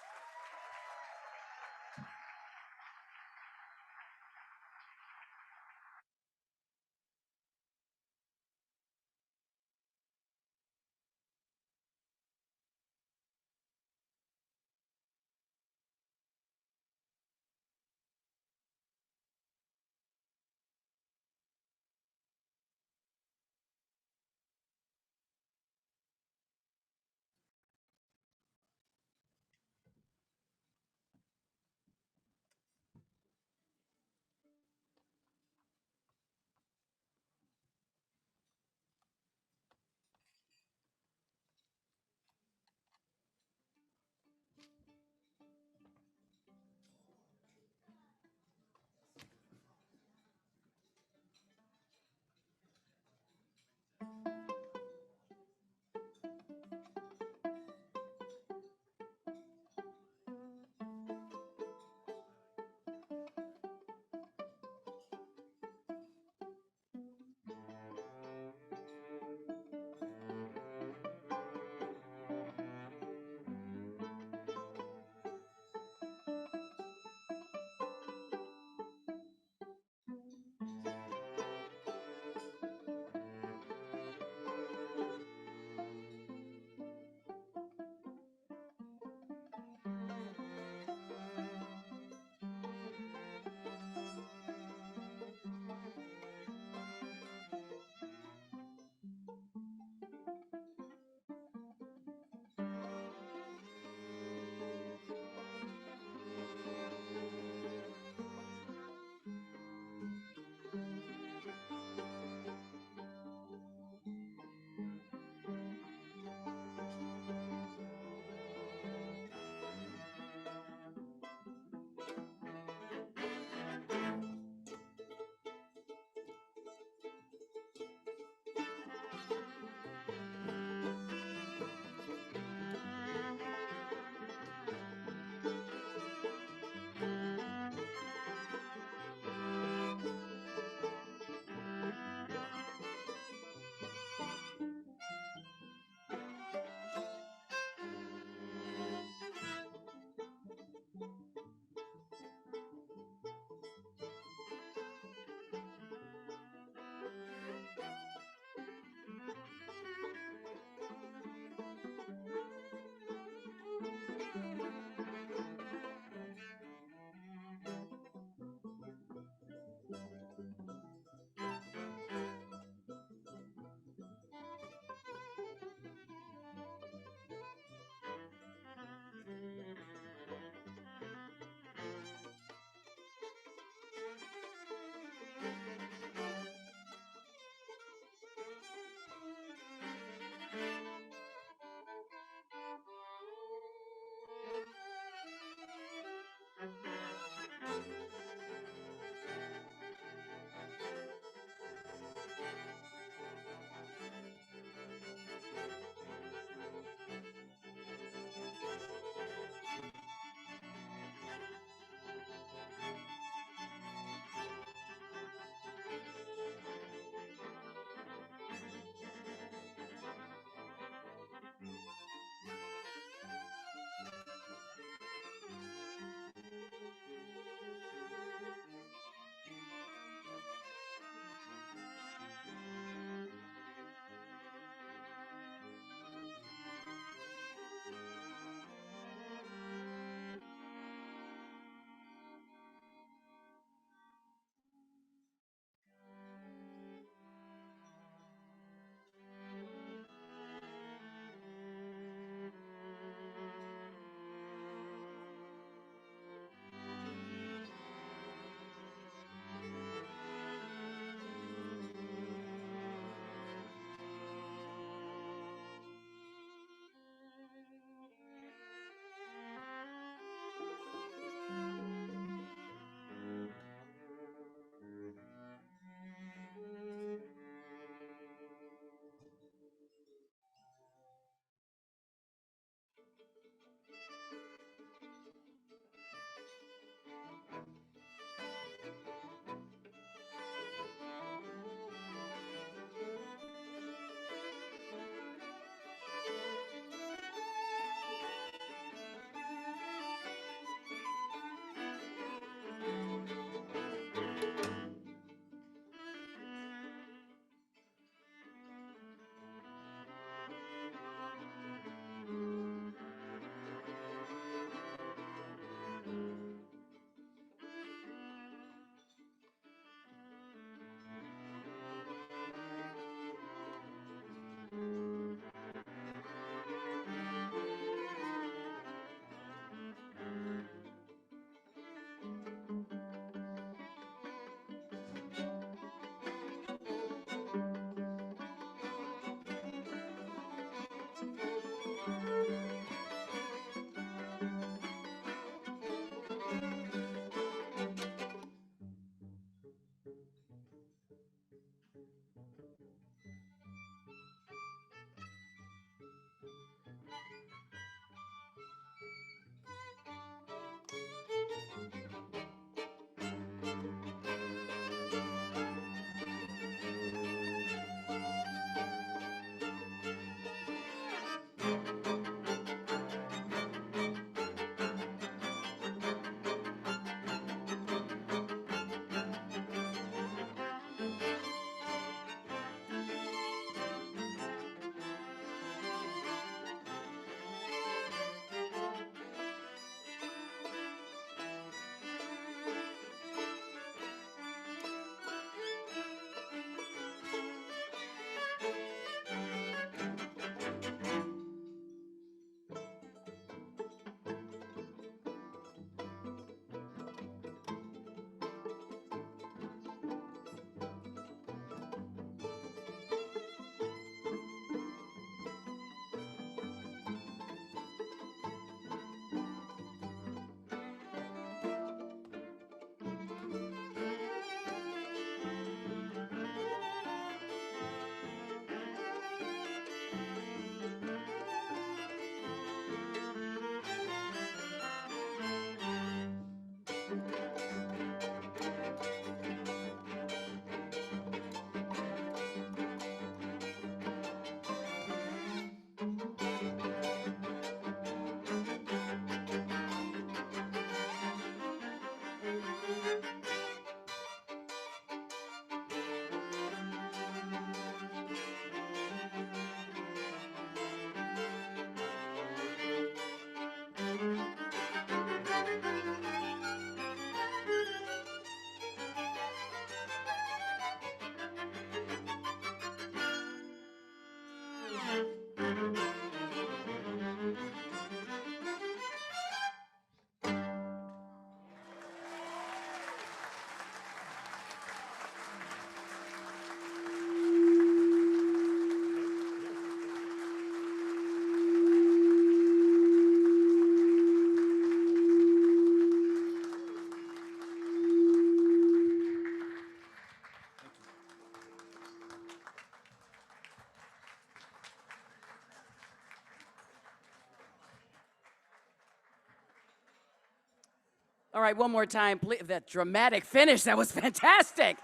[SPEAKER 7] All right, one more time, please. That dramatic finish, that was fantastic.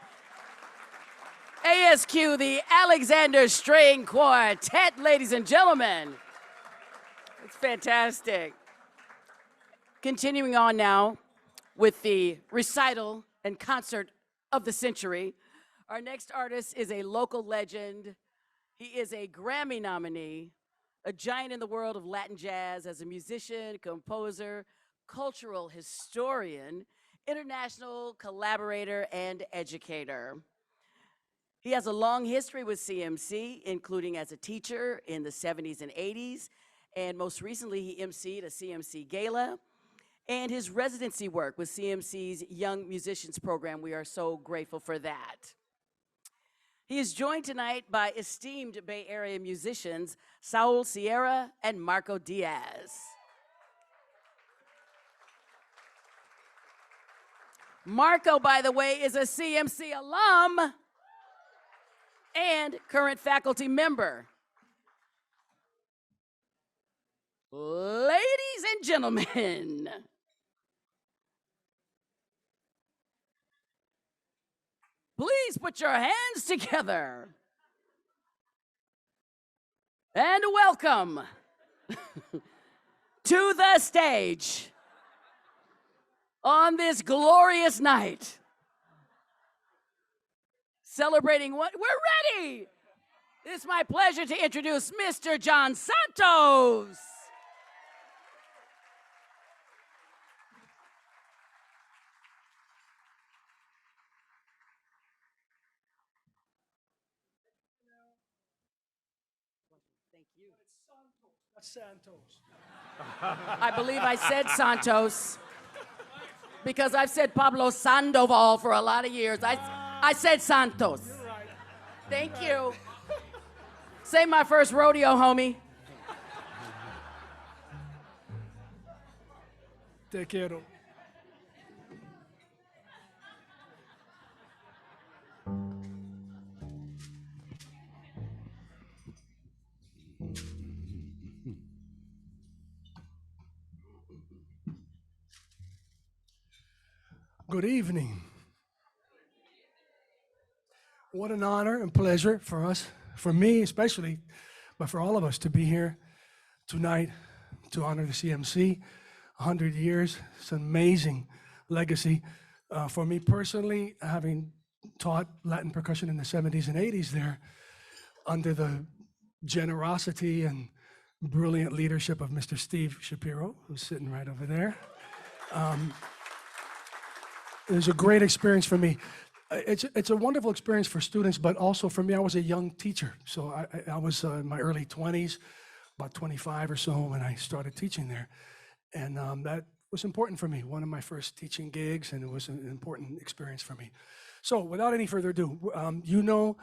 [SPEAKER 7] ASQ, the Alexander String Quartet, ladies and gentlemen. It's fantastic. Continuing on now with the recital and concert of the century. Our next artist is a local legend. He is a Grammy nominee, a giant in the world of Latin jazz as a musician, composer, cultural historian, international collaborator, and educator. He has a long history with CMC, including as a teacher in the 70s and 80s, and most recently he emceed a CMC Gala, and his residency work with CMC's Young Musicians Program. We are so grateful for that. He is joined tonight by esteemed Bay Area musicians, Saul Sierra and Marco Diaz. Marco, by the way, is a CMC alum and current faculty member. Ladies and gentlemen, please put your hands together and welcome to the stage on this glorious night, celebrating what? We're ready! It's my pleasure to introduce Mr. John Santos.
[SPEAKER 8] Santos.
[SPEAKER 7] I believe I said Santos because I've said Pablo Sandoval for a lot of years. I said Santos.
[SPEAKER 8] You're right.
[SPEAKER 7] Thank you. Say my first rodeo, homie.
[SPEAKER 8] Te quiero. Good evening. What an honor and pleasure for us, for me especially, but for all of us to be here tonight to honor the CMC. 100 years, it's an amazing legacy. For me personally, having taught Latin percussion in the 70s and 80s there, under the generosity and brilliant leadership of Mr. Steve Shapiro, who's sitting right over there. It was a great experience for me. It's a wonderful experience for students, but also for me, I was a young teacher. So I was in my early 20s, about 25 or so when I started teaching there. And that was important for me, one of my first teaching gigs, and it was an important experience for me. So without any further ado, you know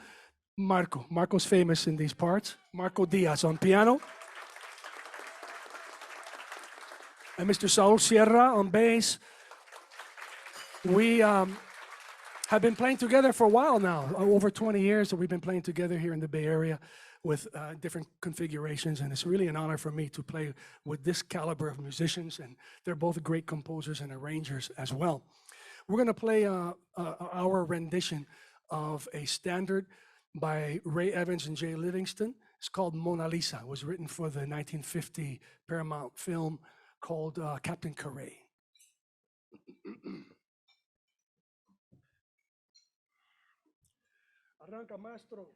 [SPEAKER 8] Marco. Marco's famous in these parts. Marco Diaz on piano. And Mr. Saul Sierra on bass. We have been playing together for a while now, over 20 years that we've been playing together here in the Bay Area with different configurations, and it's really an honor for me to play with this caliber of musicians, and they're both great composers and arrangers as well. We're gonna play our rendition of a standard by Ray Evans and Jay Livingston. It's called Mona Lisa. It was written for the 1950 Paramount film called Captain Corray. Arranca, maestro.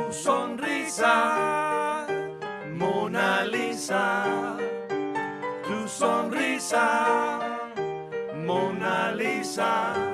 [SPEAKER 1] Tu sonrisa, Mona Lisa. Tu sonrisa, Mona Lisa.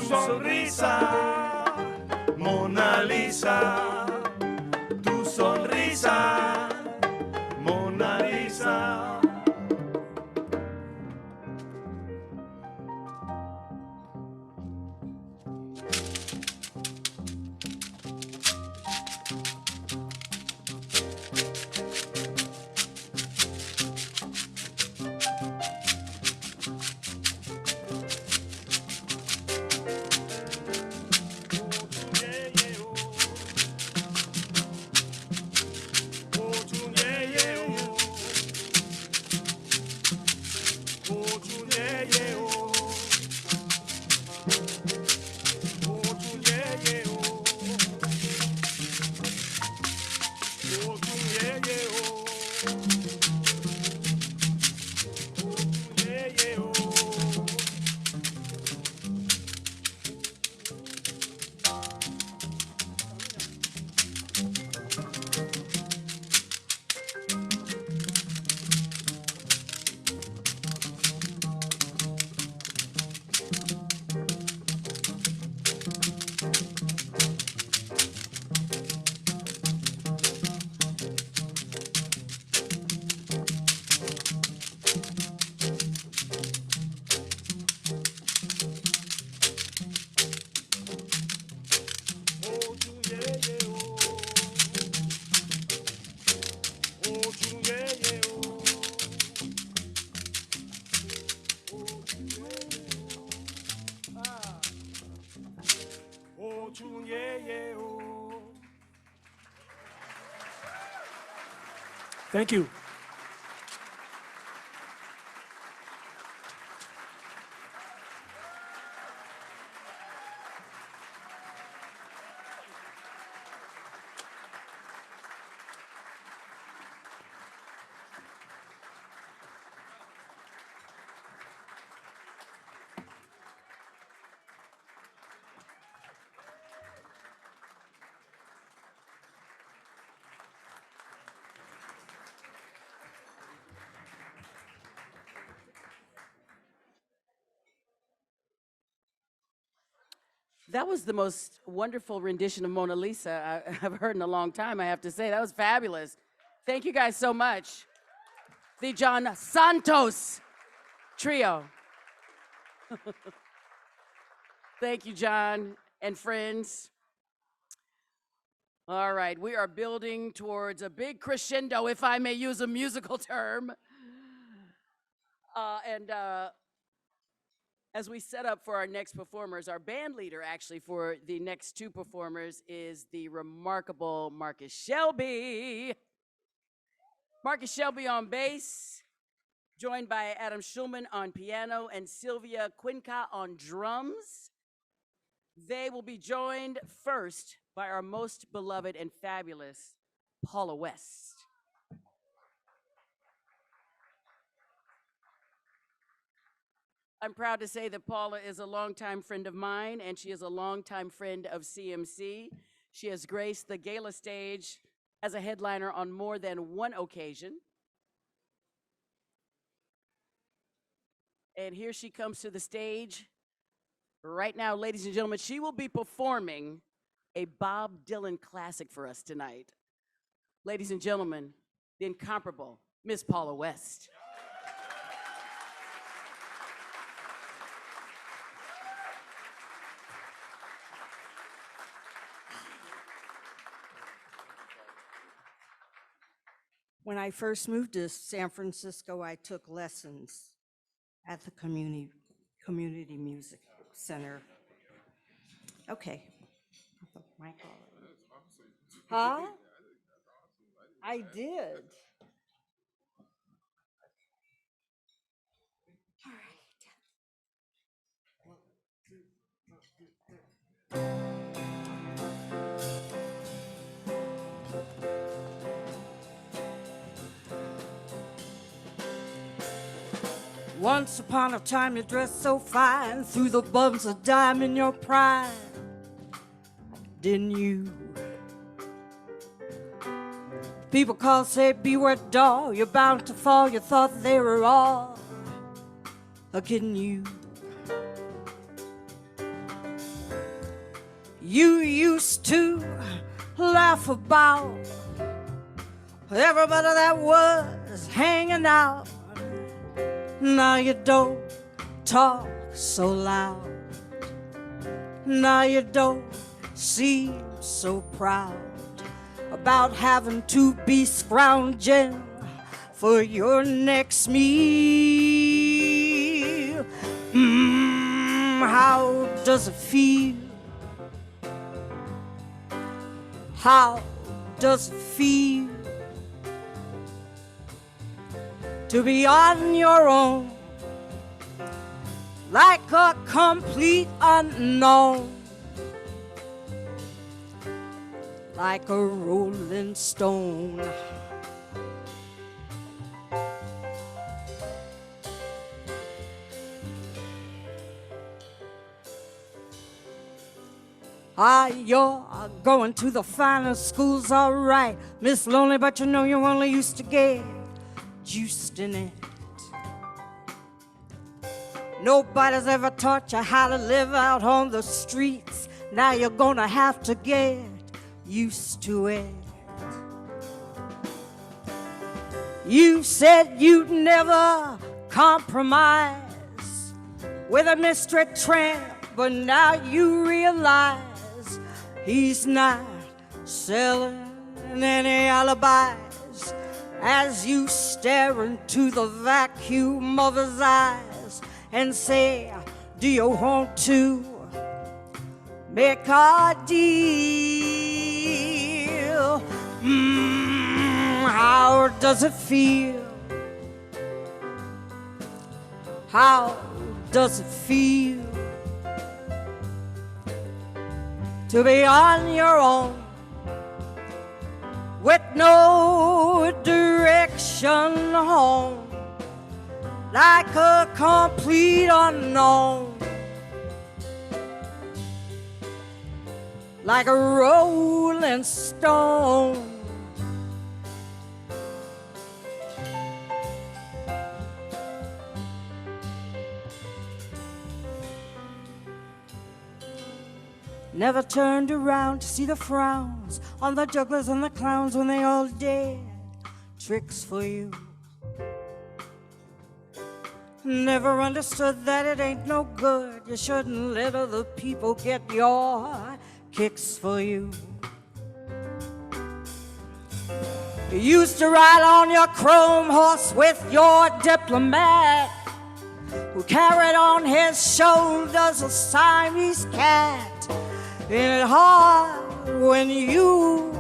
[SPEAKER 1] Sonrisa, Mona Lisa, tu sonrisa, Mona Lisa.
[SPEAKER 8] Thank you.
[SPEAKER 7] That was the most wonderful rendition of Mona Lisa I've heard in a long time, I have to say. That was fabulous. Thank you guys so much. The John Santos Trio. Thank you, John and friends. All right, we are building towards a big crescendo, if I may use a musical term. As we set up for our next performers, our band leader actually for the next two performers is the remarkable Marcus Shelby. Marcus Shelby on bass, joined by Adam Schulman on piano and Sylvia Quinca on drums. They will be joined first by our most beloved and fabulous Paula West. I'm proud to say that Paula is a longtime friend of mine, and she is a longtime friend of CMC. She has graced the Gala stage as a headliner on more than one occasion. And here she comes to the stage. Right now, ladies and gentlemen, she will be performing a Bob Dylan classic for us tonight. Ladies and gentlemen, the incomparable Miss Paula West.
[SPEAKER 9] When I first moved to San Francisco, I took lessons at the Community Music Center. Okay. Put the mic on. Huh? I did. All Once upon a time you dressed so fine, threw the bumps of dime in your prime, didn't you? People call, say, beware doll, you're bound to fall, you thought they were all kidding you. You used to laugh about everybody that was hanging out. Now you don't talk so loud. Now you don't seem so proud about having to be scrounging for your next meal. How does it feel? How does it feel to be on your own, like a complete unknown, like a rolling stone? You're going to the finest schools, all right, Miss Lonely, but you know you only used to get juiced in it. Nobody's ever taught you how to live out on the streets. Now you're gonna have to get used to it. You said you'd never compromise with a mystery tramp, but now you realize he's not selling any alibis as you stare into the vacuum of his eyes and say, do you want to make a deal? How does it feel? How does it feel to be on your own with no direction home, like a complete unknown, like a rolling stone? Never turned around to see the frowns on the jugglers and the clowns when they all did tricks for you. Never understood that it ain't no good. You shouldn't let other people get your kicks for you. You used to ride on your chrome horse with your diplomat, who carried on his shoulders a Siamese cat. Ain't it hard when you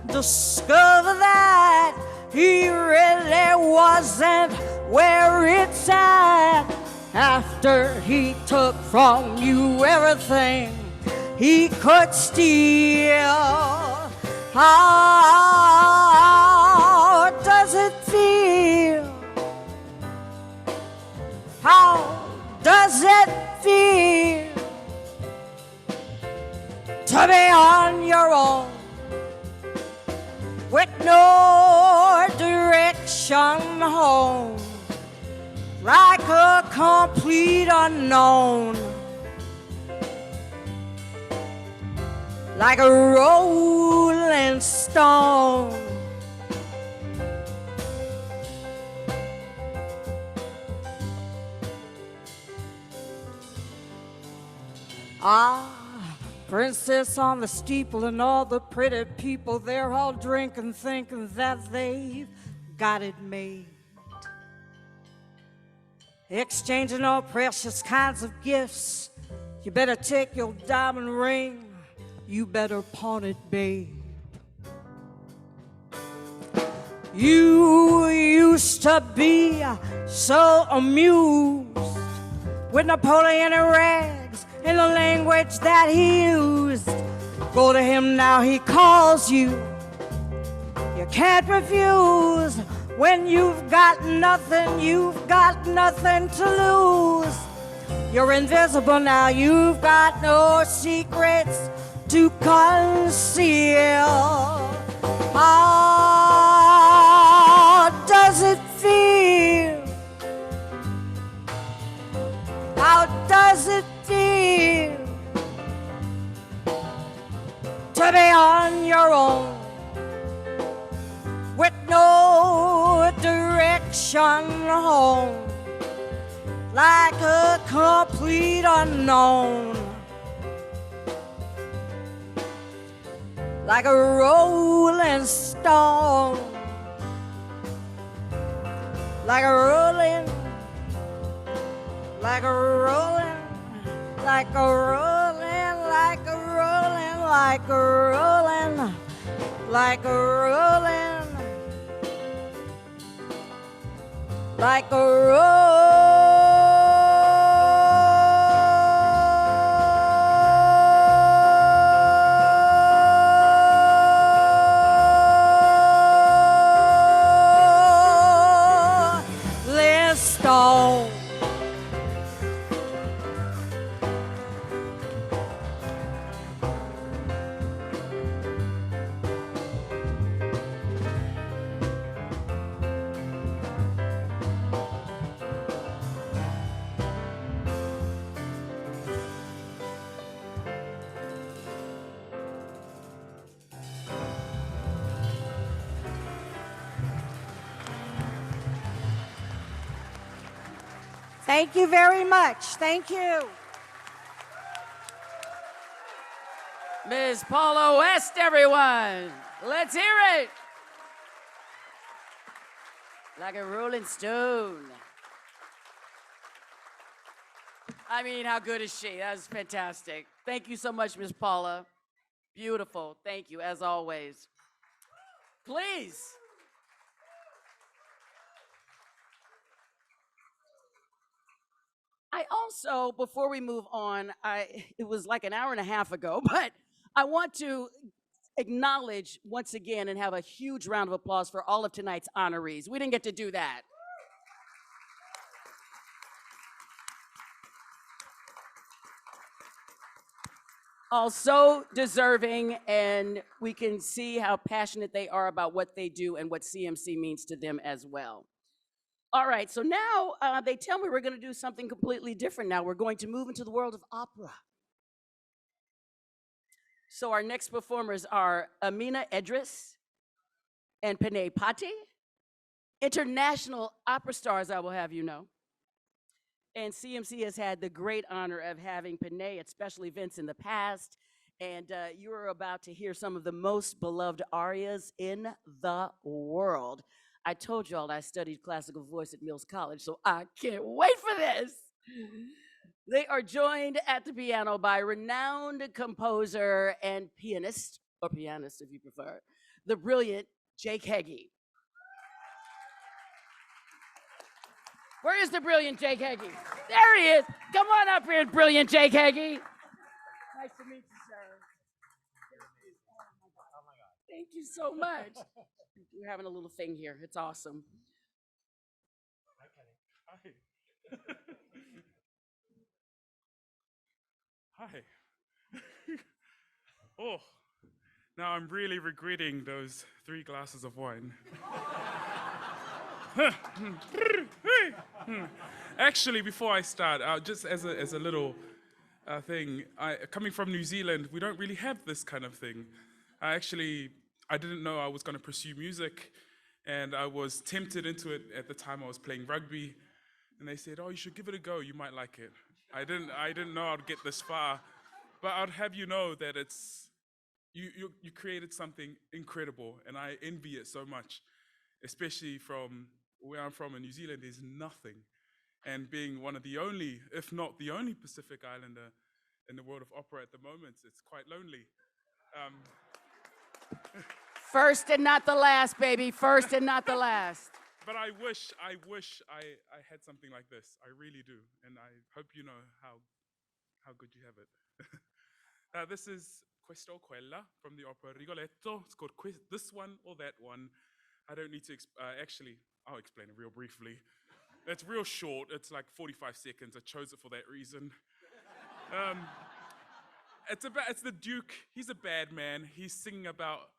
[SPEAKER 9] discover that he really wasn't where it's at, after he took from you everything he could steal? How does it feel? How does it feel to be on your own, no direction home, like a complete unknown, like a rolling stone. Ah, princess on the steeple and all the pretty people, they're all drinking, thinking that they've got it made. Exchanging all precious kinds of gifts. You better take your diamond ring, you better pawn it, babe. You used to be so amused with Napoleon in rags in the language that he used. Go to him now, he calls you. You can't refuse. When you've got nothing to lose. You're invisible now, you've got no secrets to conceal. How does it feel? How does it feel to be on your own with no direction home, like a complete unknown, like a rolling stone, like a rolling, like a rolling, like a rolling, like a rolling, like a rolling, like a rolling, like a rolling stone. Thank you very much. Thank you.
[SPEAKER 7] Ms. Paula West, everyone. Let's hear it. Like a rolling stone. I mean, how good is she? That was fantastic. Thank you so much, Ms. Paula. Beautiful. Thank you, as always. Please. I also, before we move on, it was like an hour and a half ago, but I want to acknowledge once again and have a huge round of applause for all of tonight's honorees. We didn't get to do that. All so deserving, and we can see how passionate they are about what they do and what CMC means to them as well. All right, so now they tell me we're going to do something completely different now. We're going to move into the world of opera. So our next performers are Amina, Edris, and Pene, Pati, international opera stars, I will have you know. And CMC has had the great honor of having Pene at special events in the past, and you're about to hear some of the most beloved arias in the world. I told y'all I studied classical voice at Mills College, so I can't wait for this. They are joined at the piano by renowned composer and pianist, or pianist if you prefer, the brilliant Jake Heggie. Where is the brilliant Jake Heggie? There he is. Come on up here, brilliant Jake Heggie. Nice to meet you, sir. Thank you so much. We're having a little thing here. It's awesome.
[SPEAKER 1] Hi. Oh,
[SPEAKER 10] Now I'm really regretting those 3 glasses of wine. Actually, before I start, just as a little thing, coming from New Zealand, we don't really have this kind of thing. I didn't know I was going to pursue music, and I was tempted into it at the time I was playing rugby, and they said, "Oh, you should give it a go. You might like it." I didn't know I'd get this far, but I'd have you know that you created something incredible, and I envy it so much, especially from where I'm from in New Zealand. There's nothing, and being one of the only, if not the only, Pacific Islander in the world of opera at the moment, it's quite lonely.
[SPEAKER 7] First and not the last, baby. First and not the last.
[SPEAKER 10] But I wish I had something like this. I really do, and I hope you know how good you have it. This is Questa o Quella from the opera Rigoletto. It's called this one or that one. I don't need to, actually, I'll explain it real briefly. It's real short, it's like 45 seconds. I chose it for that reason. It's the Duke, he's a bad man. He's singing about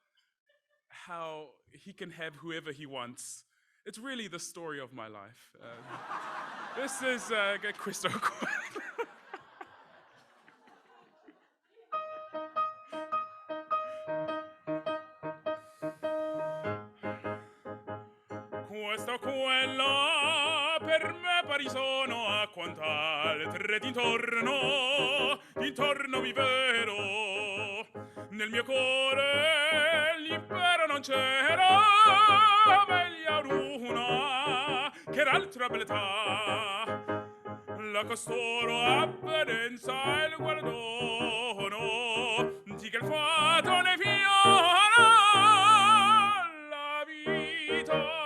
[SPEAKER 10] how he can have whoever he wants. It's really the story of my life. This is Questa o Quella. Questa o quella per me pari sono a quant'altre d'intorno mi vero. Nel mio cuore l'impero non c'era, meglio una che l'altra bellezza. La costoro avvenenza e il guardono di che il fato ne fiora la vita.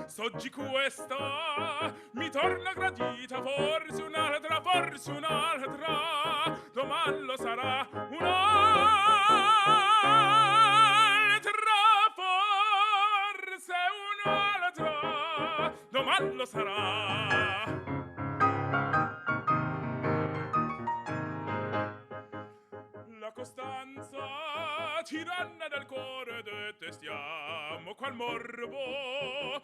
[SPEAKER 10] S'oggi questa mi torna gradita, forse un'altra, doman lo sarà un'altra, forse un'altra, doman lo sarà. La costanza tiranna del cuore detestiamo, qual morbo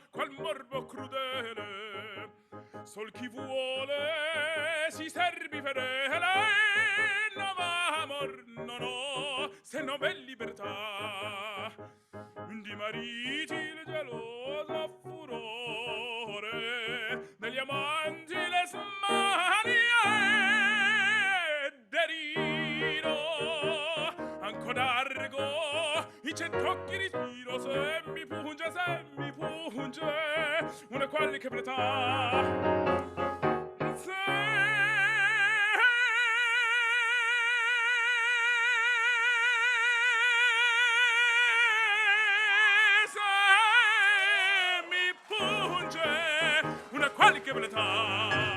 [SPEAKER 10] crudele. Sol chi vuole si servi fedele, no va amor, no, se non è libertà. Di mariti il geloso furore, degli amanti le smanie derino, anco d'argo i cent'occhi respiro, se mi punge una qualche pretà. Una qualche bellezza.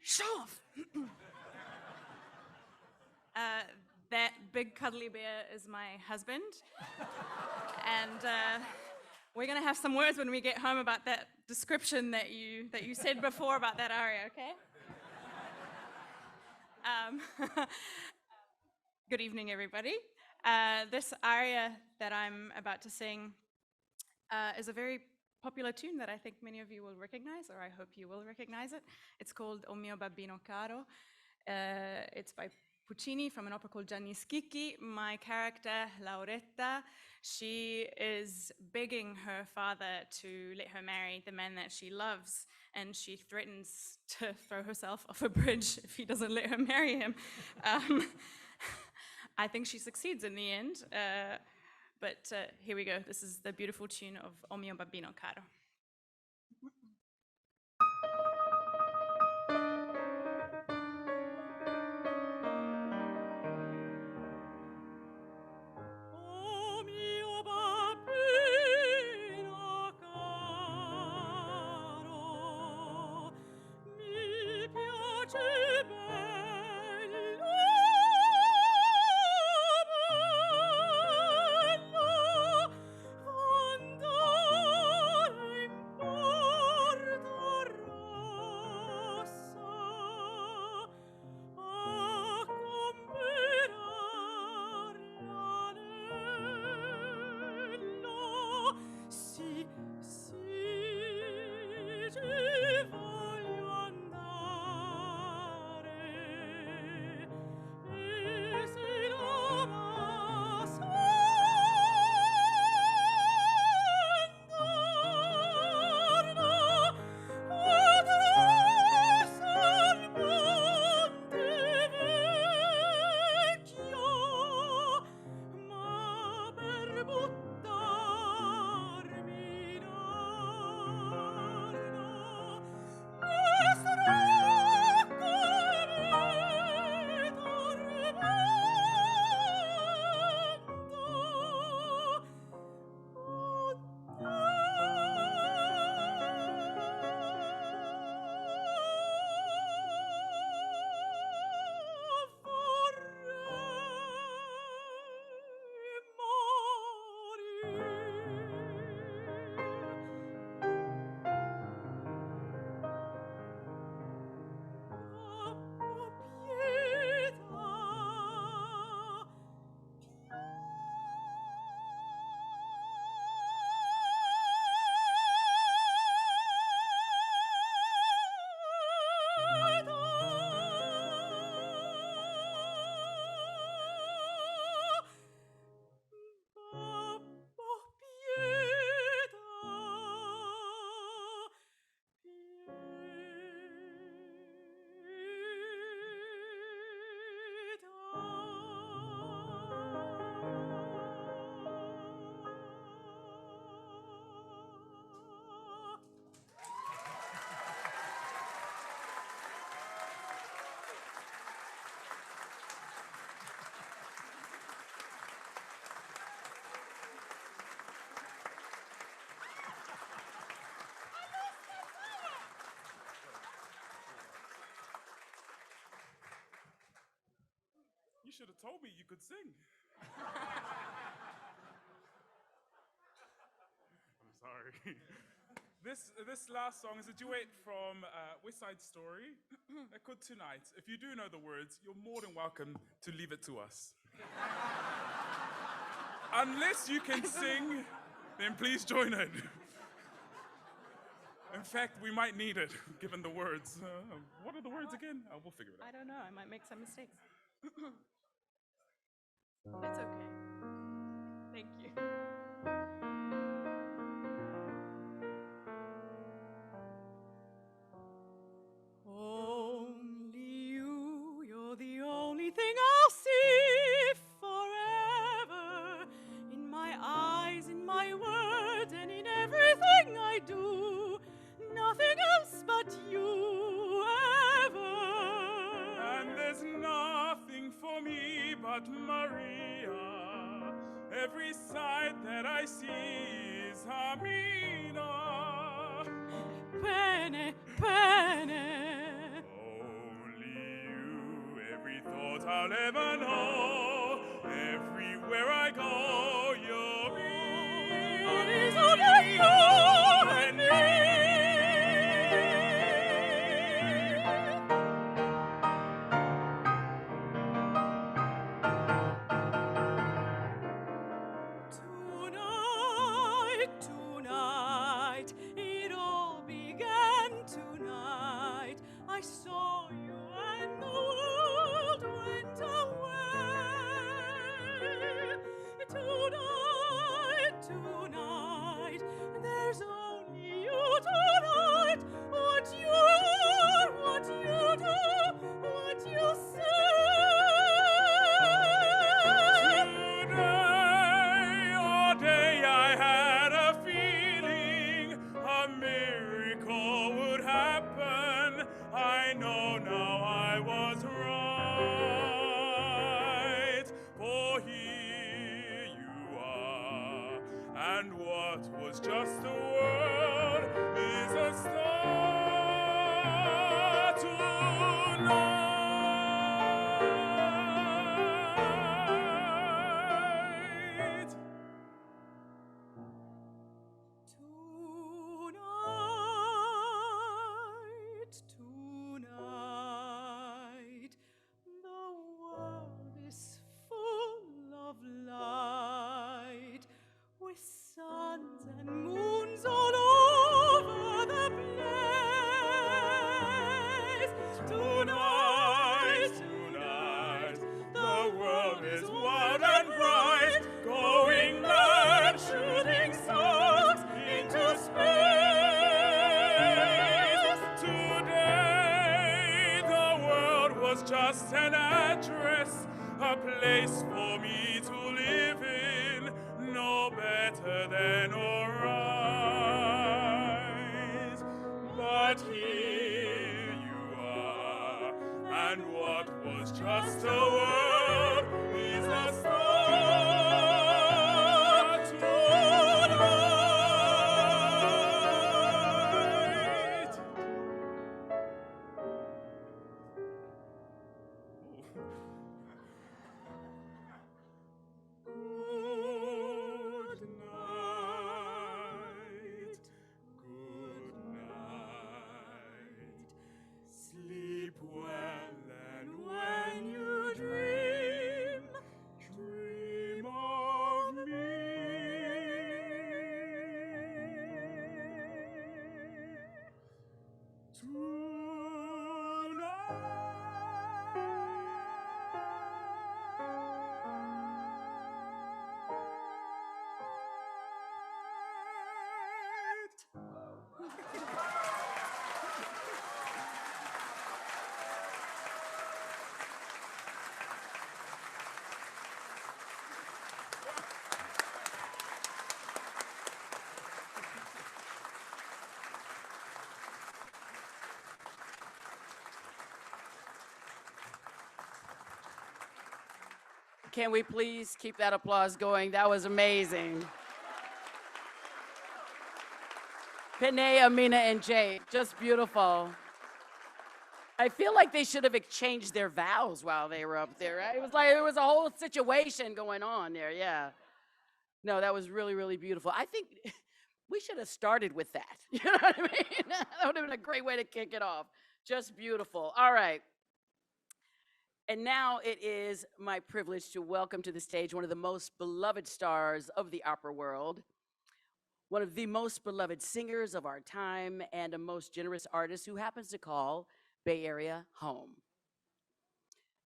[SPEAKER 11] Show off. That big cuddly bear is my husband. And we're gonna have some words when we get home about that description that you said before about that aria, okay? Good evening, everybody. This aria that I'm about to sing is a very popular tune that I think many of you will recognize, or I hope you will recognize it. It's called O mio babbino caro. It's by Puccini from an opera called Gianni Schicchi. My character, Lauretta, she is begging her father to let her marry the man that she loves, and she threatens to throw herself off a bridge if he doesn't let her marry him. I think she succeeds in the end. But here we go. This is the beautiful tune of O mio babbino caro.
[SPEAKER 10] You should have told me you could sing. I'm sorry. This last song is a duet from West Side Story, called Tonight. If you do know the words, you're more than welcome to leave it to us. Unless you can sing, then please join in. In fact, we might need it, given the words. What are the words again? We'll figure it out.
[SPEAKER 11] I don't know. I might make some mistakes. It's okay. Thank you. Only you, you're the only thing I'll see forever. In my eyes, in my words, and in everything I do. Nothing else but you ever.
[SPEAKER 10] And there's nothing for me but Maria. Every sight that I see is Amina.
[SPEAKER 11] Pene, Pene.
[SPEAKER 10] Only you, every thought I'll ever know. Everywhere I go, you're me.
[SPEAKER 11] Only only you and me. Tonight, it all began tonight. I saw you and the world went away. Tonight, there's only you tonight. What you are, what you do, what you say.
[SPEAKER 10] Today, all day I had a feeling a miracle would happen. I know now I was right. For here you are, and what was just a word is a star tonight.
[SPEAKER 11] Tonight, the world is full of light, with suns and moons all over the place. Tonight,
[SPEAKER 10] The world is wild and bright, going mad,
[SPEAKER 11] shooting stars into space.
[SPEAKER 10] Today, the world was just an address, a place for me to live in, no better than alright. But here you are, and what was just a word is a star tonight.
[SPEAKER 11] Good night.
[SPEAKER 7] Can we please keep that applause going? That was amazing. Pene, Amina, and Jade, just beautiful. I feel like they should have exchanged their vows while they were up there, right? It was like, there was a whole situation going on there, yeah. No, that was really, really beautiful. I think we should have started with that. You know what I mean? That would have been a great way to kick it off. Just beautiful. All right. And now it is my privilege to welcome to the stage one of the most beloved stars of the opera world, one of the most beloved singers of our time, and a most generous artist who happens to call Bay Area home.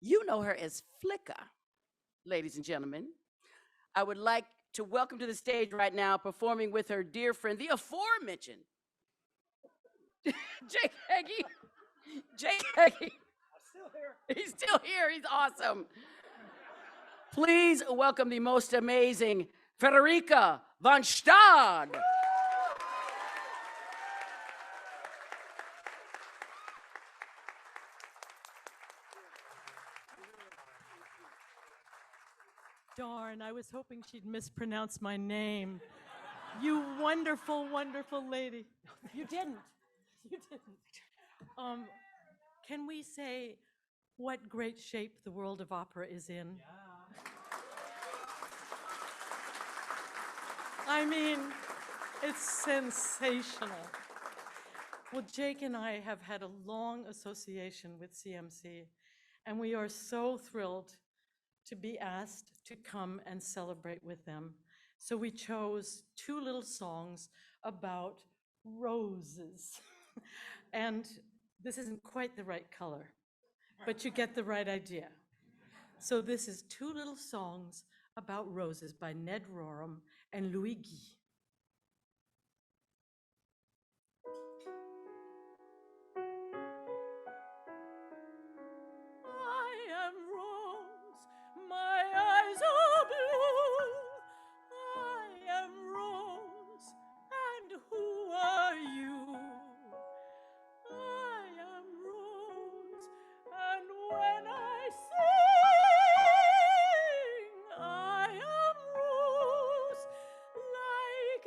[SPEAKER 7] You know her as Flicka, ladies and gentlemen. I would like to welcome to the stage right now, performing with her dear friend, the aforementioned Jake Heggie. Jake Heggie. He's still here. He's awesome. Please welcome the most amazing Frederica von Stade.
[SPEAKER 12] Darn, I was hoping she'd mispronounce my name. You wonderful, wonderful lady.
[SPEAKER 7] You didn't.
[SPEAKER 12] You didn't. Can we say what great shape the world of opera is in? I mean, it's sensational. Well, Jake and I have had a long association with CMC, and we are so thrilled to be asked to come and celebrate with them. So we chose two little songs about roses. And this isn't quite the right color, but you get the right idea. So this is two little songs about roses by Ned Rorem and Louis Guy. I am rose, my eyes are blue. I am rose, and who are you? I am rose, and when I sing, I am rose, like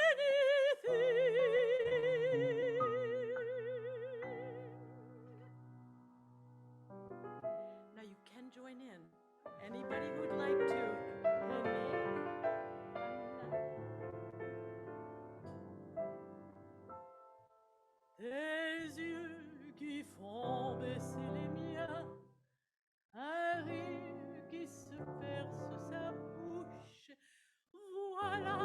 [SPEAKER 12] anything. Now you can join in. Anybody who'd like to. Tes yeux qui font baisser les miens, un rire qui se perce sa bouche, voilà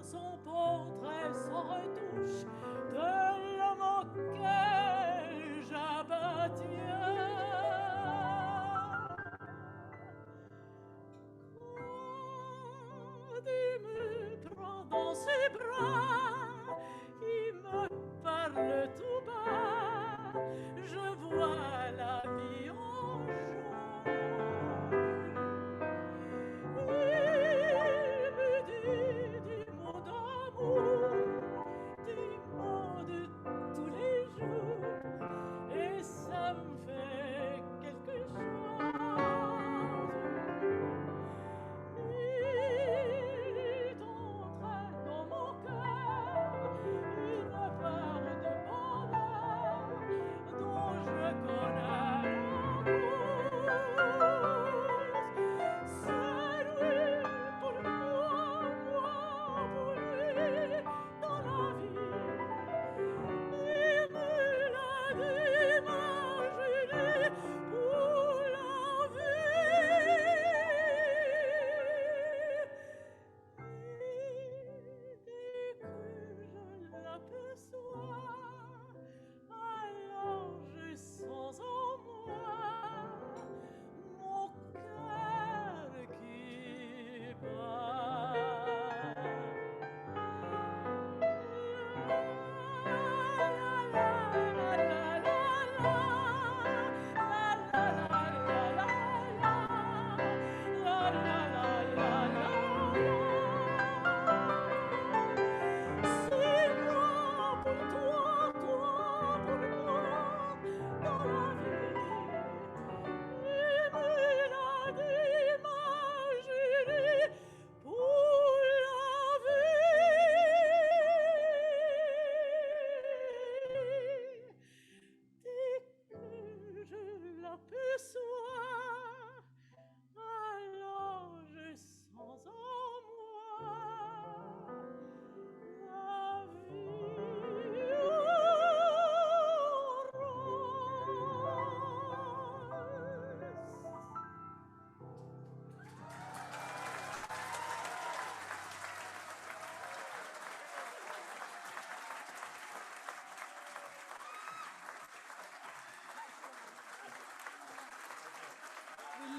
[SPEAKER 12] son portrait sans retouche de l'homme auquel j'appartiens. Quand il me prend dans ses bras, il me parle tout bas, je vois la vie en jaune. Il me dit des mots d'amour, des mots de tous les jours, et ça me fait quelque chose. Il est entré dans mon cœur.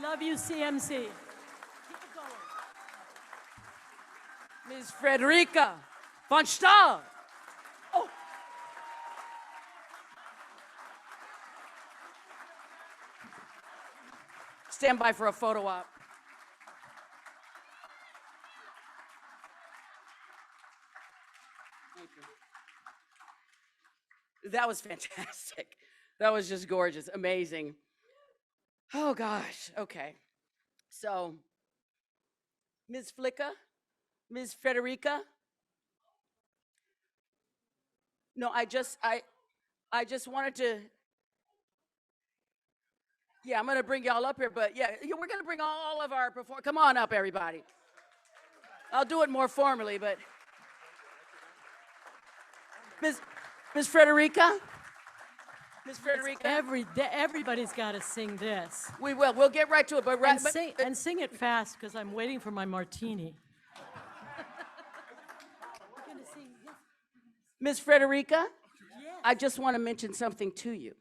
[SPEAKER 12] Love you, CMC. Keep it going.
[SPEAKER 7] Ms. Frederica von Stade. Oh. Stand by for a photo op. Thank you. That was fantastic. That was just gorgeous, amazing. Oh gosh, okay. So, Ms. Flicka, Ms. Frederica. No, I just wanted to, yeah, I'm gonna bring y'all up here, but yeah, we're gonna bring all of our come on up, everybody. I'll do it more formally, but Ms. Frederica? Ms. Frederica?
[SPEAKER 12] Everybody's got to sing this.
[SPEAKER 7] We will. We'll get right to it. But
[SPEAKER 12] sing it fast because I'm waiting for my martini.
[SPEAKER 7] Ms. Frederica, I just want to mention something to you.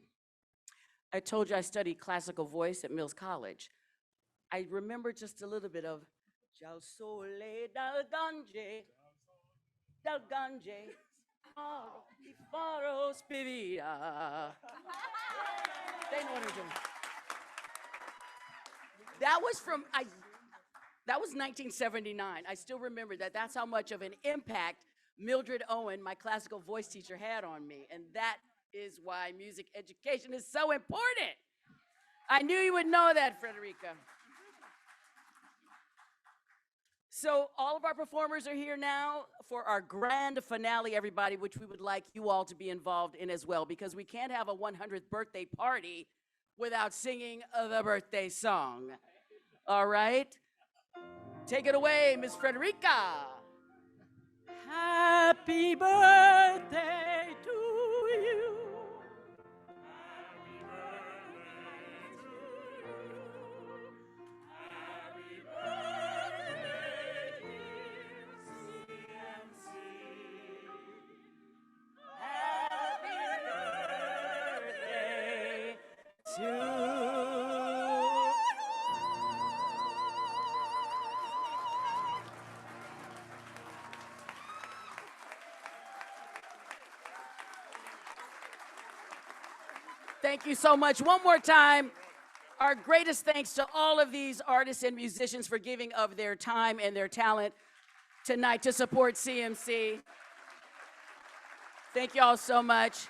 [SPEAKER 7] I told you I studied classical voice at Mills College. I remember just a little bit of Ciao sole dal gange, di faro spivia. They know what I'm doing. That was that was 1979. I still remember that. That's how much of an impact Mildred Owen, my classical voice teacher, had on me. And that is why music education is so important. I knew you would know that, Frederica. So all of our performers are here now for our grand finale, everybody, which we would like you all to be involved in as well, because we can't have a 100th birthday party without singing the birthday song. All right? Take it away, Miss Frederica.
[SPEAKER 12] Happy birthday to you.
[SPEAKER 7] Thank you so much. One more time, our greatest thanks to all of these artists and musicians for giving of their time and their talent tonight to support CMC. Thank you all so much.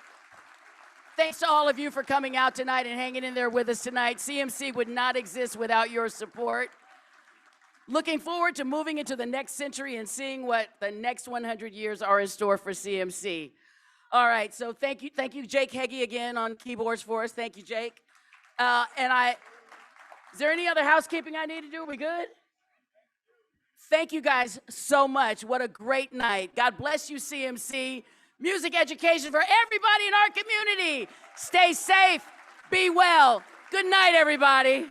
[SPEAKER 7] Thanks to all of you for coming out tonight and hanging in there with us tonight. CMC would not exist without your support. Looking forward to moving into the next century and seeing what the next 100 years are in store for CMC. All right, so thank you, Jake Heggie again on keyboards for us. Thank you, Jake. Is there any other housekeeping I need to do? Are we good? Thank you guys so much. What a great night. God bless you, CMC. Music education for everybody in our community. Stay safe, be well. Good night, everybody.